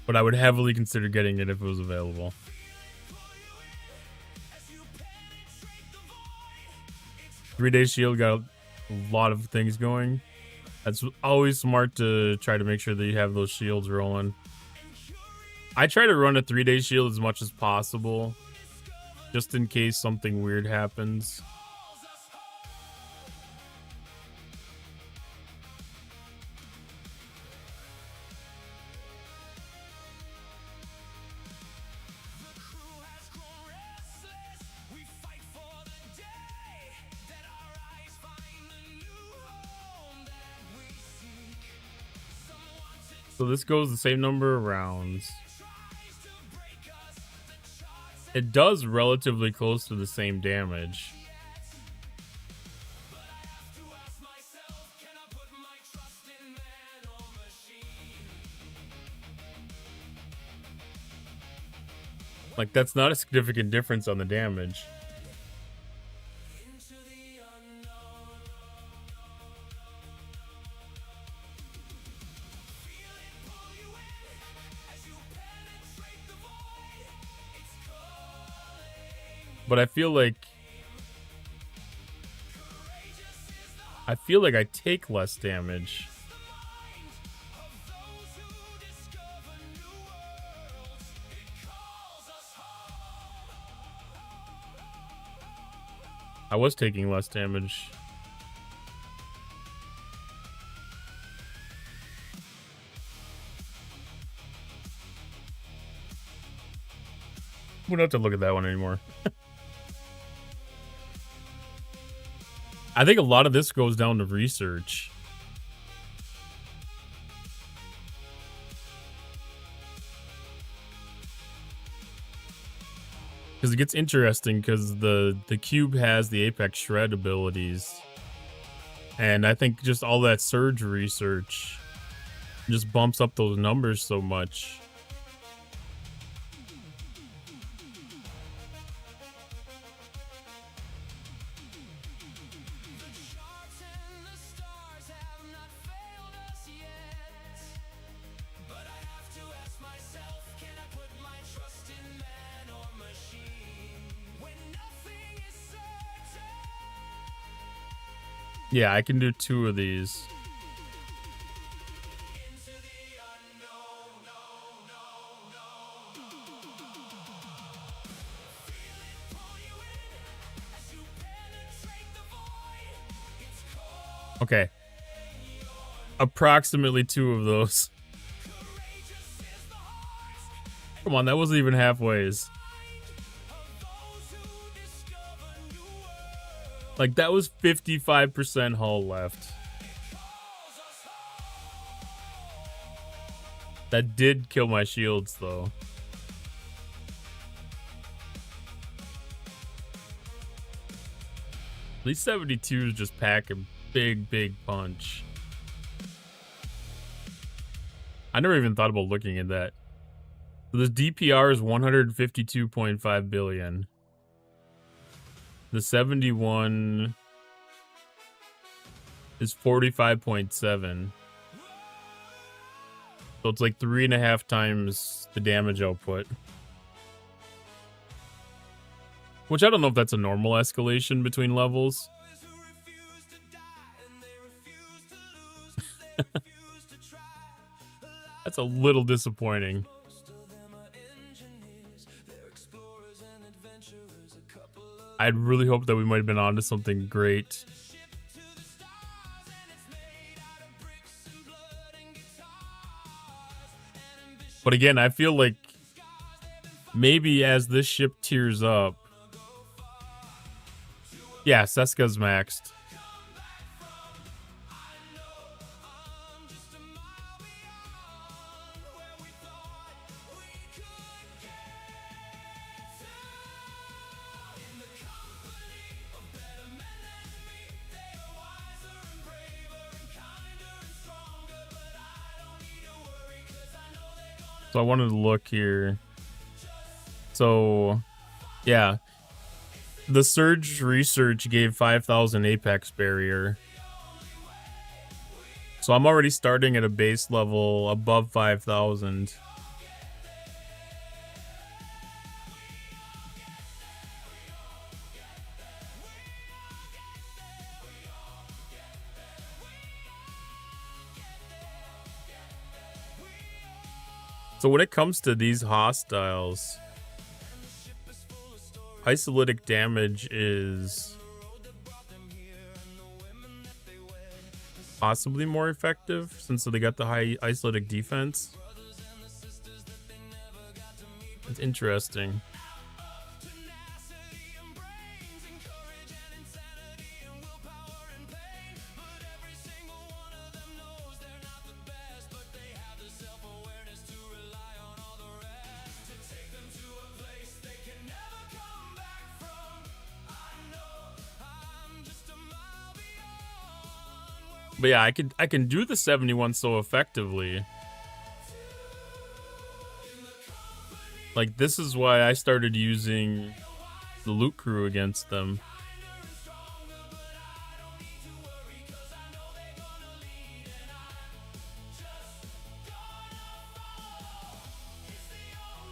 But I would heavily consider getting it if it was available. Three-day shield got a lot of things going. That's always smart to try to make sure that you have those shields rolling. I try to run a 3-day shield as much as possible, just in case something weird happens. So this goes the same number of rounds. It does relatively close to the same damage. Like, that's not a significant difference on the damage. But I feel like I take less damage. I was taking less damage. We don't have to look at that one anymore. I think a lot of this goes down to research. Because it gets interesting because the cube has the Apex Shred abilities. And I think just all that surge research Just bumps up those numbers so much. Yeah, I can do 2 of these. Okay. Approximately 2 of those. Come on, that wasn't even halfways. Like, that was 55% hull left. That did kill my shields, though. These 72s just pack a big punch. I never even thought about looking at that. So this DPR is 152.5 billion. The 71 is 45.7. So it's like 3.5 times the damage output. Which I don't know if that's a normal escalation between levels. That's a little disappointing. I'd really hoped that we might have been onto something great. But again, I feel like maybe as this ship tiers up... Yeah, Seska's maxed. So I wanted to look here. So, yeah. The Surge research gave 5,000 Apex barrier. So I'm already starting at a base level above 5,000. So when it comes to these hostiles, isolytic damage is possibly more effective since they got the high isolytic defense. It's interesting. But yeah, I can do the 71 so effectively. Like, this is why I started using the loot crew against them.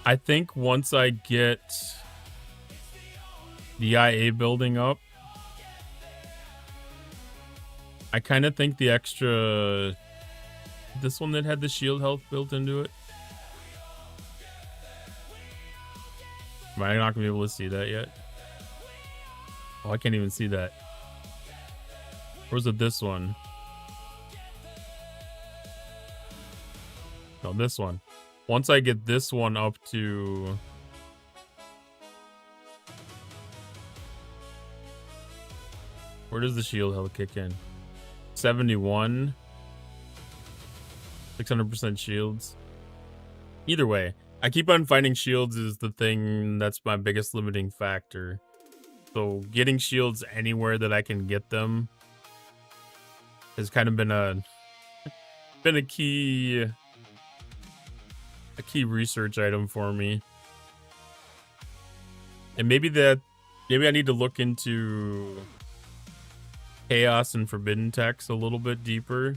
I think once I get the IA building up, I kind of think the extra... This one that had the shield health built into it. Am I not going to be able to see that yet? Oh, I can't even see that. Or is it this one? No, this one. Once I get this one up to... Where does the shield health kick in? 71, 600% shields. Either way, I keep on finding shields is the thing that's my biggest limiting factor. So getting shields anywhere that I can get them has kind of been a been a key research item for me. And maybe I need to look into chaos and forbidden text a little bit deeper.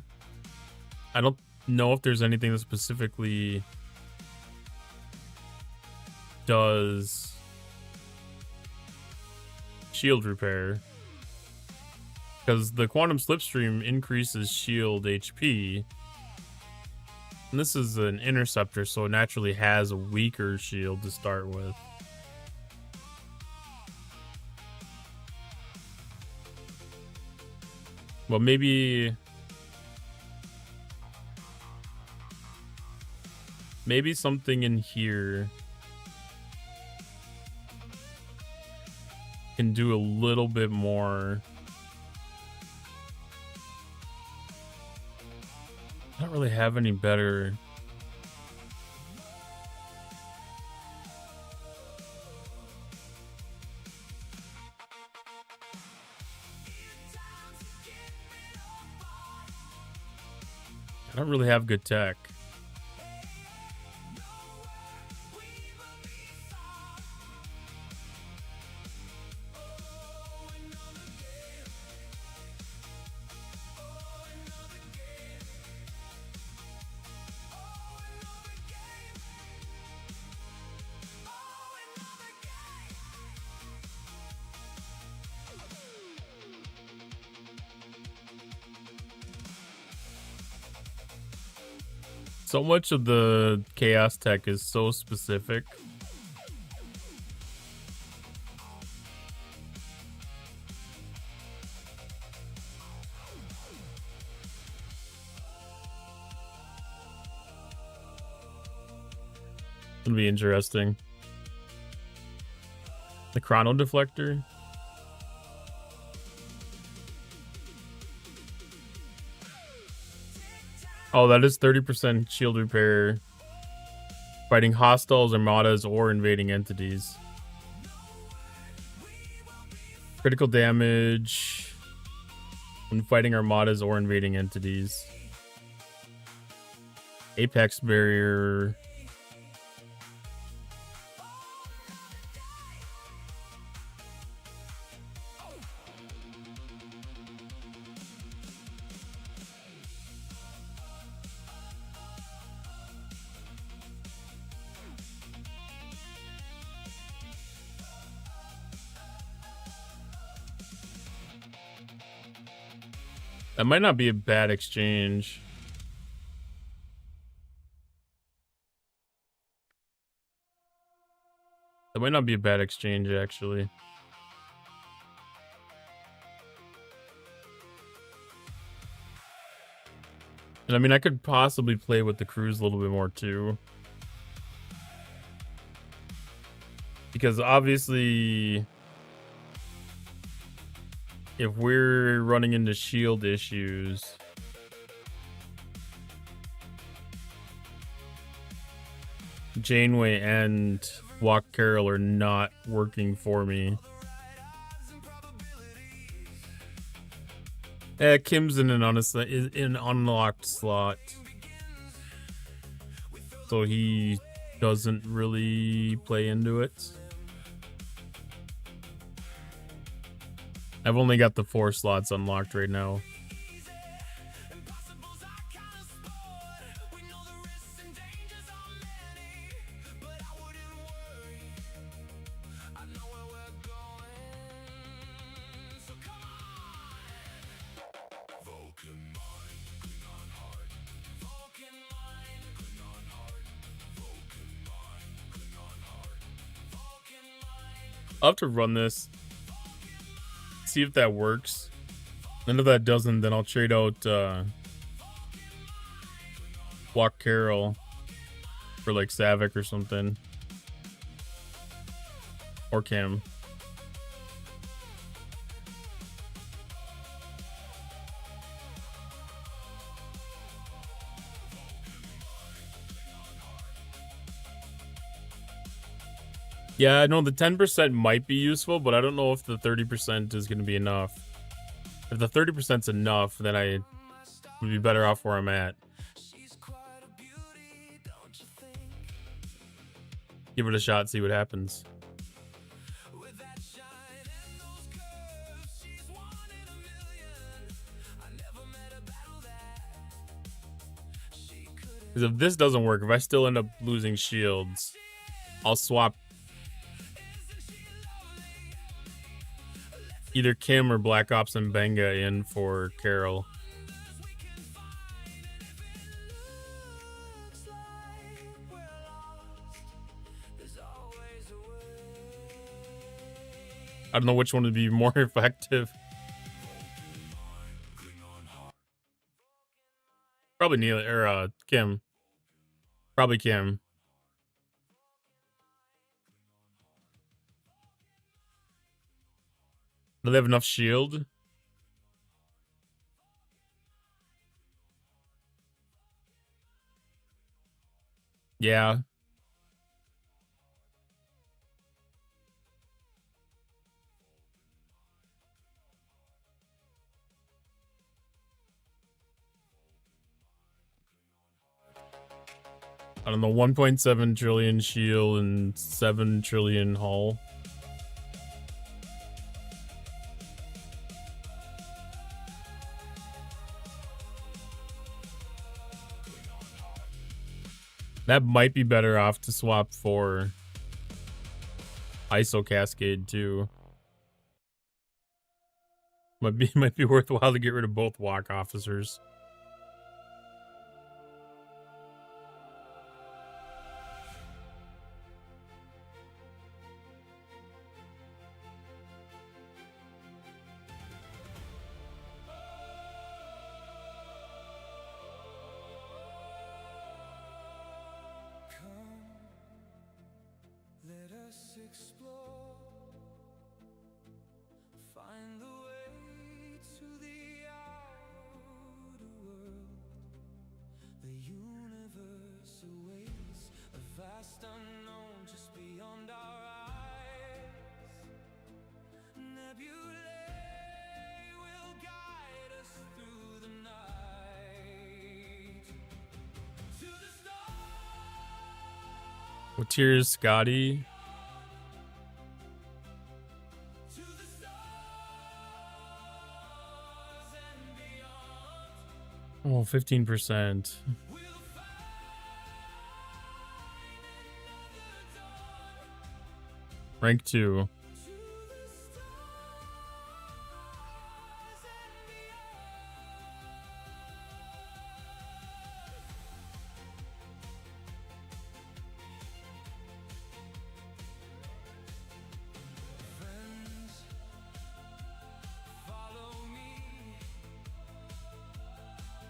I don't know if there's anything that specifically does shield repair, because the quantum slipstream increases shield HP, and this is an interceptor, so it naturally has a weaker shield to start with. Well, maybe something in here can do a little bit more. I don't really have any better. I don't really have good tech. So much of the chaos tech is so specific. It'll be interesting. The chrono deflector. Oh, that is 30% shield repair. Fighting hostiles, armadas, or invading entities. Critical damage when fighting armadas or invading entities. Apex barrier. That might not be a bad exchange. That might not be a bad exchange, actually. And I mean, I could possibly play with the crews a little bit more too. Because obviously, if we're running into shield issues, Janeway and Walk Carroll are not working for me. Kim's in an unlocked slot, so he doesn't really play into it. I've only got the 4 slots unlocked right now. I'll have to run this, see if that works. And if that doesn't, then I'll trade out Walk Carroll for like Savick or something, or Kim. Yeah, I know the 10% might be useful, but I don't know if the 30% is going to be enough. If the 30%'s enough, then I would be better off where I'm at. Give it a shot, see what happens. Because if this doesn't work, if I still end up losing shields, I'll swap either Kim or Black Ops and Benga in for Carol. I don't know which one would be more effective. Probably Neil or Kim. Probably Kim. Do they have enough shield? Yeah. I don't know, 1.7 trillion shield and 7 trillion hull. That might be better off to swap for ISO Cascade too. Might be worthwhile to get rid of both walk officers. What tier is Scotty? Oh, 15%. Rank 2.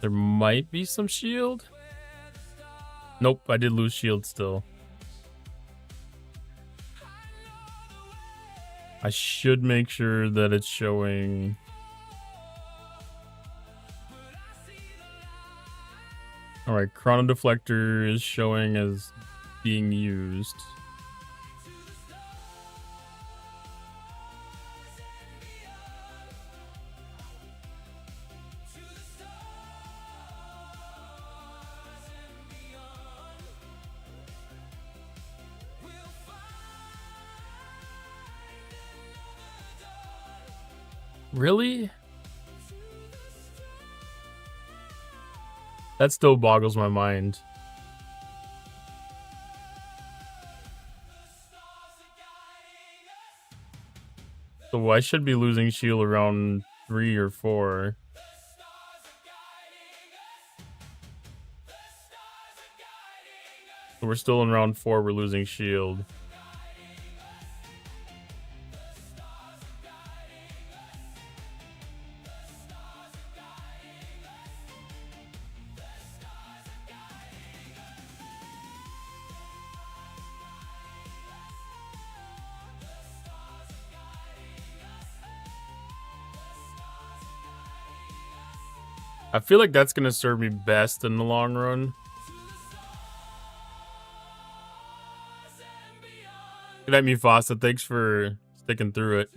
There might be some shield. Nope, I did lose shield still. I should make sure that it's showing. Alright, Chrono Deflector is showing as being used. Really? That still boggles my mind. So I should be losing shield around 3 or 4. So we're still in round 4, we're losing shield. I feel like that's going to serve me best in the long run. Good night, Mufasa. Thanks for sticking through it.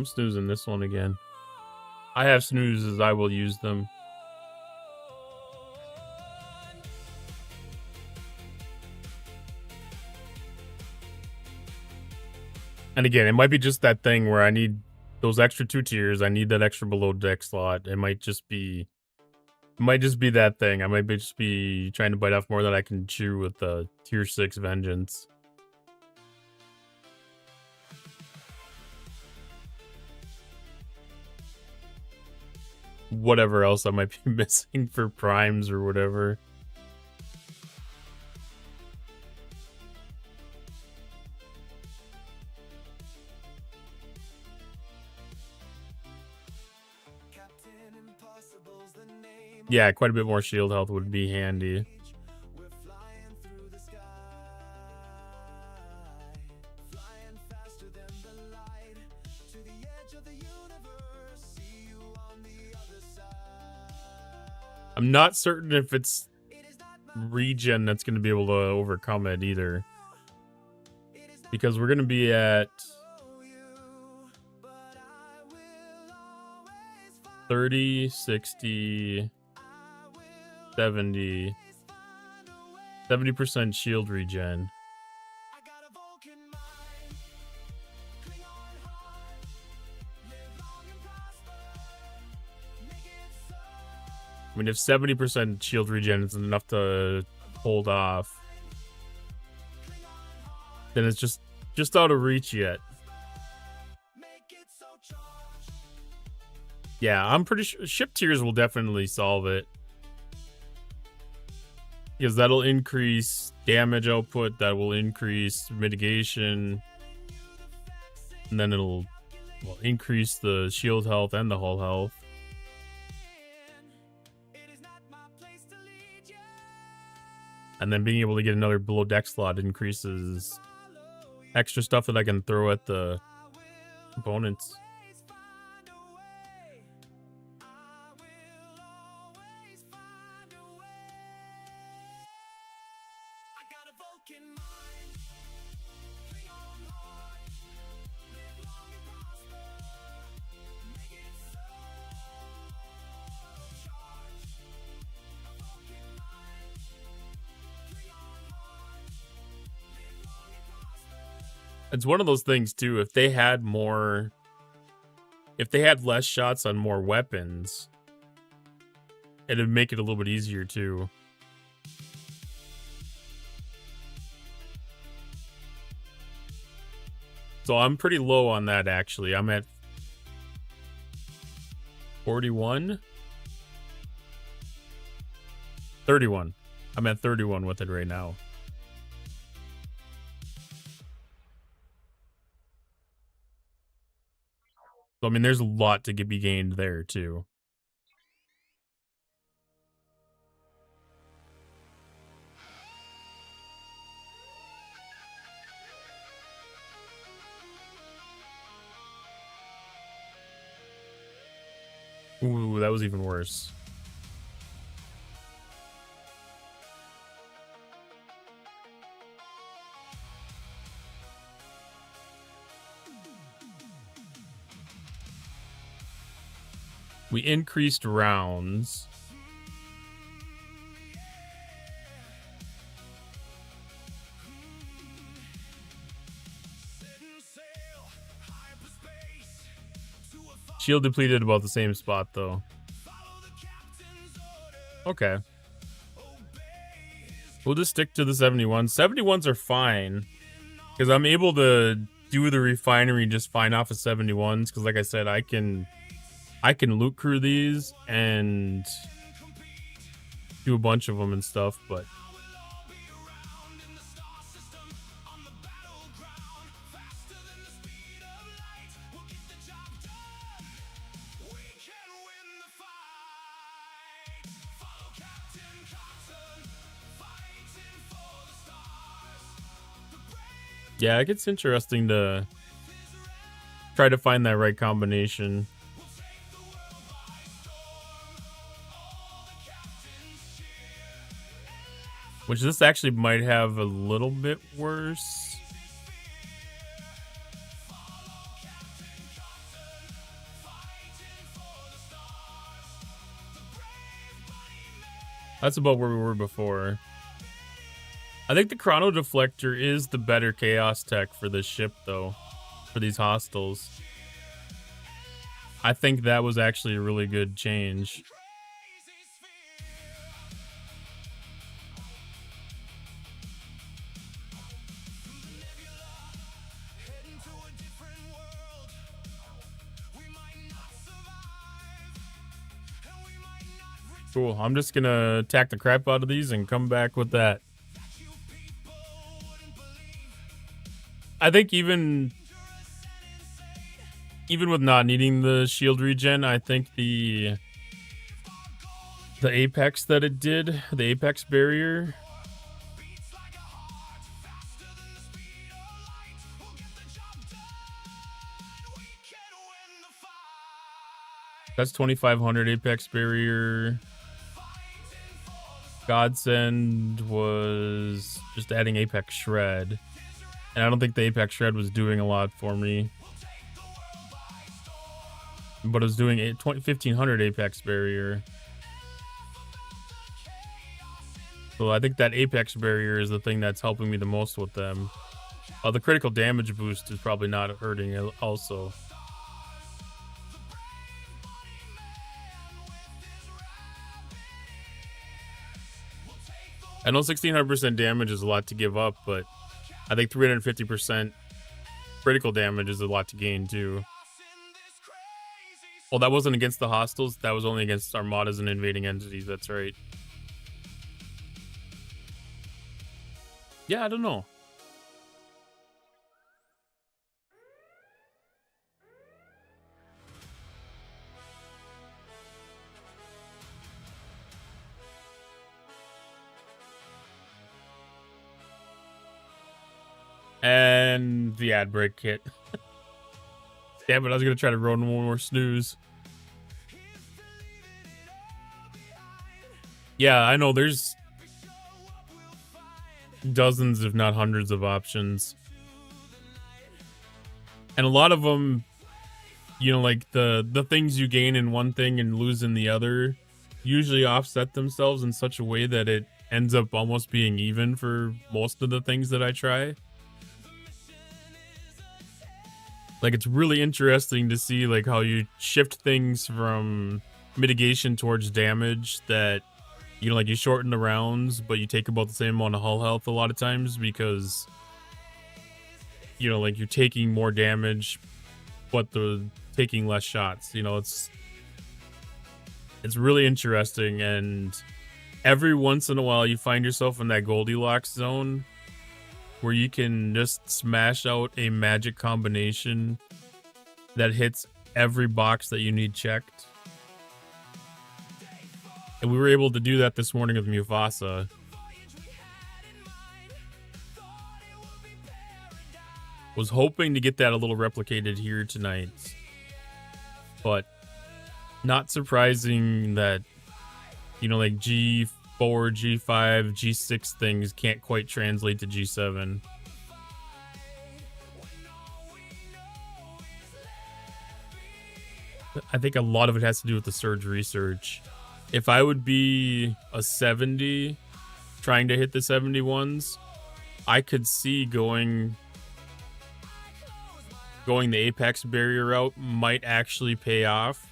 I'm snoozing this one again. I have snoozes, I will use them. And again, it might be just that thing where I need those extra 2 tiers. I need that extra below deck slot. It might just be that thing. I might just be trying to bite off more than I can chew with the tier 6 vengeance. Whatever else I might be missing for primes or whatever. Yeah, quite a bit more shield health would be handy. I'm not certain if it's regen that's going to be able to overcome it either. Because we're going to be at 30, 60, 70, 70% shield regen. I mean, if 70% shield regen is enough to hold off, then it's just out of reach yet. Yeah, I'm pretty sure ship tiers will definitely solve it. Because that'll increase damage output, that will increase mitigation, and then it'll increase the shield health and the hull health. And then being able to get another below deck slot increases extra stuff that I can throw at the opponents. It's one of those things too, if they had less shots on more weapons, it'd make it a little bit easier too. So I'm pretty low on that actually. I'm at 41? 31. I'm at 31 with it right now. So, I mean, there's a lot to be gained there, too. Ooh, that was even worse. We increased rounds. Shield depleted about the same spot, though. Okay. We'll just stick to the 71s. 71s are fine. Because I'm able to do the refinery just fine off of 71s. Because like I said, I can loot crew these and do a bunch of them and stuff, but yeah, it gets interesting to try to find that right combination. Which this actually might have a little bit worse. That's about where we were before. I think the Chrono Deflector is the better Chaos tech for this ship, though. For these hostiles. I think that was actually a really good change. Cool. I'm just gonna attack the crap out of these and come back with that. I think even with not needing the shield regen, I think the apex that it did, the apex barrier, that's 2500 apex barrier. Godsend was just adding apex shred, and I don't think the apex shred was doing a lot for me. But it was doing 1500 apex barrier. So I think that apex barrier is the thing that's helping me the most with them. The critical damage boost is probably not hurting it also. I know 1600% damage is a lot to give up, but I think 350% critical damage is a lot to gain too. Well, that wasn't against the hostiles. That was only against armadas and invading entities. That's right. Yeah, I don't know. And the ad break hit. Damn it, I was going to try to run one more snooze. Yeah, I know there's dozens, if not hundreds of options. And a lot of them, you know, like the things you gain in one thing and lose in the other usually offset themselves in such a way that it ends up almost being even for most of the things that I try. Like, it's really interesting to see, like, how you shift things from mitigation towards damage that, you know, like, you shorten the rounds, but you take about the same amount of hull health a lot of times because, you know, like, you're taking more damage, but they're taking less shots. You know, it's really interesting, and every once in a while you find yourself in that Goldilocks zone where you can just smash out a magic combination that hits every box that you need checked. And we were able to do that this morning with Mufasa. Was hoping to get that a little replicated here tonight. But not surprising that, you know, like G4, G5, G6 things can't quite translate to G7. I think a lot of it has to do with the surge research. If I would be a 70 trying to hit the 71s, I could see going the apex barrier route might actually pay off.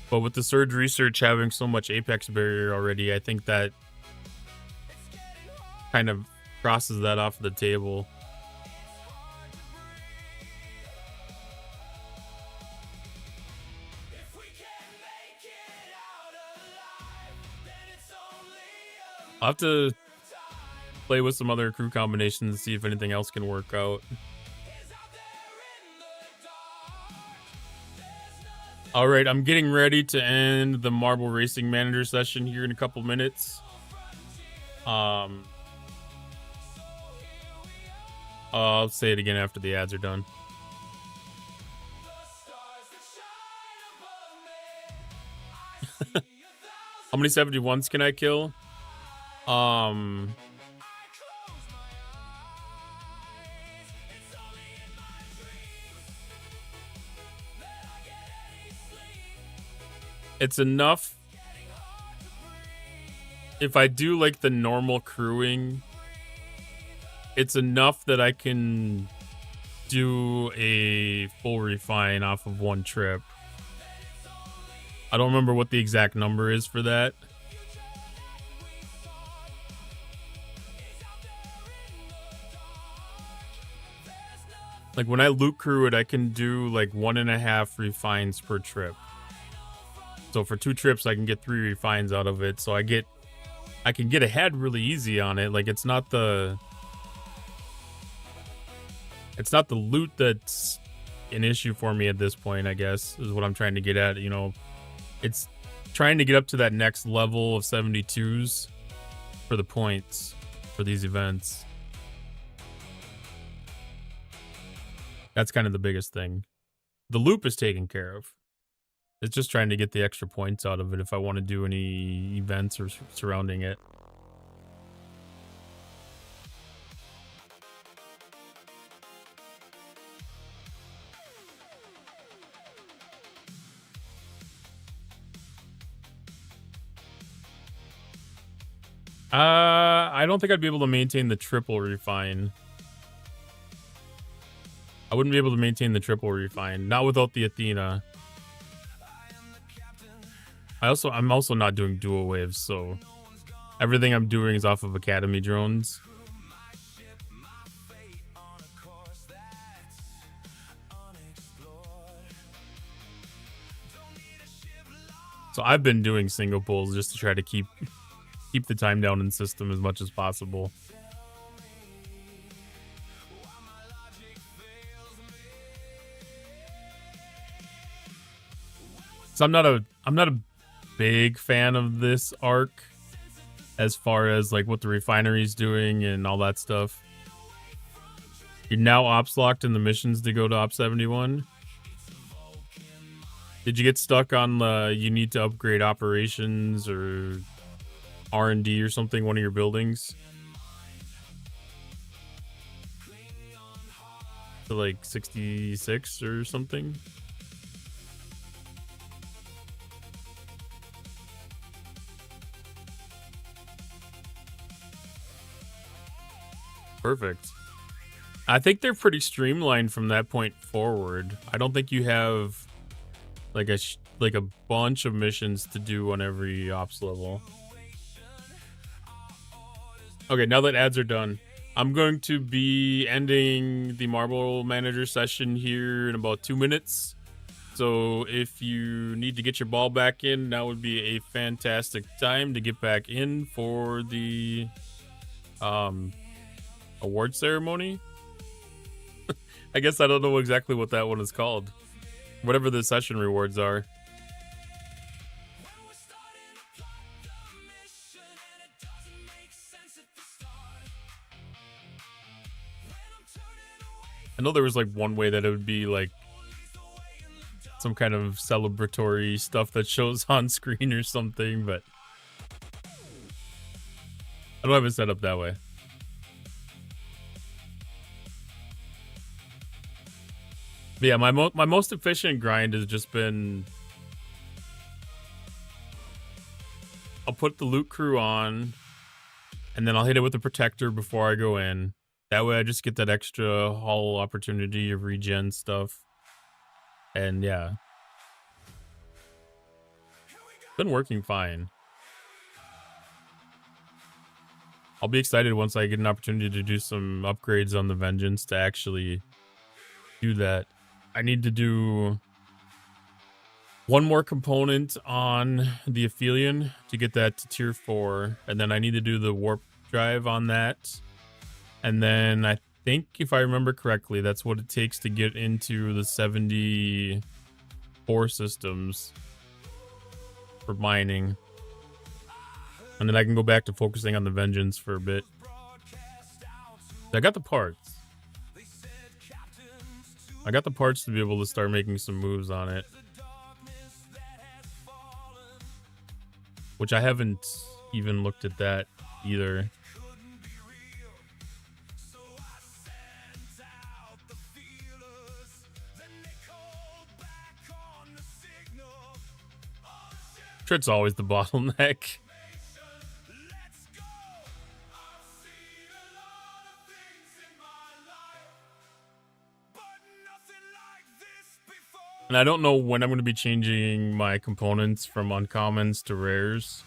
But with the surge research having so much apex barrier already, I think that kind of crosses that off the table. I'll have to play with some other crew combinations and see if anything else can work out. All right, I'm getting ready to end the Marble Racing Manager session here in a couple minutes. I'll say it again after the ads are done. How many 71s can I kill? It's enough if I do like the normal crewing, it's enough that I can do a full refine off of one trip. I don't remember what the exact number is for that. Like when I loot crew it, I can do like 1.5 refines per trip. So for 2 trips, I can get 3 refines out of it. So I can get ahead really easy on it. Like it's not the loot that's an issue for me at this point, I guess, is what I'm trying to get at. You know, it's trying to get up to that next level of 72s for the points for these events. That's kind of the biggest thing. The loop is taken care of. It's just trying to get the extra points out of it if I want to do any events or surrounding it. I don't think I'd be able to maintain the triple refine. I wouldn't be able to maintain the triple refine, not without the Athena. I'm also not doing dual waves, so everything I'm doing is off of Academy drones. So I've been doing single pulls just to try to keep the time down in system as much as possible. So I'm not a big fan of this arc as far as like what the refinery's doing and all that stuff. You're now ops locked in the missions to go to Op 71. Did you get stuck on the you need to upgrade operations or R&D or something, one of your buildings? To like 66 or something? Perfect. I think they're pretty streamlined from that point forward. I don't think you have like a bunch of missions to do on every ops level. Okay, now that ads are done, I'm going to be ending the Marble Manager session here in about 2 minutes. So if you need to get your ball back in, now would be a fantastic time to get back in for the award ceremony. I guess I don't know exactly what that one is called. Whatever the session rewards are. I know there was like one way that it would be like some kind of celebratory stuff that shows on screen or something, but I don't have it set up that way. But yeah, my most efficient grind has just been I'll put the loot crew on and then I'll hit it with the protector before I go in. That way I just get that extra haul opportunity of regen stuff. And yeah. Been working fine. I'll be excited once I get an opportunity to do some upgrades on the Vengeance to actually do that. I need to do one more component on the Aphelion to get that to tier 4. And then I need to do the warp drive on that. And then I think, if I remember correctly, that's what it takes to get into the 74 systems for mining. And then I can go back to focusing on the Vengeance for a bit. I got the parts. I got the parts to be able to start making some moves on it. Which I haven't even looked at that either. Trit's always the bottleneck. And I don't know when I'm going to be changing my components from uncommons to rares.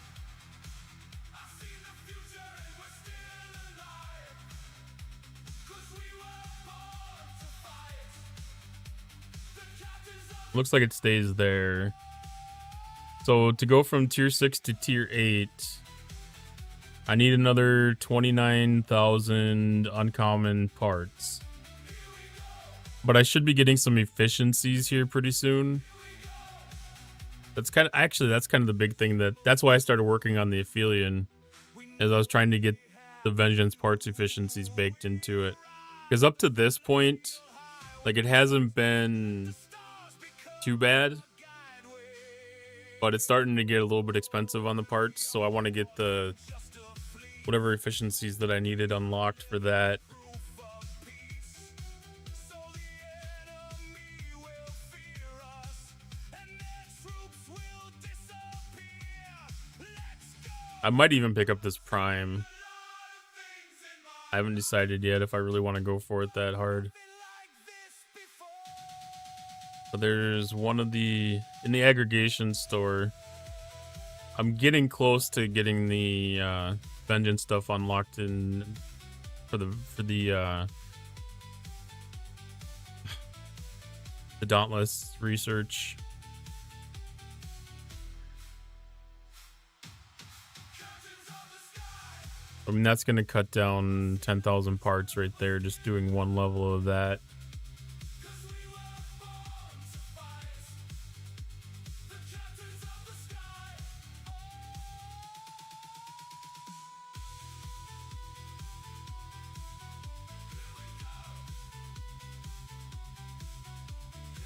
Looks like it stays there. So to go from tier 6 to tier 8, I need another 29,000 uncommon parts. But I should be getting some efficiencies here pretty soon. That's kind of the big thing that's why I started working on the Aphelion, as I was trying to get the Vengeance parts efficiencies baked into it. Because up to this point, like, it hasn't been too bad, but it's starting to get a little bit expensive on the parts, so I want to get the whatever efficiencies that I needed unlocked for that. I might even pick up this Prime. I haven't decided yet if I really want to go for it that hard. But there's one of in the aggregation store. I'm getting close to getting the Vengeance stuff unlocked for the Dauntless research. I mean, that's going to cut down 10,000 parts right there, just doing one level of that.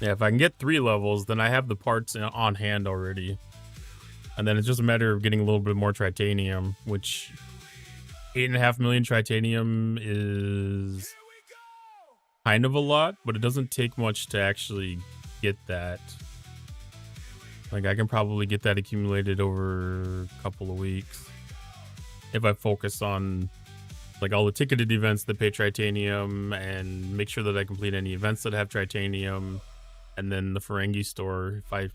Yeah, if I can get 3 levels, then I have the parts on hand already. And then it's just a matter of getting a little bit more titanium, which 8.5 million titanium is kind of a lot, but it doesn't take much to actually get that. Like, I can probably get that accumulated over a couple of weeks if I focus on, like, all the ticketed events that pay titanium and make sure that I complete any events that have titanium. And then the Ferengi store, if I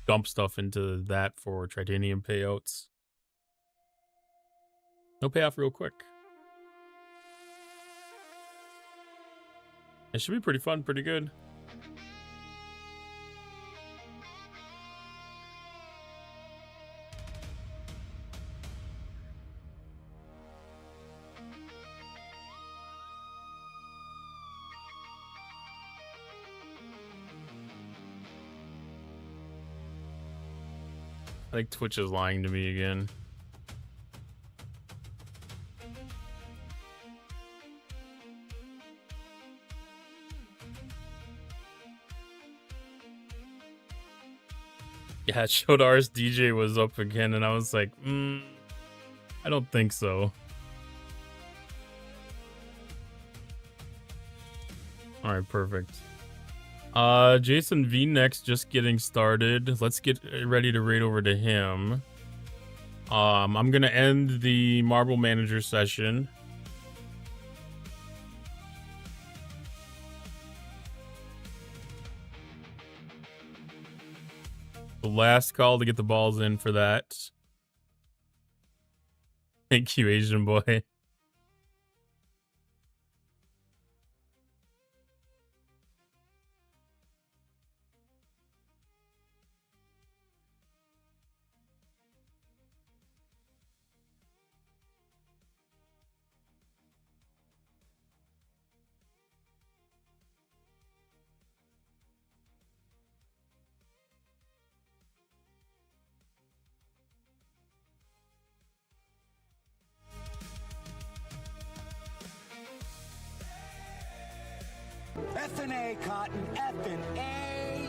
dump stuff into that for titanium payouts. No payoff real quick. It should be pretty fun, pretty good. I think Twitch is lying to me again. Yeah, Shodar's DJ was up again, and I was like, I don't think so. Alright, perfect. Jason V next, just getting started. Let's get ready to raid over to him. I'm gonna end the Marble Manager session. The last call to get the balls in for that. Thank you, Asian boy. F&A, Cotton, F&A.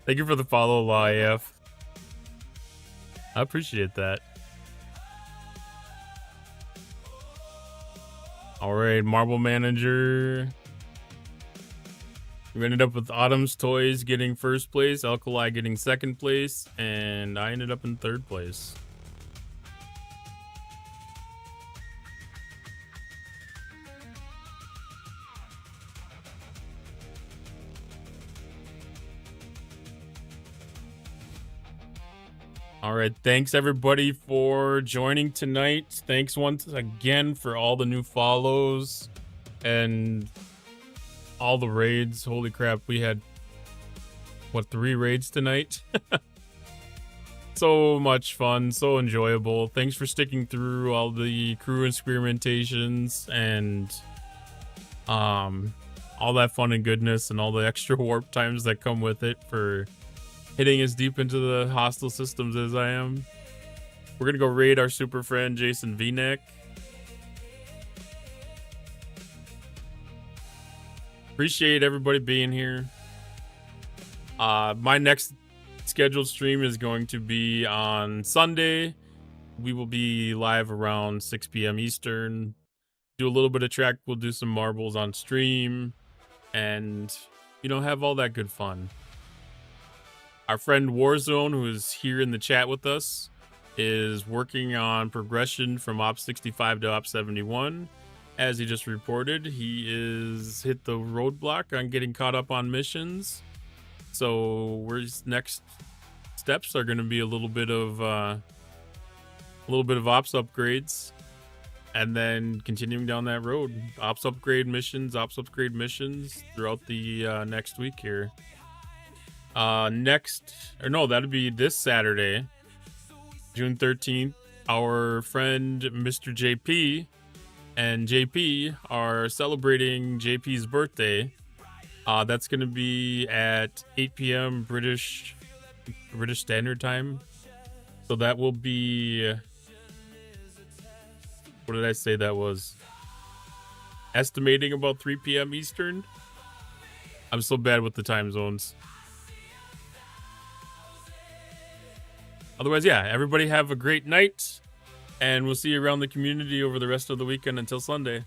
Thank you for the follow, LIF. I appreciate that. Alright, Marble Manager. We ended up with Autumn's Toys getting first place, Alkali getting second place, and I ended up in third place. All right. Thanks everybody for joining tonight. Thanks once again for all the new follows and all the raids. Holy crap. We had, 3 raids tonight? So much fun. So enjoyable. Thanks for sticking through all the crew experimentations and all that fun and goodness and all the extra warp times that come with it for hitting as deep into the hostile systems as I am. We're gonna go raid our super friend Jason V-Neck. Appreciate everybody being here. My next scheduled stream is going to be on Sunday. We will be live around 6 p.m. Eastern. Do a little bit of track. We'll do some marbles on stream and, have all that good fun. Our friend Warzone, who is here in the chat with us, is working on progression from Op 65 to Op 71. As he just reported, he is hit the roadblock on getting caught up on missions. So his next steps are going to be a little bit of ops upgrades, and then continuing down that road. Ops upgrade missions throughout the next week here. That'll be this Saturday, June 13th. Our friend Mr. JP and JP are celebrating JP's birthday. That's going to be at 8 p.m. British Standard Time. So that will be... What did I say that was? Estimating about 3 p.m. Eastern. I'm so bad with the time zones. Otherwise, yeah, everybody have a great night. And we'll see you around the community over the rest of the weekend until Sunday.